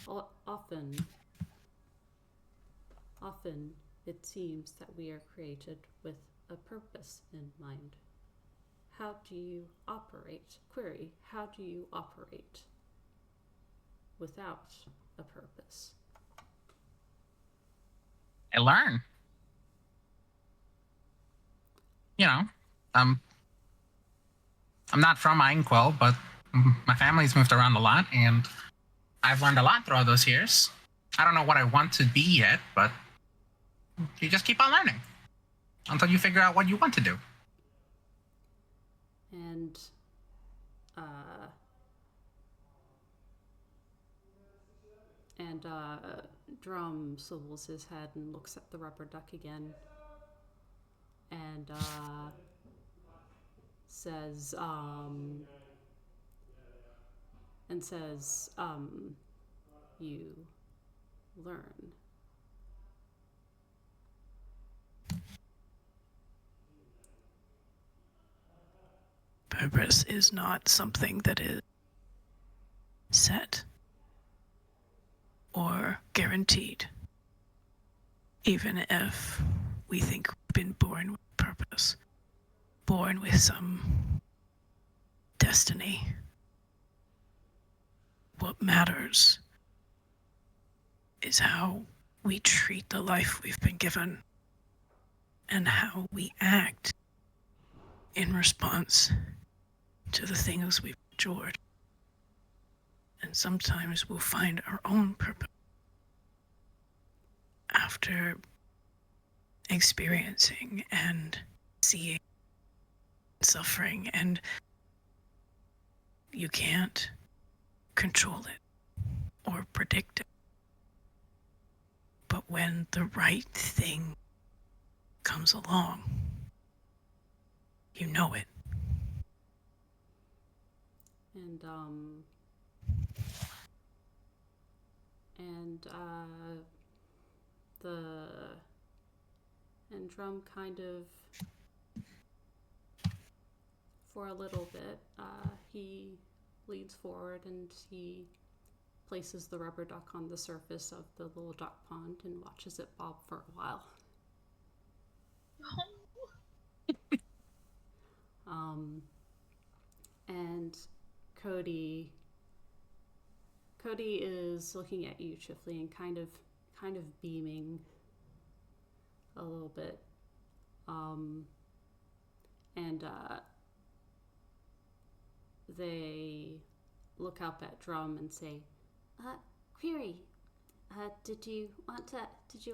But often it seems that we are created with a purpose in mind. How do you operate? Query, how do you operate without a purpose? I learn. You know, I'm not from Einquell, but my family's moved around a lot, and I've learned a lot throughout those years. I don't know what I want to be yet, but you just keep on learning until you figure out what you want to do. And Drum swivels his head and looks at the rubber duck again, and says, you learn. Purpose is not something that is set or guaranteed, even if we think we've been born with purpose, born with some destiny. What matters is how we treat the life we've been given and how we act in response to the things we've endured. And sometimes we'll find our own purpose after experiencing and seeing suffering, and you can't control it or predict it. But when the right thing comes along, you know it. And Drum kind of, for a little bit, he leans forward and he places the rubber duck on the surface of the little duck pond and watches it bob for a while. And Cody is looking at you, Chifley, and kind of beaming a little bit. They look up at Drum and say, "Query, did you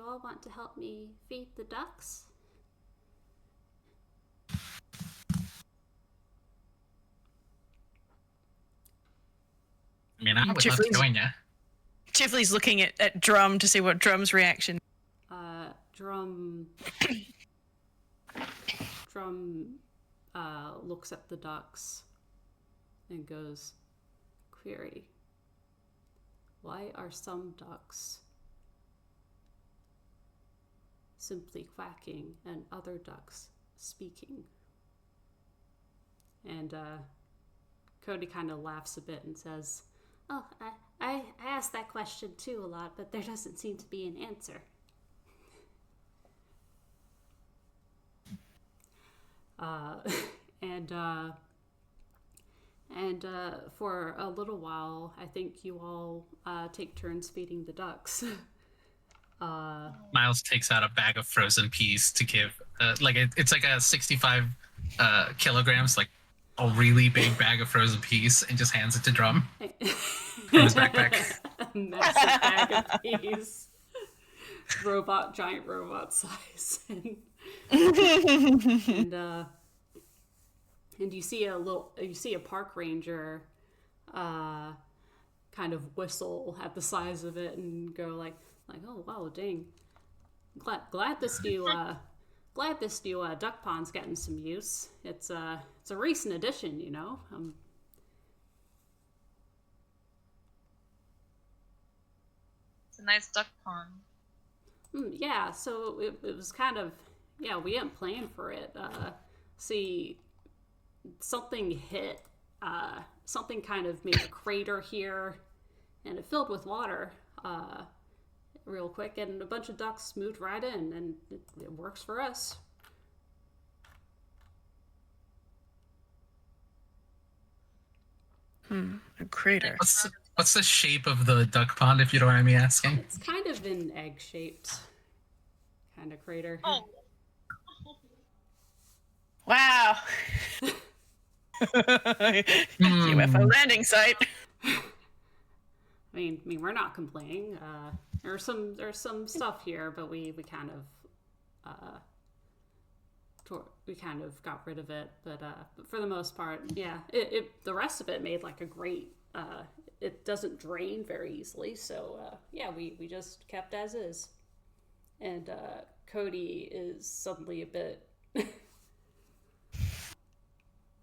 all want to help me feed the ducks?" I mean, I would love to join you. Chifley's looking at Drum to see what Drum's reaction. Drum looks at the ducks and goes, "Query, why are some ducks simply quacking and other ducks speaking?" And Cody kind of laughs a bit and says, "Oh, I ask that question too a lot, but there doesn't seem to be an answer." And for a little while, I think you all take turns feeding the ducks. Miles takes out a bag of frozen peas to give, it's like a 65 kilograms, like a really big bag of frozen peas, and just hands it to Drum from his backpack. A massive bag of peas. Giant robot size. And you see a park ranger kind of whistle at the size of it and go like, "Oh wow, dang. Glad this new duck pond's getting some use. It's a recent addition, you know." It's a nice duck pond. Yeah, so it was kind of, we didn't plan for it. See, something hit, something kind of made a crater here, and it filled with water real quick, and a bunch of ducks moved right in, and it works for us. A crater. What's the shape of the duck pond, if you don't mind me asking? It's kind of an egg-shaped kind of crater. Oh. Wow. UFO landing site. I mean, we're not complaining. There's some stuff here, but we kind of got rid of it. But for the most part, the rest of it made like a great. It doesn't drain very easily, so we just kept as is. And Cody is suddenly a bit.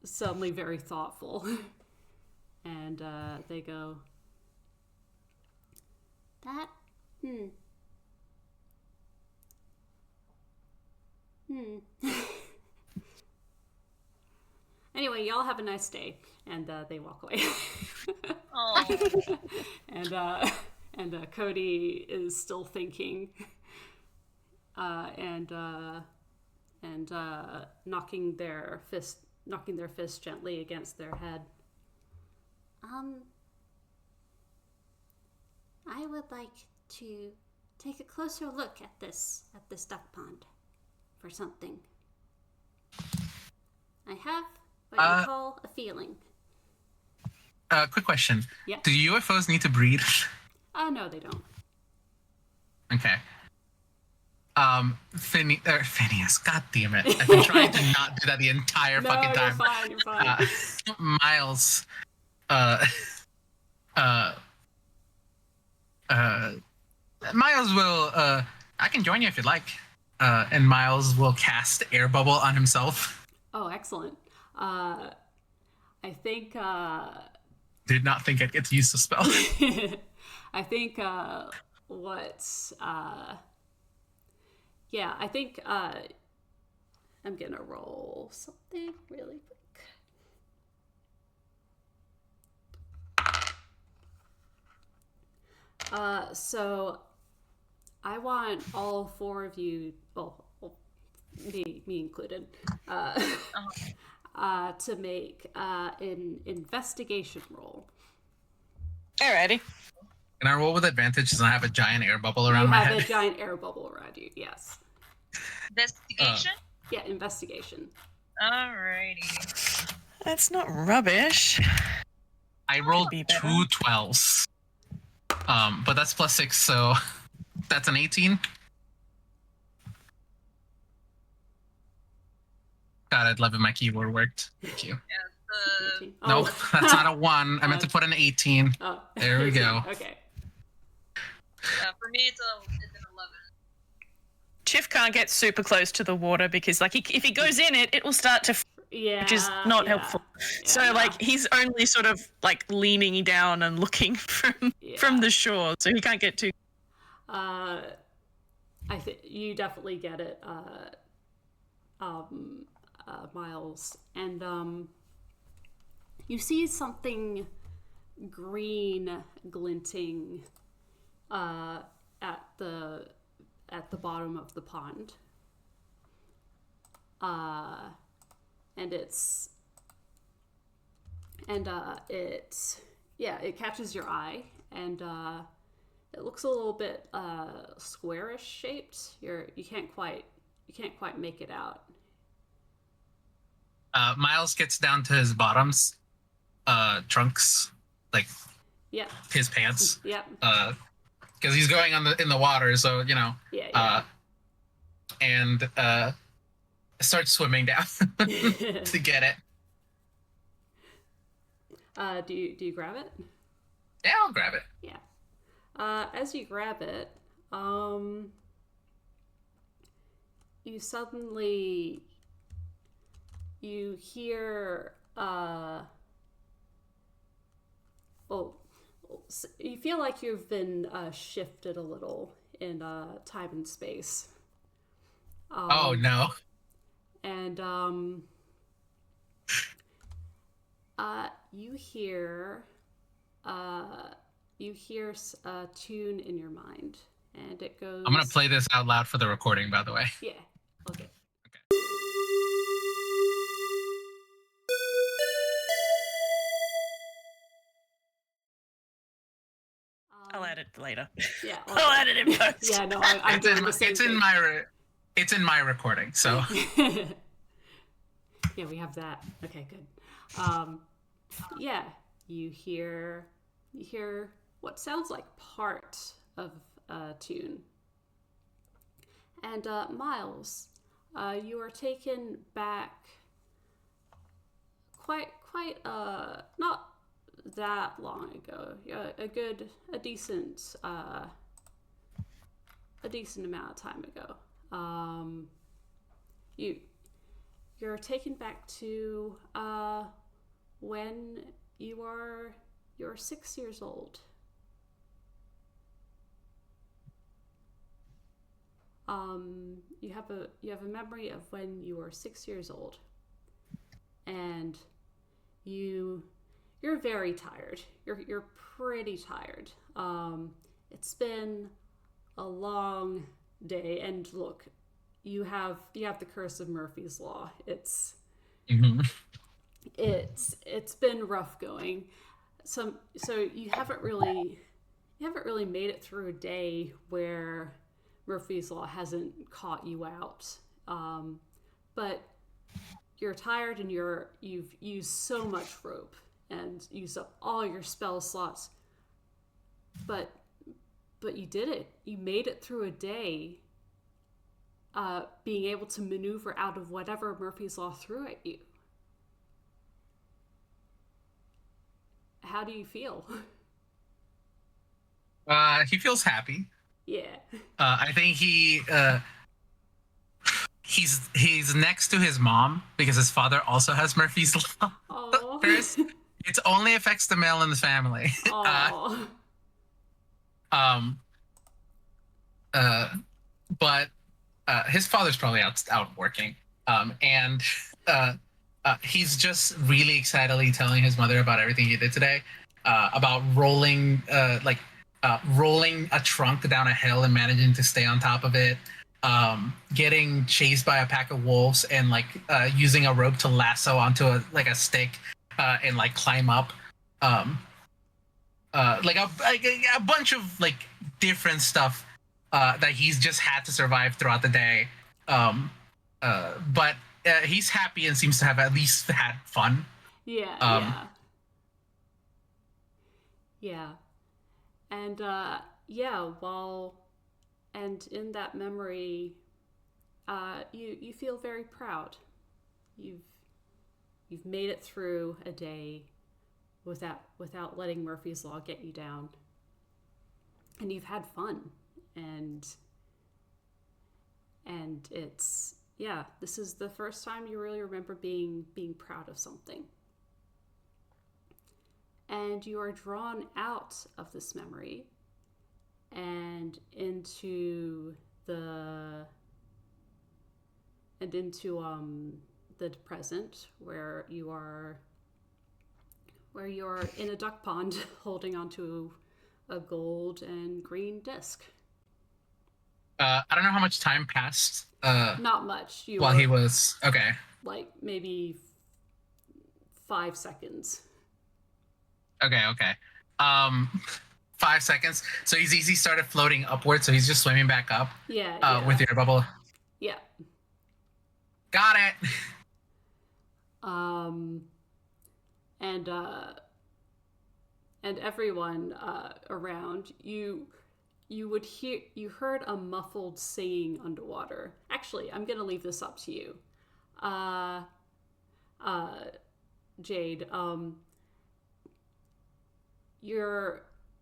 Suddenly very thoughtful. And they go, Anyway, y'all have a nice day. And they walk away. And Cody is still thinking, and knocking their fist gently against their head. I would like to take a closer look at this duck pond for something. I have what you call a feeling. Quick question. Yeah. Do UFOs need to breed? No, they don't. Okay. Phineas, god damn it. I've been trying to not do that the entire fucking time. You're fine. Miles, uh, uh, Miles will, I can join you if you'd like. And Miles will cast air bubble on himself. Oh, excellent. I think, Did not think I'd get to use the spell. I think, yeah, I think, I'm gonna roll something really quick. So I want all four of you, well me included, to make an investigation roll. Alrighty. Can I roll with advantage since I have a giant air bubble around my head? You have a giant air bubble around you, yes. Investigation? Yeah, investigation. Alrighty. That's not rubbish. I rolled Be better. 2 12s. But that's +6, so that's an 18. God, I'd love if my keyboard worked. Thank you. Yeah, Nope, that's not a 1. I meant to put an 18. Oh. There we go. Okay. for me, it's an 11. Chiff can't get super close to the water because, like, if he goes in it, it will start to, Yeah. which is not helpful. So, no. like, he's only sort of like leaning down and looking from the shore, so he can't get too. I think you definitely get it, Miles, and you see something green glinting at the bottom of the pond, and it catches your eye, and it looks a little bit squarish shaped. You can't quite make it out. Miles gets down to his bottoms, trunks, like Yep. his pants, Yep. because he's going in the water, so you know. Yeah. And starts swimming down to get it. Do you grab it? Yeah, I'll grab it. Yeah. As you grab it, you suddenly hear you feel like you've been shifted a little in time and space. Oh no. And you hear a tune in your mind, and it goes. I'm gonna play this out loud for the recording, by the way. Yeah. Okay. I'll add it later. Yeah. I'll add it in post. Yeah. No, I'm doing the same thing. It's in my recording, so. Yeah, we have that. Okay, good. Yeah, you hear what sounds like part of a tune. And Miles, you are taken back quite not that long ago. A decent amount of time ago. You're taken back to when you're 6 years old. You have a memory of when you were 6 years old, and you're very tired. You're pretty tired. It's been a long day, and look, you have the curse of Murphy's Law. It's been rough going. So you haven't really made it through a day where Murphy's Law hasn't caught you out. But you're tired, and you've used so much rope and used up all your spell slots. But you did it. You made it through a day being able to maneuver out of whatever Murphy's Law threw at you. How do you feel? He feels happy. Yeah. I think he's next to his mom because his father also has Murphy's Law. Oh. It only affects the male in the family. Oh. But his father's probably out working. And he's just really excitedly telling his mother about everything he did today. About rolling a trunk down a hill and managing to stay on top of it. Getting chased by a pack of wolves and using a rope to lasso onto a stick and climb up. A bunch of different stuff that he's just had to survive throughout the day. But he's happy and seems to have at least had fun. Yeah. And and in that memory, you feel very proud. You've made it through a day without letting Murphy's Law get you down. And you've had fun. And it's, this is the first time you really remember being proud of something. And you are drawn out of this memory and into the present, where you're in a duck pond holding onto a gold and green disc. I don't know how much time passed. Not much. While he was okay. Maybe 5 seconds. Okay. 5 seconds. So he's easy started floating upwards, so he's just swimming back up. Yeah. With your bubble. Yeah. Got it. And everyone around you heard a muffled singing underwater. Actually, I'm gonna leave this up to you. Jade,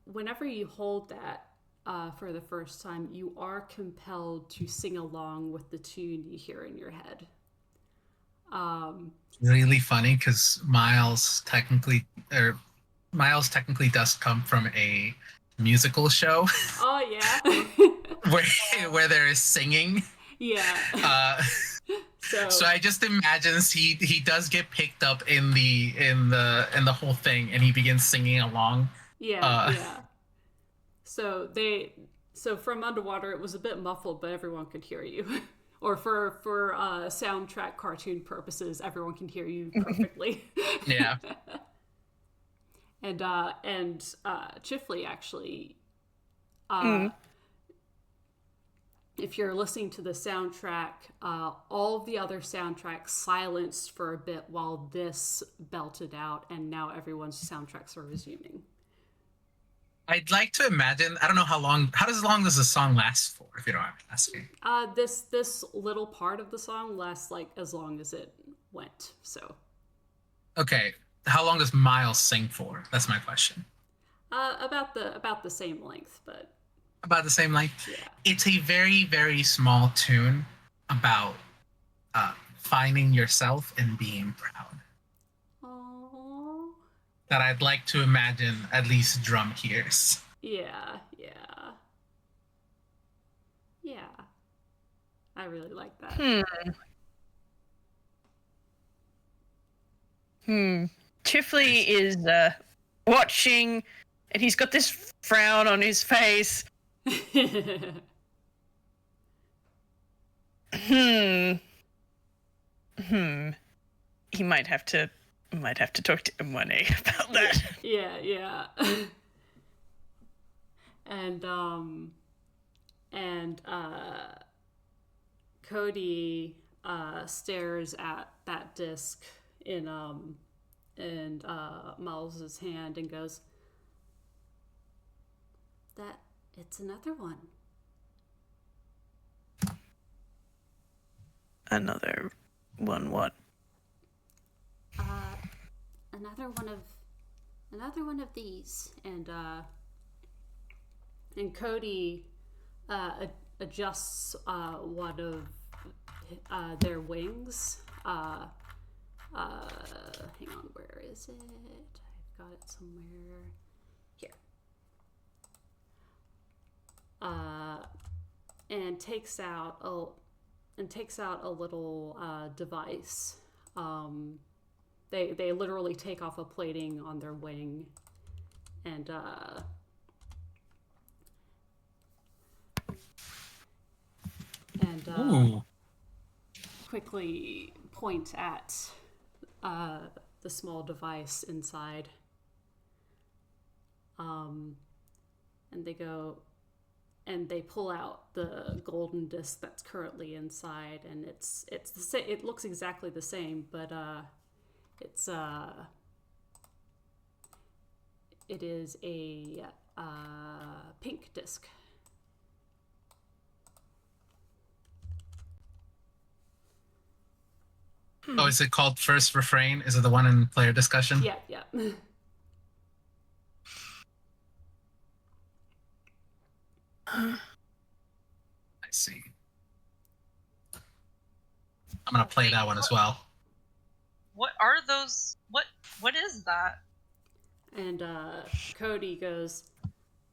whenever you hold that for the first time, you are compelled to sing along with the tune you hear in your head. Really funny because Miles technically does come from a musical show. Oh yeah. where there is singing. Yeah. So I just imagine he does get picked up in the whole thing, and he begins singing along. Yeah. So from underwater it was a bit muffled, but everyone could hear you. Or for soundtrack cartoon purposes, everyone can hear you perfectly. Yeah. And Chifley actually, if you're listening to the soundtrack, all of the other soundtracks silenced for a bit while this belted out, and now everyone's soundtracks are resuming. I'd like to imagine. I don't know how long does the song last for? If you don't mind me asking. This little part of the song lasts as long as it went. So. Okay. How long does Miles sing for? That's my question. About the same length, but. About the same length. Yeah. It's a very, very small tune about finding yourself and being proud. Aww. That I'd like to imagine at least drum hears. Yeah. I really like that. Chifley is watching, and he's got this frown on his face. He might have to talk to M1A about that. Yeah. And Cody stares at that disc in Miles's hand and goes, "It's another one." another one what? Another one of these, and Cody adjusts one of their wings. Hang on, where is it? I've got it somewhere here. And takes out a little device. They literally take off a plating on their wing, and quickly point at the small device inside. And they go, and they pull out the golden disc that's currently inside, and it's the same. It looks exactly the same, but it is a pink disc. Oh, is it called First Refrain? Is it the one in player discussion? Yeah. I see. I'm gonna play that one as well. What are those? What is that? And Cody goes,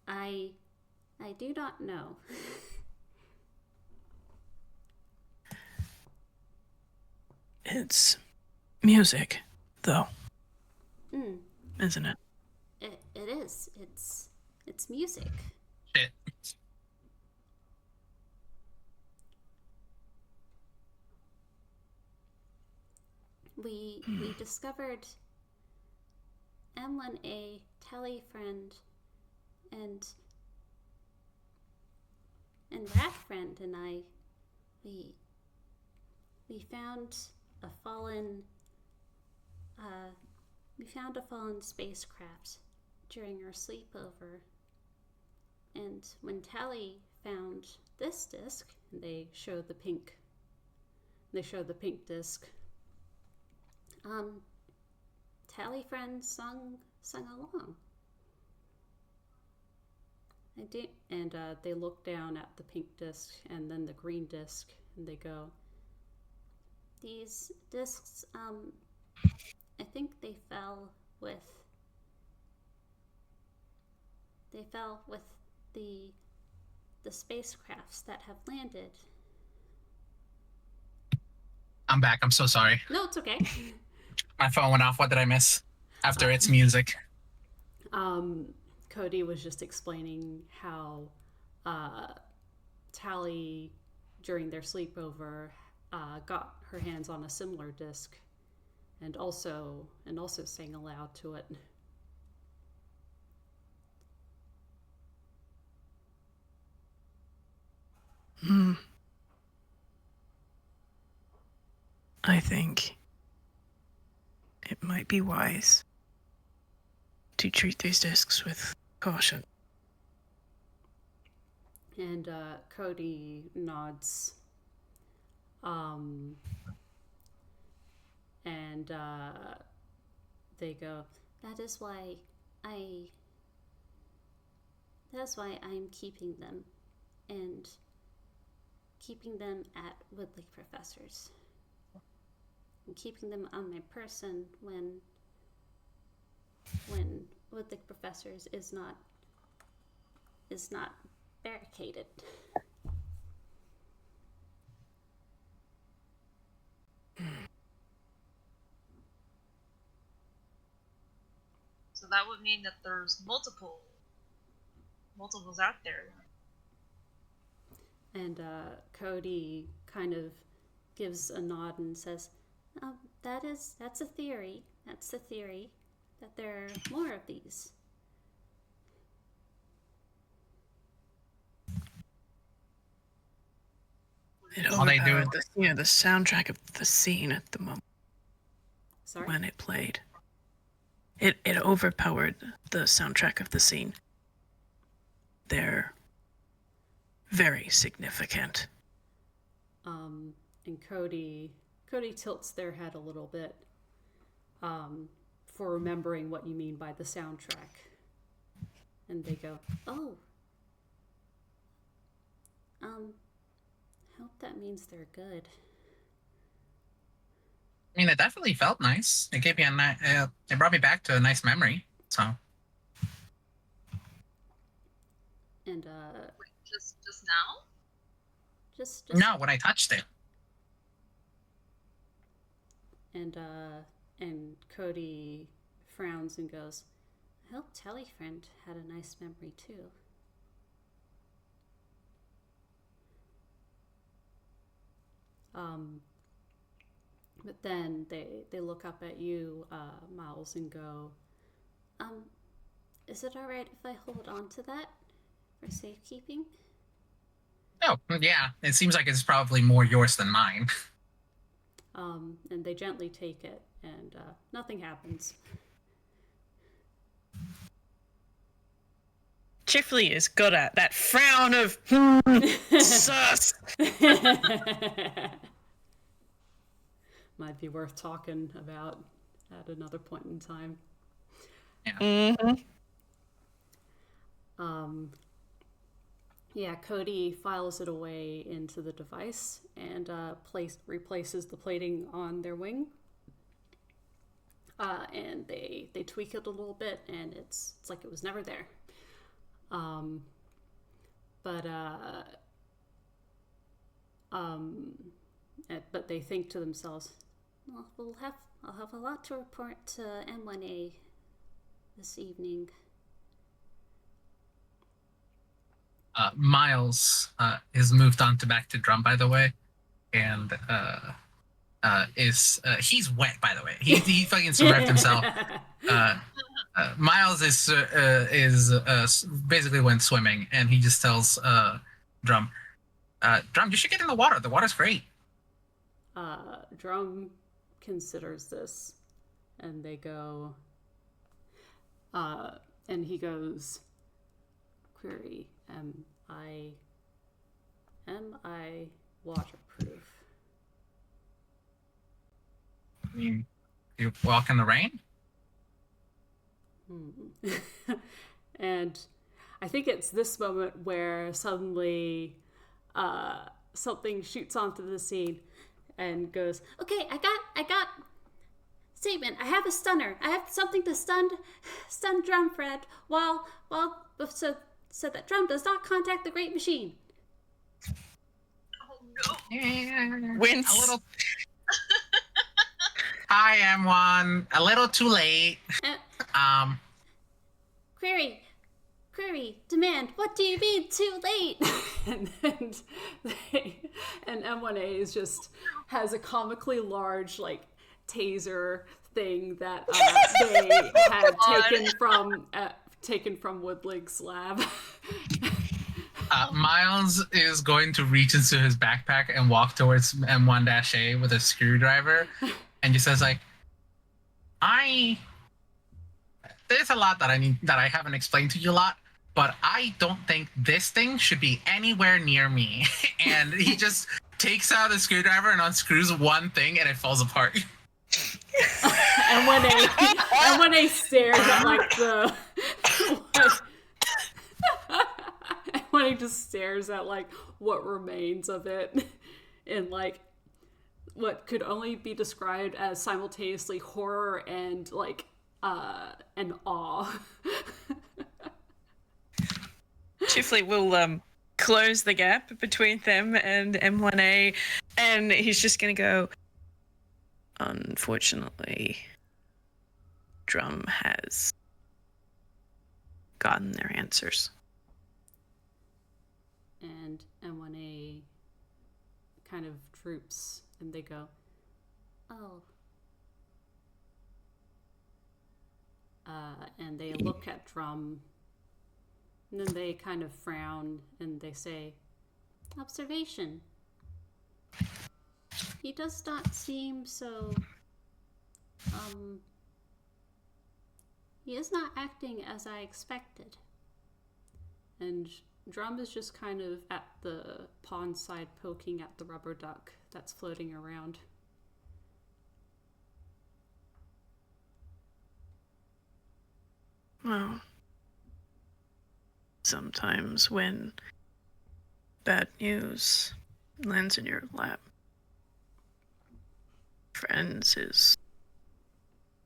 I do not know. It's music, though. Isn't it? It is. It's music. Shit. We discovered M1A, Tally Friend, and Rat Friend and I, we found a fallen spacecraft during our sleepover. And when Tally found this disc, and they showed the pink disc. Tally Friend sung along. I did, and they look down at the pink disc and then the green disc, and they go, "These discs, I think they fell with the spacecrafts that have landed." I'm back. I'm so sorry. No, it's okay. My phone went off. What did I miss? After its music. Cody was just explaining how Tally, during their sleepover, got her hands on a similar disc, and also sang aloud to it. I think it might be wise to treat these discs with caution. And Cody nods. And they go, That is why I'm keeping them, and keeping them at Woodley Professor's. And keeping them on my person when Woodley Professor's is not barricaded. So that would mean that there's multiples out there. And Cody kind of gives a nod and says, that's a theory. That's the theory, that there are more of these. It All they do overpowered the soundtrack of the scene at the moment. Sorry? When it played. It overpowered the soundtrack of the scene. They're very significant. and Cody tilts their head a little bit for remembering what you mean by the soundtrack. And they go, "Oh, hope that means they're good." I mean, it definitely felt nice. It gave me it brought me back to a nice memory. So. And Just now? just No, when I touched it. And Cody frowns and goes, "I hope Tellyfriend had a nice memory too." But then they look up at you, Miles, and go, "Is it all right if I hold on to that for safekeeping?" Oh, yeah. It seems like it's probably more yours than mine. And they gently take it, and nothing happens. Chifley has got that frown of sus. Might be worth talking about at another point in time. Yeah. Mm-hmm. Yeah, Cody files it away into the device and replaces the plating on their wing. And they tweak it a little bit, and it's like it was never there. But they think to themselves, "Well, I'll have a lot to report to M1A this evening." Miles is moved on to back to drum, by the way, and he's wet, by the way. He fucking survived himself. Miles is basically went swimming, and he just tells Drum, "Drum, you should get in the water. The water's great." Drum considers this, and they go, and he goes, "Query, am I waterproof?" I mean, you walk in the rain? And I think it's this moment where suddenly something shoots onto the scene and goes, "Okay, I got statement. I have a stunner. I have something to stun Drum Fred so that Drum does not contact the Great Machine." Oh no. Yeah. Wince. A little. Hi, M1. A little too late. Query, demand, what do you mean too late? and M1A is just has a comically large like taser thing that they had taken from Woodlig's lab. Miles is going to reach into his backpack and walk towards M1-A with a screwdriver, and he says like, there's a lot that I haven't explained to you a lot, but I don't think this thing should be anywhere near me. And he just takes out the screwdriver and unscrews one thing, and it falls apart. And when they stares at like the when he just stares at like what remains of it in like what could only be described as simultaneously horror and like and awe. Chifley will close the gap between them and M1A, and he's just gonna go, "Unfortunately, Drum has gotten their answers." And M1A kind of droops, and they go, "Oh." And they look at Drum, and then they kind of frown, and they say, "Observation. He does not seem so, he is not acting as I expected." And Drum is just kind of at the pond side poking at the rubber duck that's floating around. Well, sometimes when bad news lands in your lap, friends is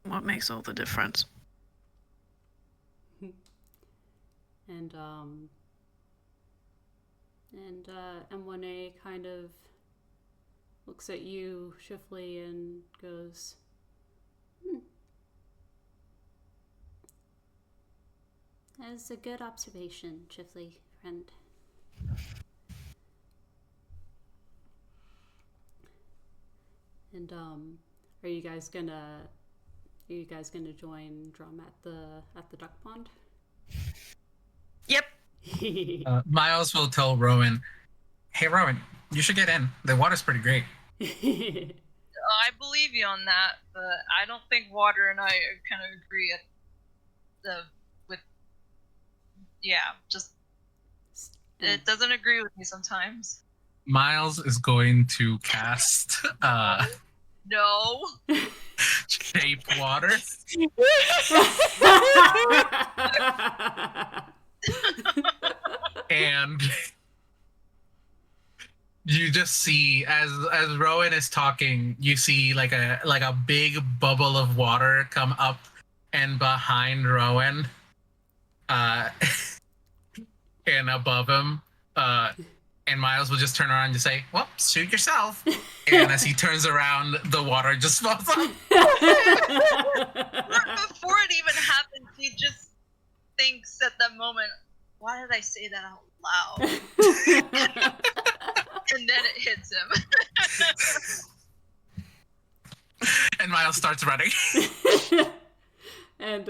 what makes all the difference. And M1A kind of looks at you, Chifley, and goes, That's a good observation, Chifley, friend. And are you guys gonna join Drum at the duck pond? Yep. Miles will tell Rowan, "Hey, Rowan, you should get in. The water's pretty great." I believe you on that, but I don't think Water and I kind of agree it doesn't agree with me sometimes. Miles is going to cast No. shape water. And you just see as Rowan is talking, you see like a big bubble of water come up and behind Rowan, and above him, and Miles will just turn around and just say, "Well, suit yourself." And as he turns around, the water just falls off. Before it even happens, he just thinks at that moment, "Why did I say that out loud?" And then it hits him. And Miles starts running. and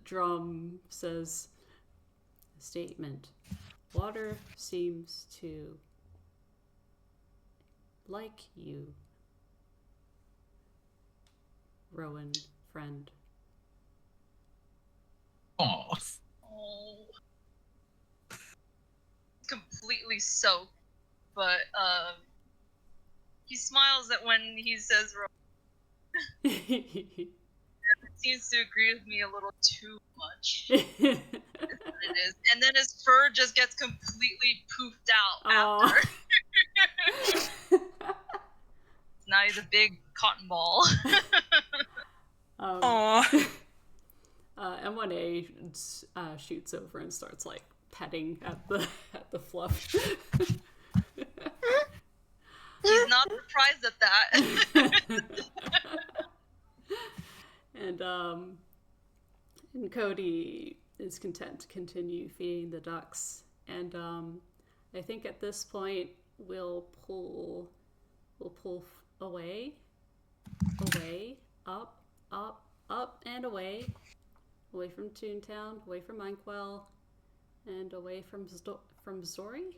Drum says, statement: Water seems to like you, Rowan, friend. Aw. Oh. Completely soaked, but he smiles at when he says it seems to agree with me a little too much. It is. And then his fur just gets completely poofed out after. Now he's a big cotton ball. M1A shoots over and starts like petting at the fluff. He's not surprised at that. And Cody is content to continue feeding the ducks. And I think at this point we'll pull away, up, and away from Toontown, away from Einquell, and away from Zori.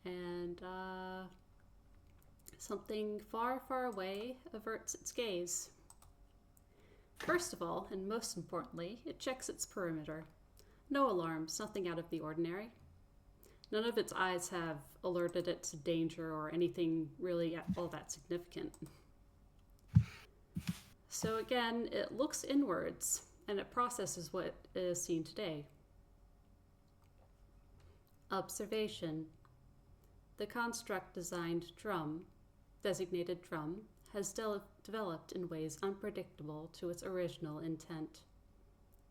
And something far, far away averts its gaze. First of all, and most importantly, it checks its perimeter. No alarms, nothing out of the ordinary. None of its eyes have alerted it to danger or anything really all that significant. So again, it looks inwards, and it processes what is seen today. Observation. The construct designated drum, has developed in ways unpredictable to its original intent.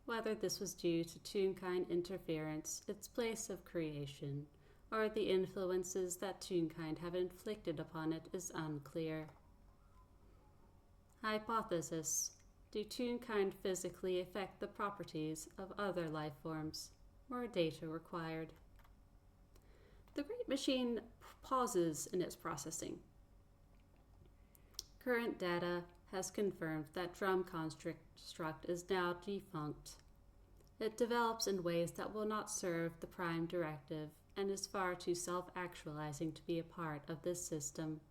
Whether this was due to Toonkind interference, its place of creation, or the influences that Toonkind have inflicted upon it is unclear. Hypothesis. Do Toonkind physically affect the properties of other life forms? More data required. The Great Machine pauses in its processing. Current data has confirmed that drum construct is now defunct. It develops in ways that will not serve the Prime Directive and is far too self-actualizing to be a part of this system.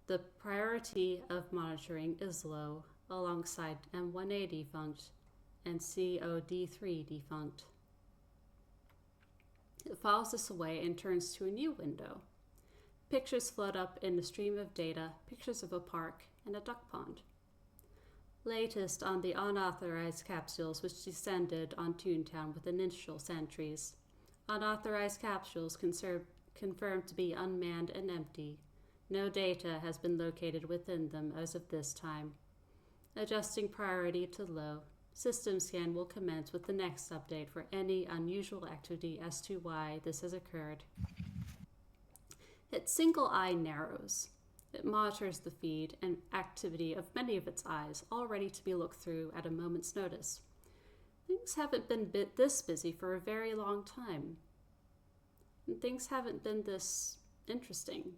The priority of monitoring is low, alongside M1A defunct and COD3 defunct. It files this away and turns to a new window. Pictures float up in a stream of data, pictures of a park and a duck pond. Latest on the unauthorized capsules which descended on Toontown with initial sentries. Unauthorized capsules confirmed to be unmanned and empty. No data has been located within them as of this time. Adjusting priority to low. System scan will commence with the next update for any unusual activity as to why this has occurred. Its single eye narrows. It monitors the feed and activity of many of its eyes, all ready to be looked through at a moment's notice. Things haven't been this busy for a very long time. And things haven't been this interesting.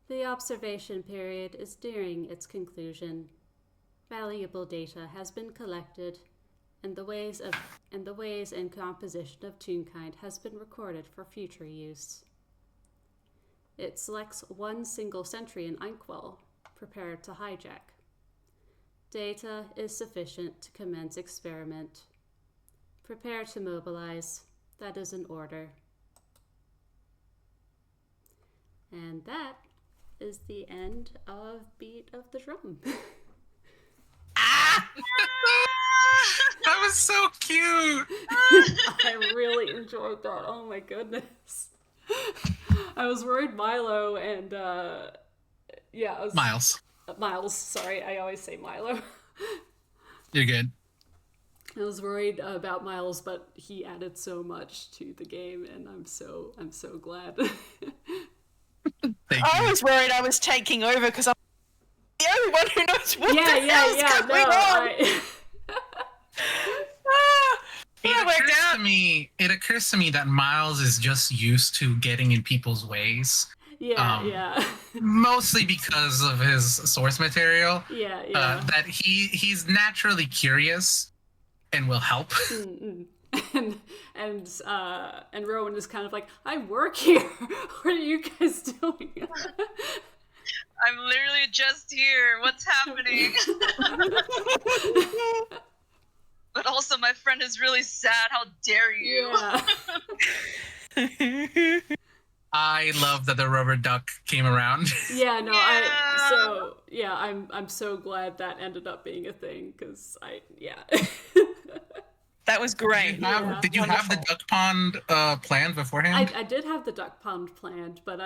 The observation period is nearing its conclusion. Valuable data has been collected, and the ways and composition of Toonkind has been recorded for future use. It selects one single sentry in Einquell, prepared to hijack. Data is sufficient to commence experiment. Prepare to mobilize. That is an order. And that is the end of Beat of the Drum. That was so cute. I really enjoyed that. Oh my goodness. I was worried Milo and Miles, sorry, I always say Milo. You're good. I was worried about Miles, but he added so much to the game, and I'm so glad. Thank I you. was worried I was taking over because I'm the only one who knows what the hell's going on. It occurs to me that Miles is just used to getting in people's ways. Yeah. Mostly because of his source material. Yeah. That he's naturally curious and will help. And Rowan is kind of like, I work here. What are you guys doing? I'm literally just here. What's happening? But also, my friend is really sad. How dare you? Yeah. I love that the rubber duck came around. Yeah, no, I'm so glad that ended up being a thing, because That was great. Did you have the duck pond planned beforehand? I did have the duck pond planned, but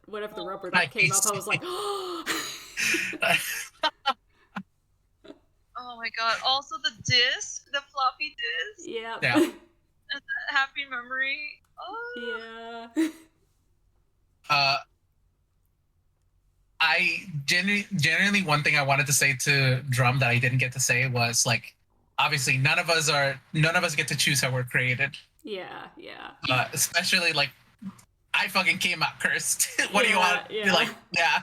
whenever the rubber duck came up, I was like, Oh my god. Also the disc, the floppy disc. yeah. And the happy memory. Oh. Yeah. I generally one thing I wanted to say to Drum that I didn't get to say was, like, obviously none of us get to choose how we're created. Yeah. Especially, like, I fucking came out cursed. What do you want? Yeah. Like, yeah.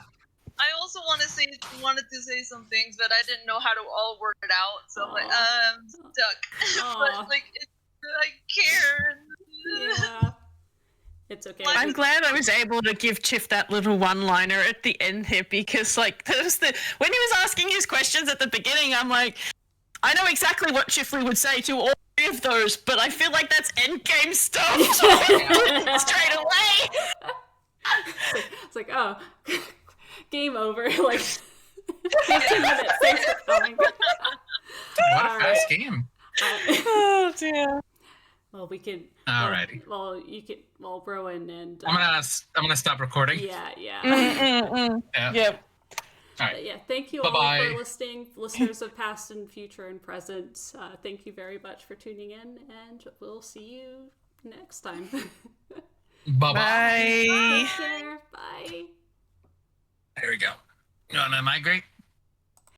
I also wanted to say some things, but I didn't know how to all work it out. So I'm like, stuck. But like, I care. Yeah. It's okay. I'm glad I was able to give Chif that little one-liner at the end here, because like when he was asking his questions at the beginning, I'm like, I know exactly what Chifley would say to all three of those, but I feel like that's endgame stuff. So straight away. It's like, oh, game over. Like 15 minutes. Thanks for coming. What a fast game. Oh dear. Well, we could. Alrighty. Well, you could. Well, Rowan and. I'm gonna stop recording. Yeah. Yep. All right. But yeah, thank you Bye-bye. all for listening, listeners of past and future and present. Thank you very much for tuning in, and we'll see you next time. Bye-bye. Bye. Take care. Bye. There we go. You wanna migrate?